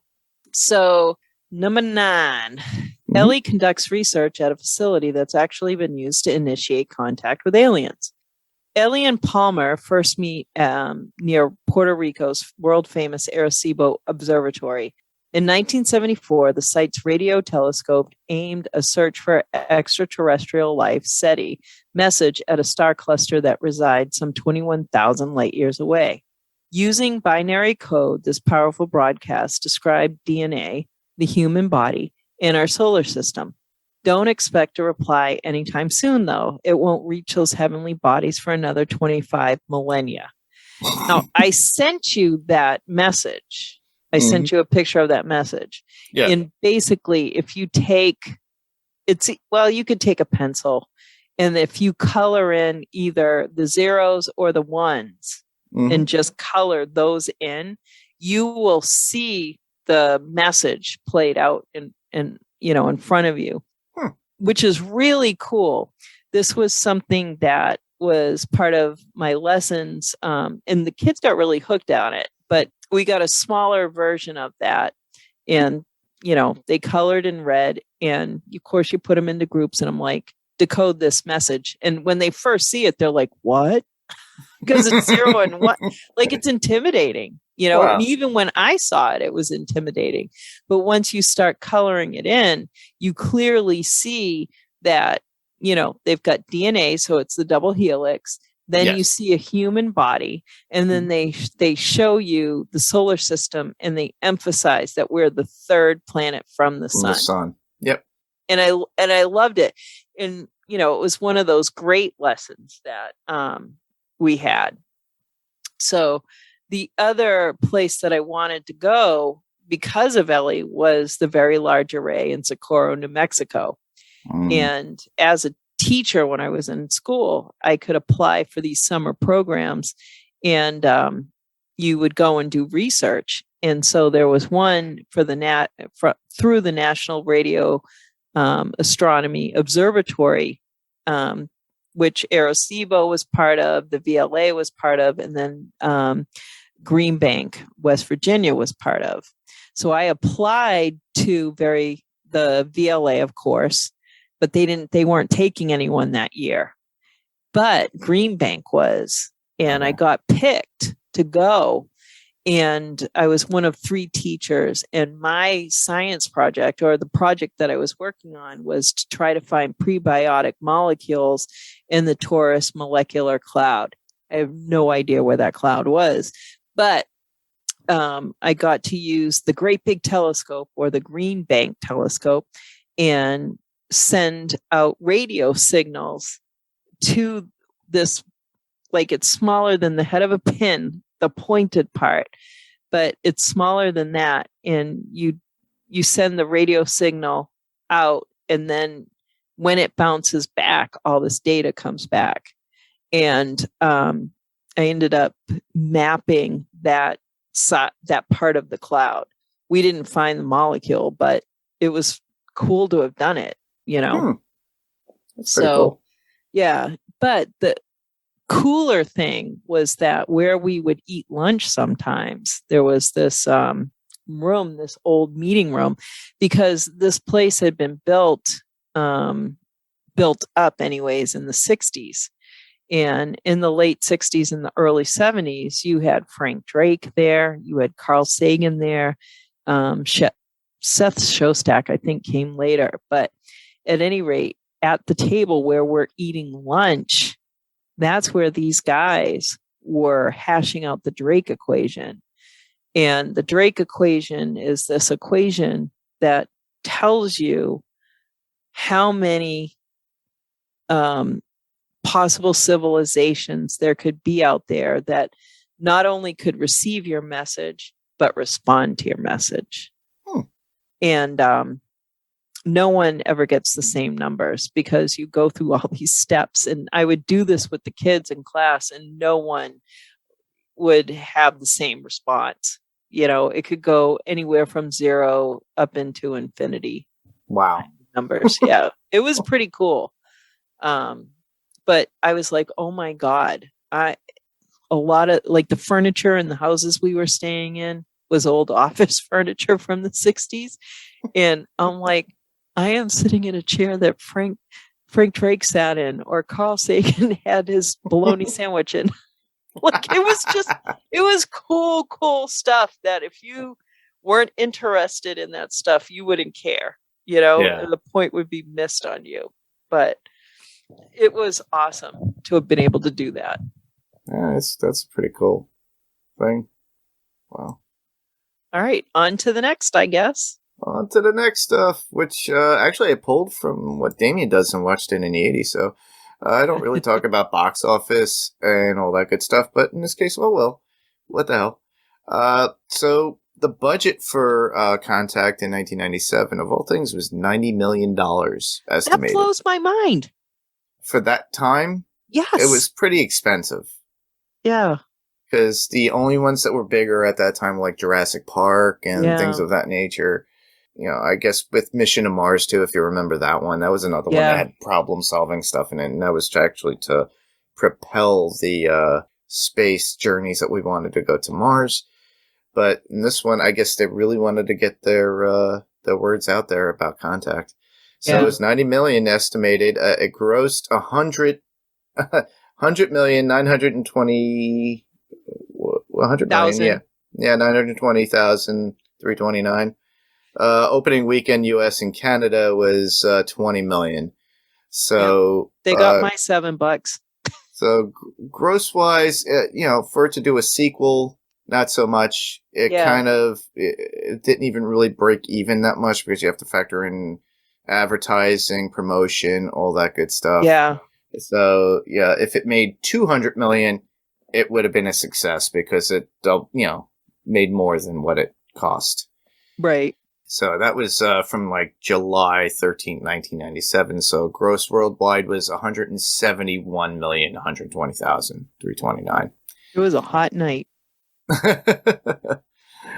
So, number 9, Ellie conducts research at a facility that's actually been used to initiate contact with aliens. Ellie and Palmer first meet near Puerto Rico's world-famous Arecibo Observatory. In 1974, the site's radio telescope aimed a search for extraterrestrial life, SETI, message at a star cluster that resides some 21,000 light years away. Using binary code, this powerful broadcast described DNA, the human body, and our solar system. Don't expect a reply anytime soon, though. It won't reach those heavenly bodies for another 25 millennia. Now, I sent you that message. I sent you a picture of that message. Yeah. And basically, if you take, you could take a pencil, and if you color in either the zeros or the ones and just color those in, you will see the message played out in front of you, which is really cool. This was something that was part of my lessons, and the kids got really hooked on it, but we got a smaller version of that, and, they colored in red, and of course you put them into groups, and I'm like, decode this message. And when they first see it, they're like, what? Because it's 0 and 1. Like, it's intimidating, Wow. And even when I saw it, it was intimidating. But once you start coloring it in, you clearly see that, they've got DNA. So it's the double helix. Then you see a human body, and then they show you the solar system, and they emphasize that we're the 3rd planet from the sun. The sun. Yep. And I loved it. And, it was one of those great lessons that we had. So the other place that I wanted to go because of Ellie was the Very Large Array in Socorro, New Mexico. And as a teacher, when I was in school, I could apply for these summer programs, and you would go and do research. And so there was one for through the National Radio Astronomy Observatory, which Arecibo was part of, the VLA was part of, and then Green Bank, West Virginia was part of. So I applied to the VLA, of course, but they weren't taking anyone that year. But Green Bank was, and I got picked to go. And I was one of 3 teachers. And my science project, or the project that I was working on, was to try to find prebiotic molecules in the Taurus molecular cloud. I have no idea where that cloud was, but I got to use the Great Big Telescope, or the Green Bank Telescope, and send out radio signals to this, like, it's smaller than the head of a pin, the pointed part, but it's smaller than that. And you send the radio signal out, and then when it bounces back, all this data comes back. And I ended up mapping that part of the cloud. We didn't find the molecule, but it was cool to have done it, That's pretty cool. Yeah. But the cooler thing was that where we would eat lunch sometimes, there was this room, this old meeting room, because this place had been built up anyways in the 60s. And in the late 60s and the early 70s, you had Frank Drake there. You had Carl Sagan there. Seth Shostak, I think, came later. But at any rate, at the table where we're eating lunch, that's where these guys were hashing out the Drake equation. And the Drake equation is this equation that tells you how many possible civilizations there could be out there that not only could receive your message, but respond to your message. And no one ever gets the same numbers, because you go through all these steps. And I would do this with the kids in class, and no one would have the same response. It could go anywhere from 0 up into infinity. Wow. Numbers. Yeah. It was pretty cool. But I was like, oh my God, a lot of, like, the furniture in the houses we were staying in was old office furniture from the 60s. And I'm like, I am sitting in a chair that Frank Drake sat in, or Carl Sagan had his bologna sandwich in. Like, it was cool stuff that if you weren't interested in that stuff, you wouldn't care, and the point would be missed on you. But it was awesome to have been able to do that. Yeah, that's a pretty cool thing. Wow. All right, on to the next, I guess. On to the next stuff, which actually I pulled from what Damien does and watched it in the 80s, so I don't really talk about box office and all that good stuff, but in this case, oh well, what the hell. So the budget for Contact in 1997, of all things, was $90 million estimated. That blows my mind. For that time, yes, it was pretty expensive. Yeah. Because the only ones that were bigger at that time were like Jurassic Park and things of that nature. I guess with Mission to Mars, too, if you remember that one. That was another one that had problem-solving stuff in it. And that was actually to propel the space journeys that we wanted to go to Mars. But in this one, I guess they really wanted to get their words out there about Contact. So it was $90 million estimated. It grossed $100,920,000. 100 million, yeah, 920,329. Opening weekend, U.S. and Canada was 20 million. So they got my $7. So gross wise, for it to do a sequel, not so much. It it didn't even really break even that much, because you have to factor in advertising, promotion, all that good stuff. Yeah. So if it made 200 million, it would have been a success, because it, made more than what it cost. Right. So that was from like July 13th, 1997. So gross worldwide was 171,120,329. It was a hot night.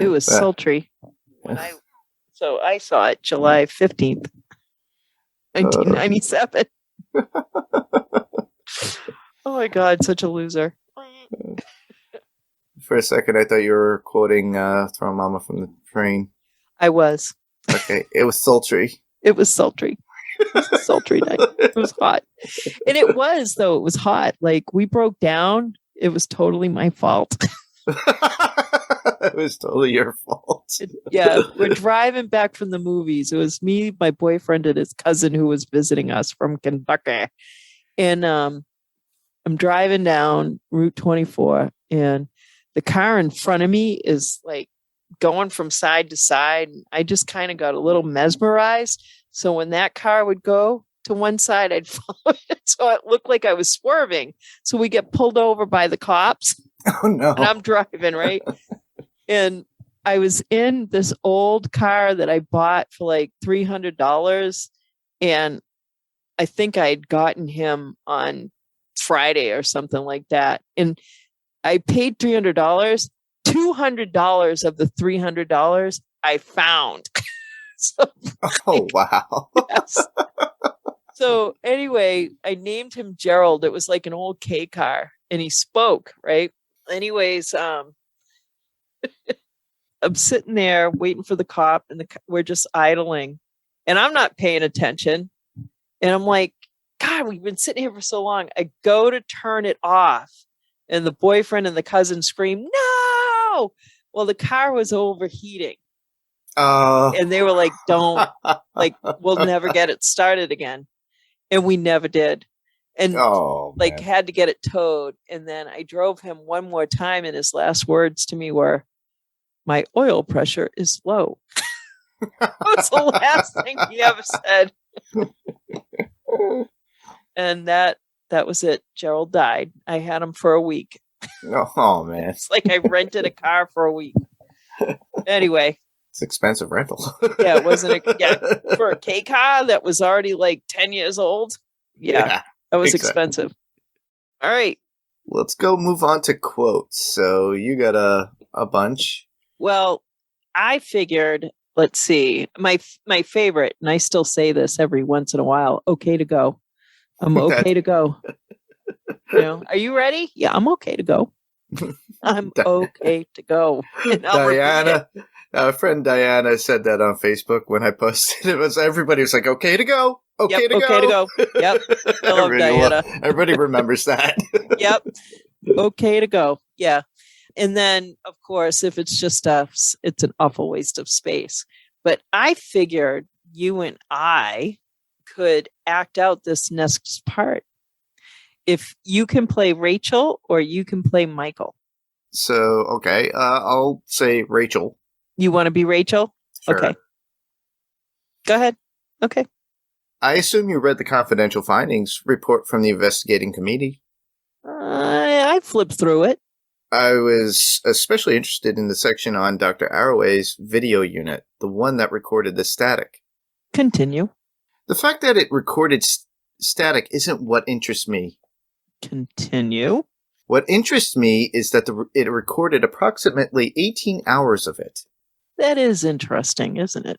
It was sultry. So I saw it July 15th, 1997. Oh my God, such a loser. For a second, I thought you were quoting Throw Mama from the Train. I was. Okay, it was sultry. It was sultry. It was a sultry night. It was hot. And it was hot. Like, we broke down. It was totally my fault. It was totally your fault. Yeah, we're driving back from the movies. It was me, my boyfriend, and his cousin who was visiting us from Kentucky. And I'm driving down Route 24, and the car in front of me is like going from side to side. I just kind of got a little mesmerized. So when that car would go to one side, I'd follow it. So it looked like I was swerving. So we get pulled over by the cops. Oh, no. And I'm driving, right? And I was in this old car that I bought for like $300. And I think I had gotten him on Friday or something like that. And I paid $300. $200 of the $300 I found. So, oh, wow. yes. So anyway, I named him Gerald. It was like an old K car, and he spoke, right? Anyways, I'm sitting there waiting for the cop, and we're just idling, and I'm not paying attention. And I'm like, God, we've been sitting here for so long. I go to turn it off, and the boyfriend and the cousin scream, "No!" Well, the car was overheating. And they were like, "Don't, like, we'll never get it started again." And we never did. And had to get it towed. And then I drove him one more time, and his last words to me were, "My oil pressure is low." That was the last thing he ever said. And that was it. Gerald died. I had him for a week. Oh, man. It's like I rented a car for a week. Anyway. It's expensive rental. Yeah, wasn't it? Yeah, for a K car that was already like 10 years old. Yeah, that was expensive. All right. Let's go move on to quotes. So you got a bunch. Well, I figured, let's see, my favorite, and I still say this every once in a while, okay to go. I'm okay to go. You know, are you ready? Yeah, I'm okay to go. I'm okay to go. Diana, our friend Diana said that on Facebook when I posted it. Everybody was like, okay to go. Okay to go. Yep. I love Diana. Everybody remembers that. Yep. Okay to go. Yeah. And then, of course, if it's just us, it's an awful waste of space. But I figured you and I could act out this next part. If you can play Rachel or you can play Michael. So, okay, I'll say Rachel. You want to be Rachel? Sure. Okay. Go ahead. Okay. I assume you read the confidential findings report from the investigating committee. I flipped through it. I was especially interested in the section on Dr. Arroway's video unit, the one that recorded the static. Continue. The fact that it recorded static isn't what interests me. Continue. What interests me is that it recorded approximately 18 hours of it. That is interesting, isn't it?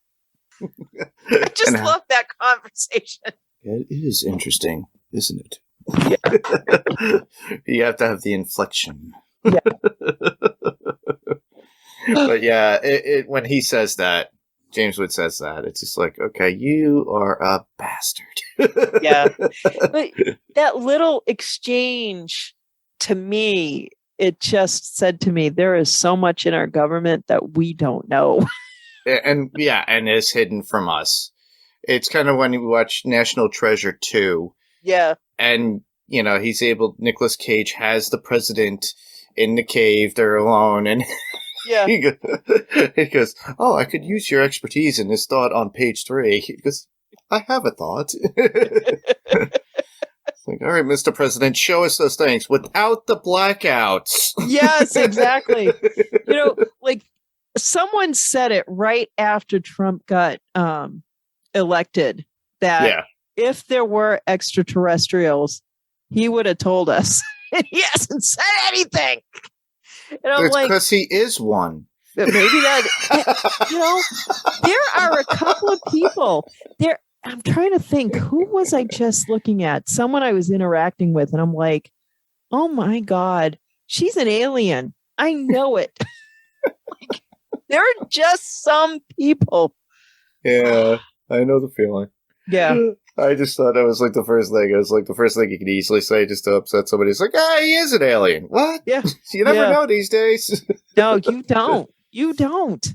I just love that conversation. It is interesting, isn't it? Yeah. You have to have the inflection. Yeah. But yeah, when he says that, James Wood says that, it's just like, okay, you are a bastard. Yeah. But that little exchange, to me, it just said to me, there is so much in our government that we don't know. And it's hidden from us. It's kind of when you watch National Treasure 2. Yeah. And, Nicolas Cage has the president in the cave, they're alone, and yeah. he goes, "Oh, I could use your expertise in this thought on page 3. He goes, "I have a thought." Like, all right, Mr. President, show us those things without the blackouts. Yes, exactly. Like someone said it right after Trump got elected that if there were extraterrestrials, he would have told us. And he hasn't said anything. And I'm it's like, because he is one. Maybe that, there are a couple of people there. I'm trying to think, who was I just looking at? Someone I was interacting with, and I'm like, oh my God, she's an alien. I know it. Like, there are just some people. Yeah, I know the feeling. Yeah. I just thought that was like the first thing. It was like the first thing you could easily say just to upset somebody. It's like, he is an alien. What? Yeah. You never know these days. No, you don't. You don't.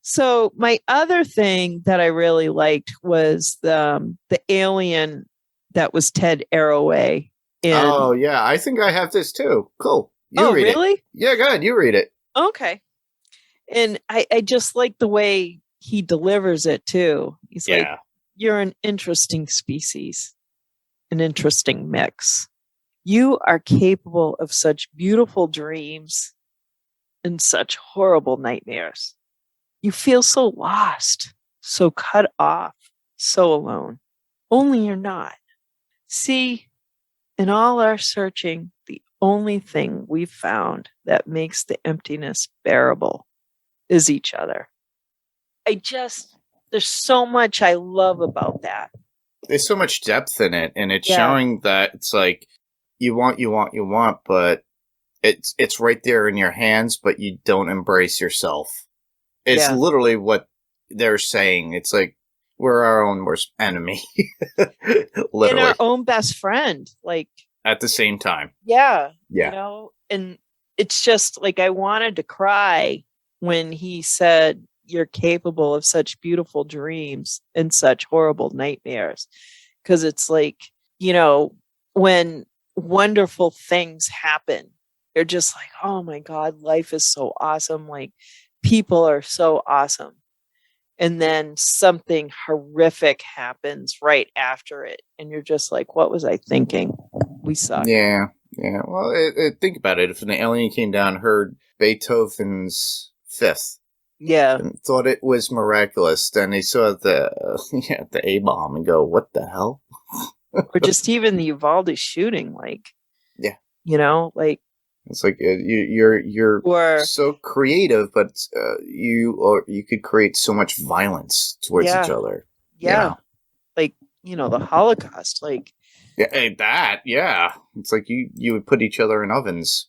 So my other thing that I really liked was the alien that was Ted Arroway. Oh, yeah. I think I have this too. Cool. You read really? it. Yeah, go ahead. You read it. Okay. And I just like the way he delivers it too. He's like, you're an interesting species, an interesting mix. You are capable of such beautiful dreams and such horrible nightmares. You feel so lost, so cut off, so alone. Only you're not. See, in all our searching, the only thing we've found that makes the emptiness bearable is each other. There's so much I love about that. There's so much depth in it, and it's showing that it's like you want, but it's right there in your hands, but you don't embrace yourself. It's literally what they're saying. It's like we're our own worst enemy. Literally. And our own best friend. Like at the same time. Yeah. Yeah. You know, and it's just like I wanted to cry when he said you're capable of such beautiful dreams and such horrible nightmares. Because it's like, you know, when wonderful things happen, you're just like, oh my God, life is so awesome. Like, people are so awesome. And then something horrific happens right after it. And you're just like, what was I thinking? We suck. Yeah. Yeah. Well, think about it. If an alien came down, heard Beethoven's Fifth, and thought it was miraculous, then they saw the A-bomb and go, what the hell? Or just even the Uvalde shooting, like, you know, like, it's like you're so creative, but you could create so much violence towards each other. Yeah, you know? Like, you know, the Holocaust. Like, it's like you would put each other in ovens.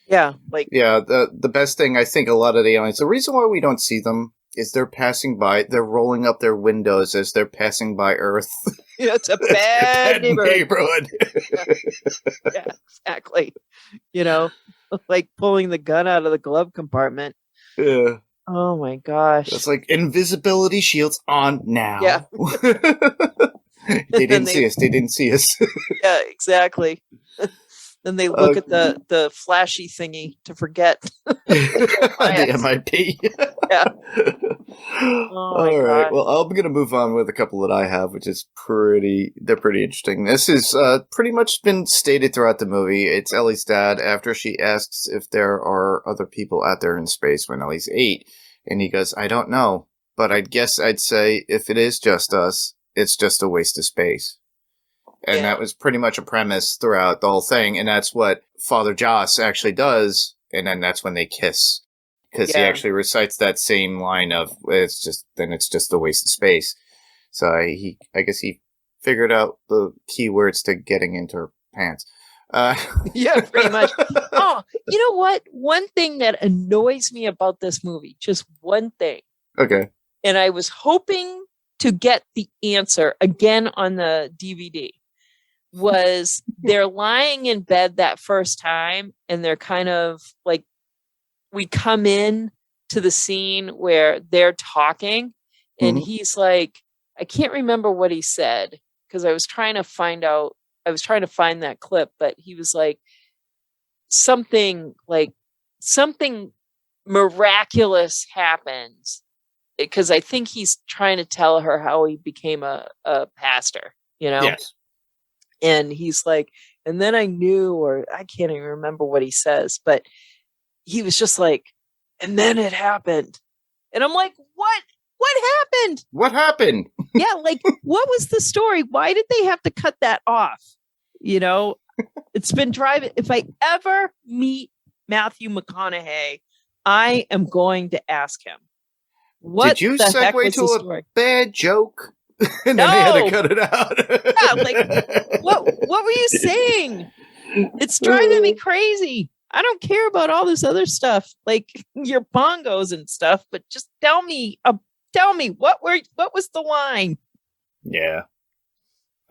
Yeah, like the best thing I think a lot of the aliens. The reason why we don't see them is they're passing by. They're rolling up their windows as they're passing by Earth. Yeah, it's a bad neighborhood. Yeah, exactly. You know, like pulling the gun out of the glove compartment. Yeah. Oh my gosh. It's like invisibility shields on now. Yeah. They didn't see us. They didn't see us. Yeah, exactly. Then they look at the flashy thingy to forget. The MIP. Yeah. All right. God. Well, I'm going to move on with a couple that I have, which is pretty interesting. This is pretty much been stated throughout the movie. It's Ellie's dad after she asks if there are other people out there in space when Ellie's 8. And he goes, I don't know, but I'd say if it is just us, it's just a waste of space. And that was pretty much a premise throughout the whole thing. And that's what Father Joss actually does. And then that's when they kiss. Because he actually recites that same line of, it's just a waste of space. So I guess he figured out the key words to getting into her pants. Yeah, pretty much. Oh, you know what? One thing that annoys me about this movie, just one thing. Okay. And I was hoping to get the answer again on the DVD. Was they're lying in bed that first time and they're kind of like, we come in to the scene where they're talking and he's like, I can't remember what he said because I was trying to find that clip, but he was like something miraculous happens because I think he's trying to tell her how he became a pastor, you know? Yes. And he's like, and then I knew, or I can't even remember what he says, but he was just like, and then it happened. And I'm like, what? What happened? What happened? Yeah, like, what was the story? Why did they have to cut that off? You know, it's been driving. If I ever meet Matthew McConaughey, I am going to ask him. What did you the heck was segue to the a story? bad joke? And then they had to cut it out. Yeah, like, what were you saying? It's driving me crazy. I don't care about all this other stuff, like your bongos and stuff, but just tell me what was the line? Yeah.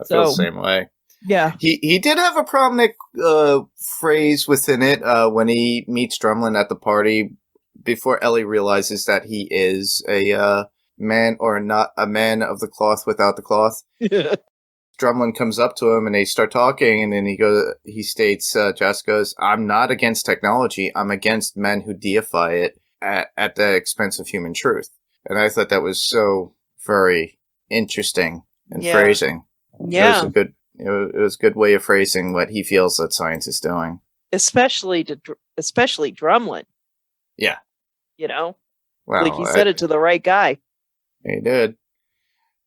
I feel the same way. Yeah. He did have a prominent phrase within it when he meets Drumlin at the party before Ellie realizes that he is a man, or not a man of the cloth without the cloth. Drumlin comes up to him and they start talking, and then he states, Jess goes, "I'm not against technology. I'm against men who deify it at the expense of human truth." And I thought that was so very interesting in phrasing. Yeah. It was a good way of phrasing what he feels that science is doing. Especially Drumlin. Yeah. You know? Well, like he said it to the right guy. He did.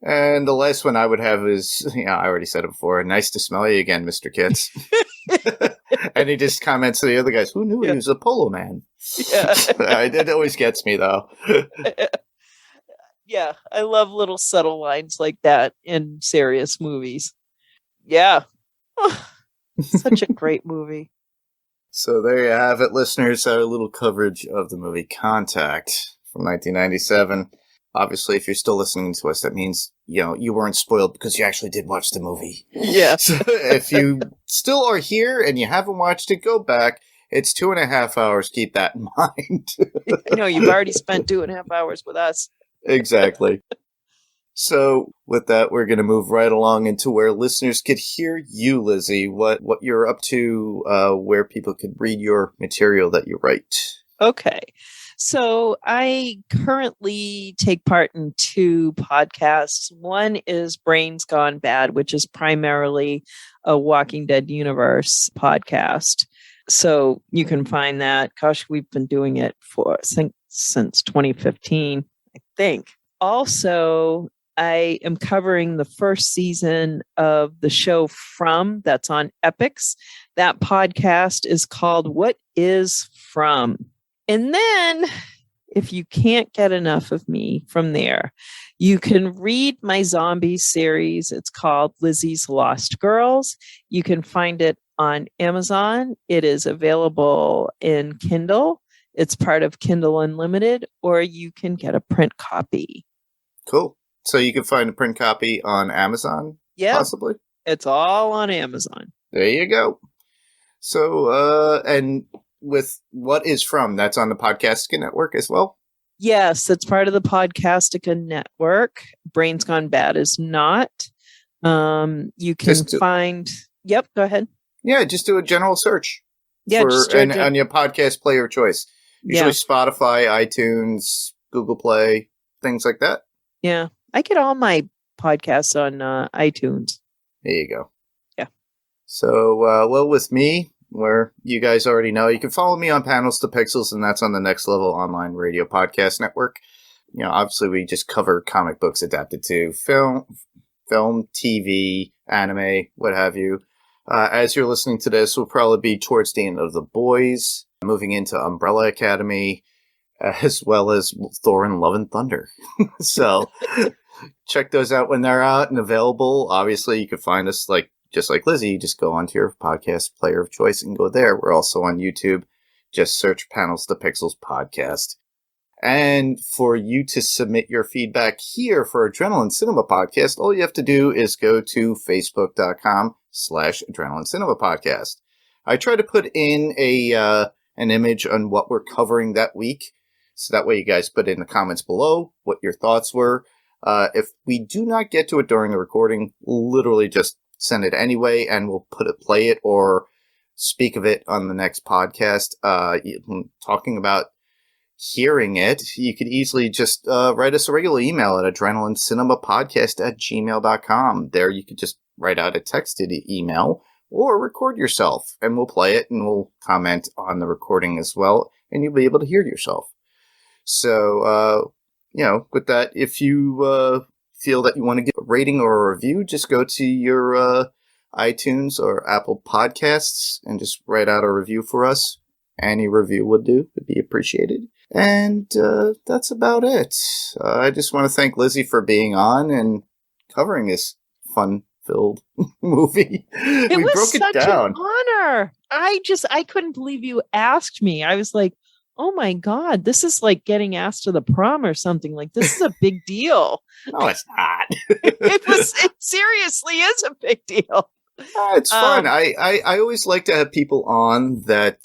And the last one I would have is, I already said it before, "Nice to smell you again, Mr. Kitts." And he just comments to the other guys, "Who knew he was a polo man?" Yeah. It always gets me, though. Yeah, I love little subtle lines like that in serious movies. Yeah. Such a great movie. So there you have it, listeners. Our little coverage of the movie Contact from 1997. Obviously, if you're still listening to us, that means, you weren't spoiled because you actually did watch the movie. Yeah. So if you still are here and you haven't watched it, go back. It's 2.5 hours. Keep that in mind. I know you've already spent 2.5 hours with us. Exactly. So with that, we're going to move right along into where listeners could hear you, Lizzie, what you're up to, where people could read your material that you write. Okay. So I currently take part in 2 podcasts. One is Brains Gone Bad, which is primarily a Walking Dead universe podcast. So you can find that. Gosh, we've been doing it since 2015, I think. Also, I am covering the first season of the show From, that's on Epix. That podcast is called What Is From? And then, if you can't get enough of me from there, you can read my zombie series. It's called Lizzie's Lost Girls. You can find it on Amazon. It is available in Kindle. It's part of Kindle Unlimited, or you can get a print copy. Cool. So you can find a print copy on Amazon, possibly? It's all on Amazon. There you go. So, and with What Is From, that's on the Podcastica Network as well? Yes, it's part of the Podcastica Network. Brains Gone Bad is not. You can find... Yep, go ahead. Yeah, just do a general search. Yeah, on your podcast player of choice. Usually Spotify, iTunes, Google Play, things like that. Yeah, I get all my podcasts on iTunes. There you go. Yeah. So, well, with me, where you guys already know, you can follow me on Panels to Pixels, and that's on the Next Level Online Radio Podcast Network. Obviously, we just cover comic books adapted to film, TV, anime, what have you. As you're listening to this, will probably be towards the end of The Boys, moving into Umbrella Academy, as well as Thor and Love and Thunder. So check those out when they're out and available. Obviously, you can find us just like Lizzie. You just go onto your podcast player of choice and go there. We're also on YouTube. Just search Panels to Pixels Podcast. And for you to submit your feedback here for Adrenaline Cinema Podcast, all you have to do is go to facebook.com/AdrenalineCinemaPodcast. I try to put in an image on what we're covering that week. So that way you guys put in the comments below what your thoughts were. If we do not get to it during the recording, literally just send it anyway, and we'll play it or speak of it on the next podcast. Talking about hearing it, you could easily just write us a regular email at AdrenalineCinemaPodcast@gmail.com. There you could just write out a texted email or record yourself, and we'll play it and we'll comment on the recording as well, and you'll be able to hear yourself. So, with that, if you feel that you want to give a rating or a review, just go to your iTunes or Apple Podcasts and just write out a review for us. Any review would do. Would be appreciated. And that's about it. I just want to thank Lizzie for being on and covering this fun-filled movie. It we was broke such it down. an honor. I couldn't believe you asked me. I was like, oh my God, this is like getting asked to the prom or something. Like, this is a big deal. No, it's not. It seriously is a big deal. It's fun. I always like to have people on that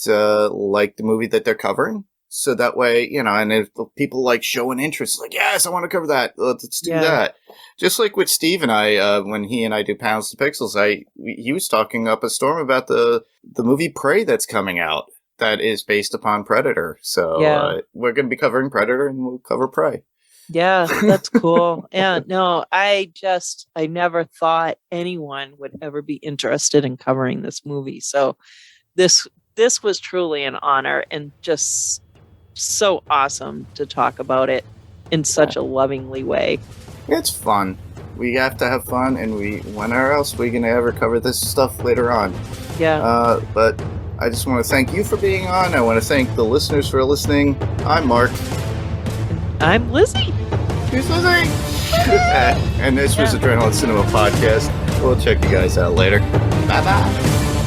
like the movie that they're covering. So that way, and if people like showing interest, like, yes, I want to cover that. Let's do that. Just like with Steve and I, when he and I do Pounds to Pixels, he was talking up a storm about the movie Prey that's coming out that is based upon Predator. So we're going to be covering Predator and we'll cover Prey. Yeah, that's cool. Yeah, no, I never thought anyone would ever be interested in covering this movie. So this was truly an honor and just so awesome to talk about it in such a lovingly way. It's fun. We have to have fun, and when else are we going to ever cover this stuff later on? Yeah. But I just want to thank you for being on. I want to thank the listeners for listening. I'm Mark. I'm Lizzie. Here's Lizzie. And this was Adrenaline Cinema Podcast. We'll check you guys out later. Bye-bye.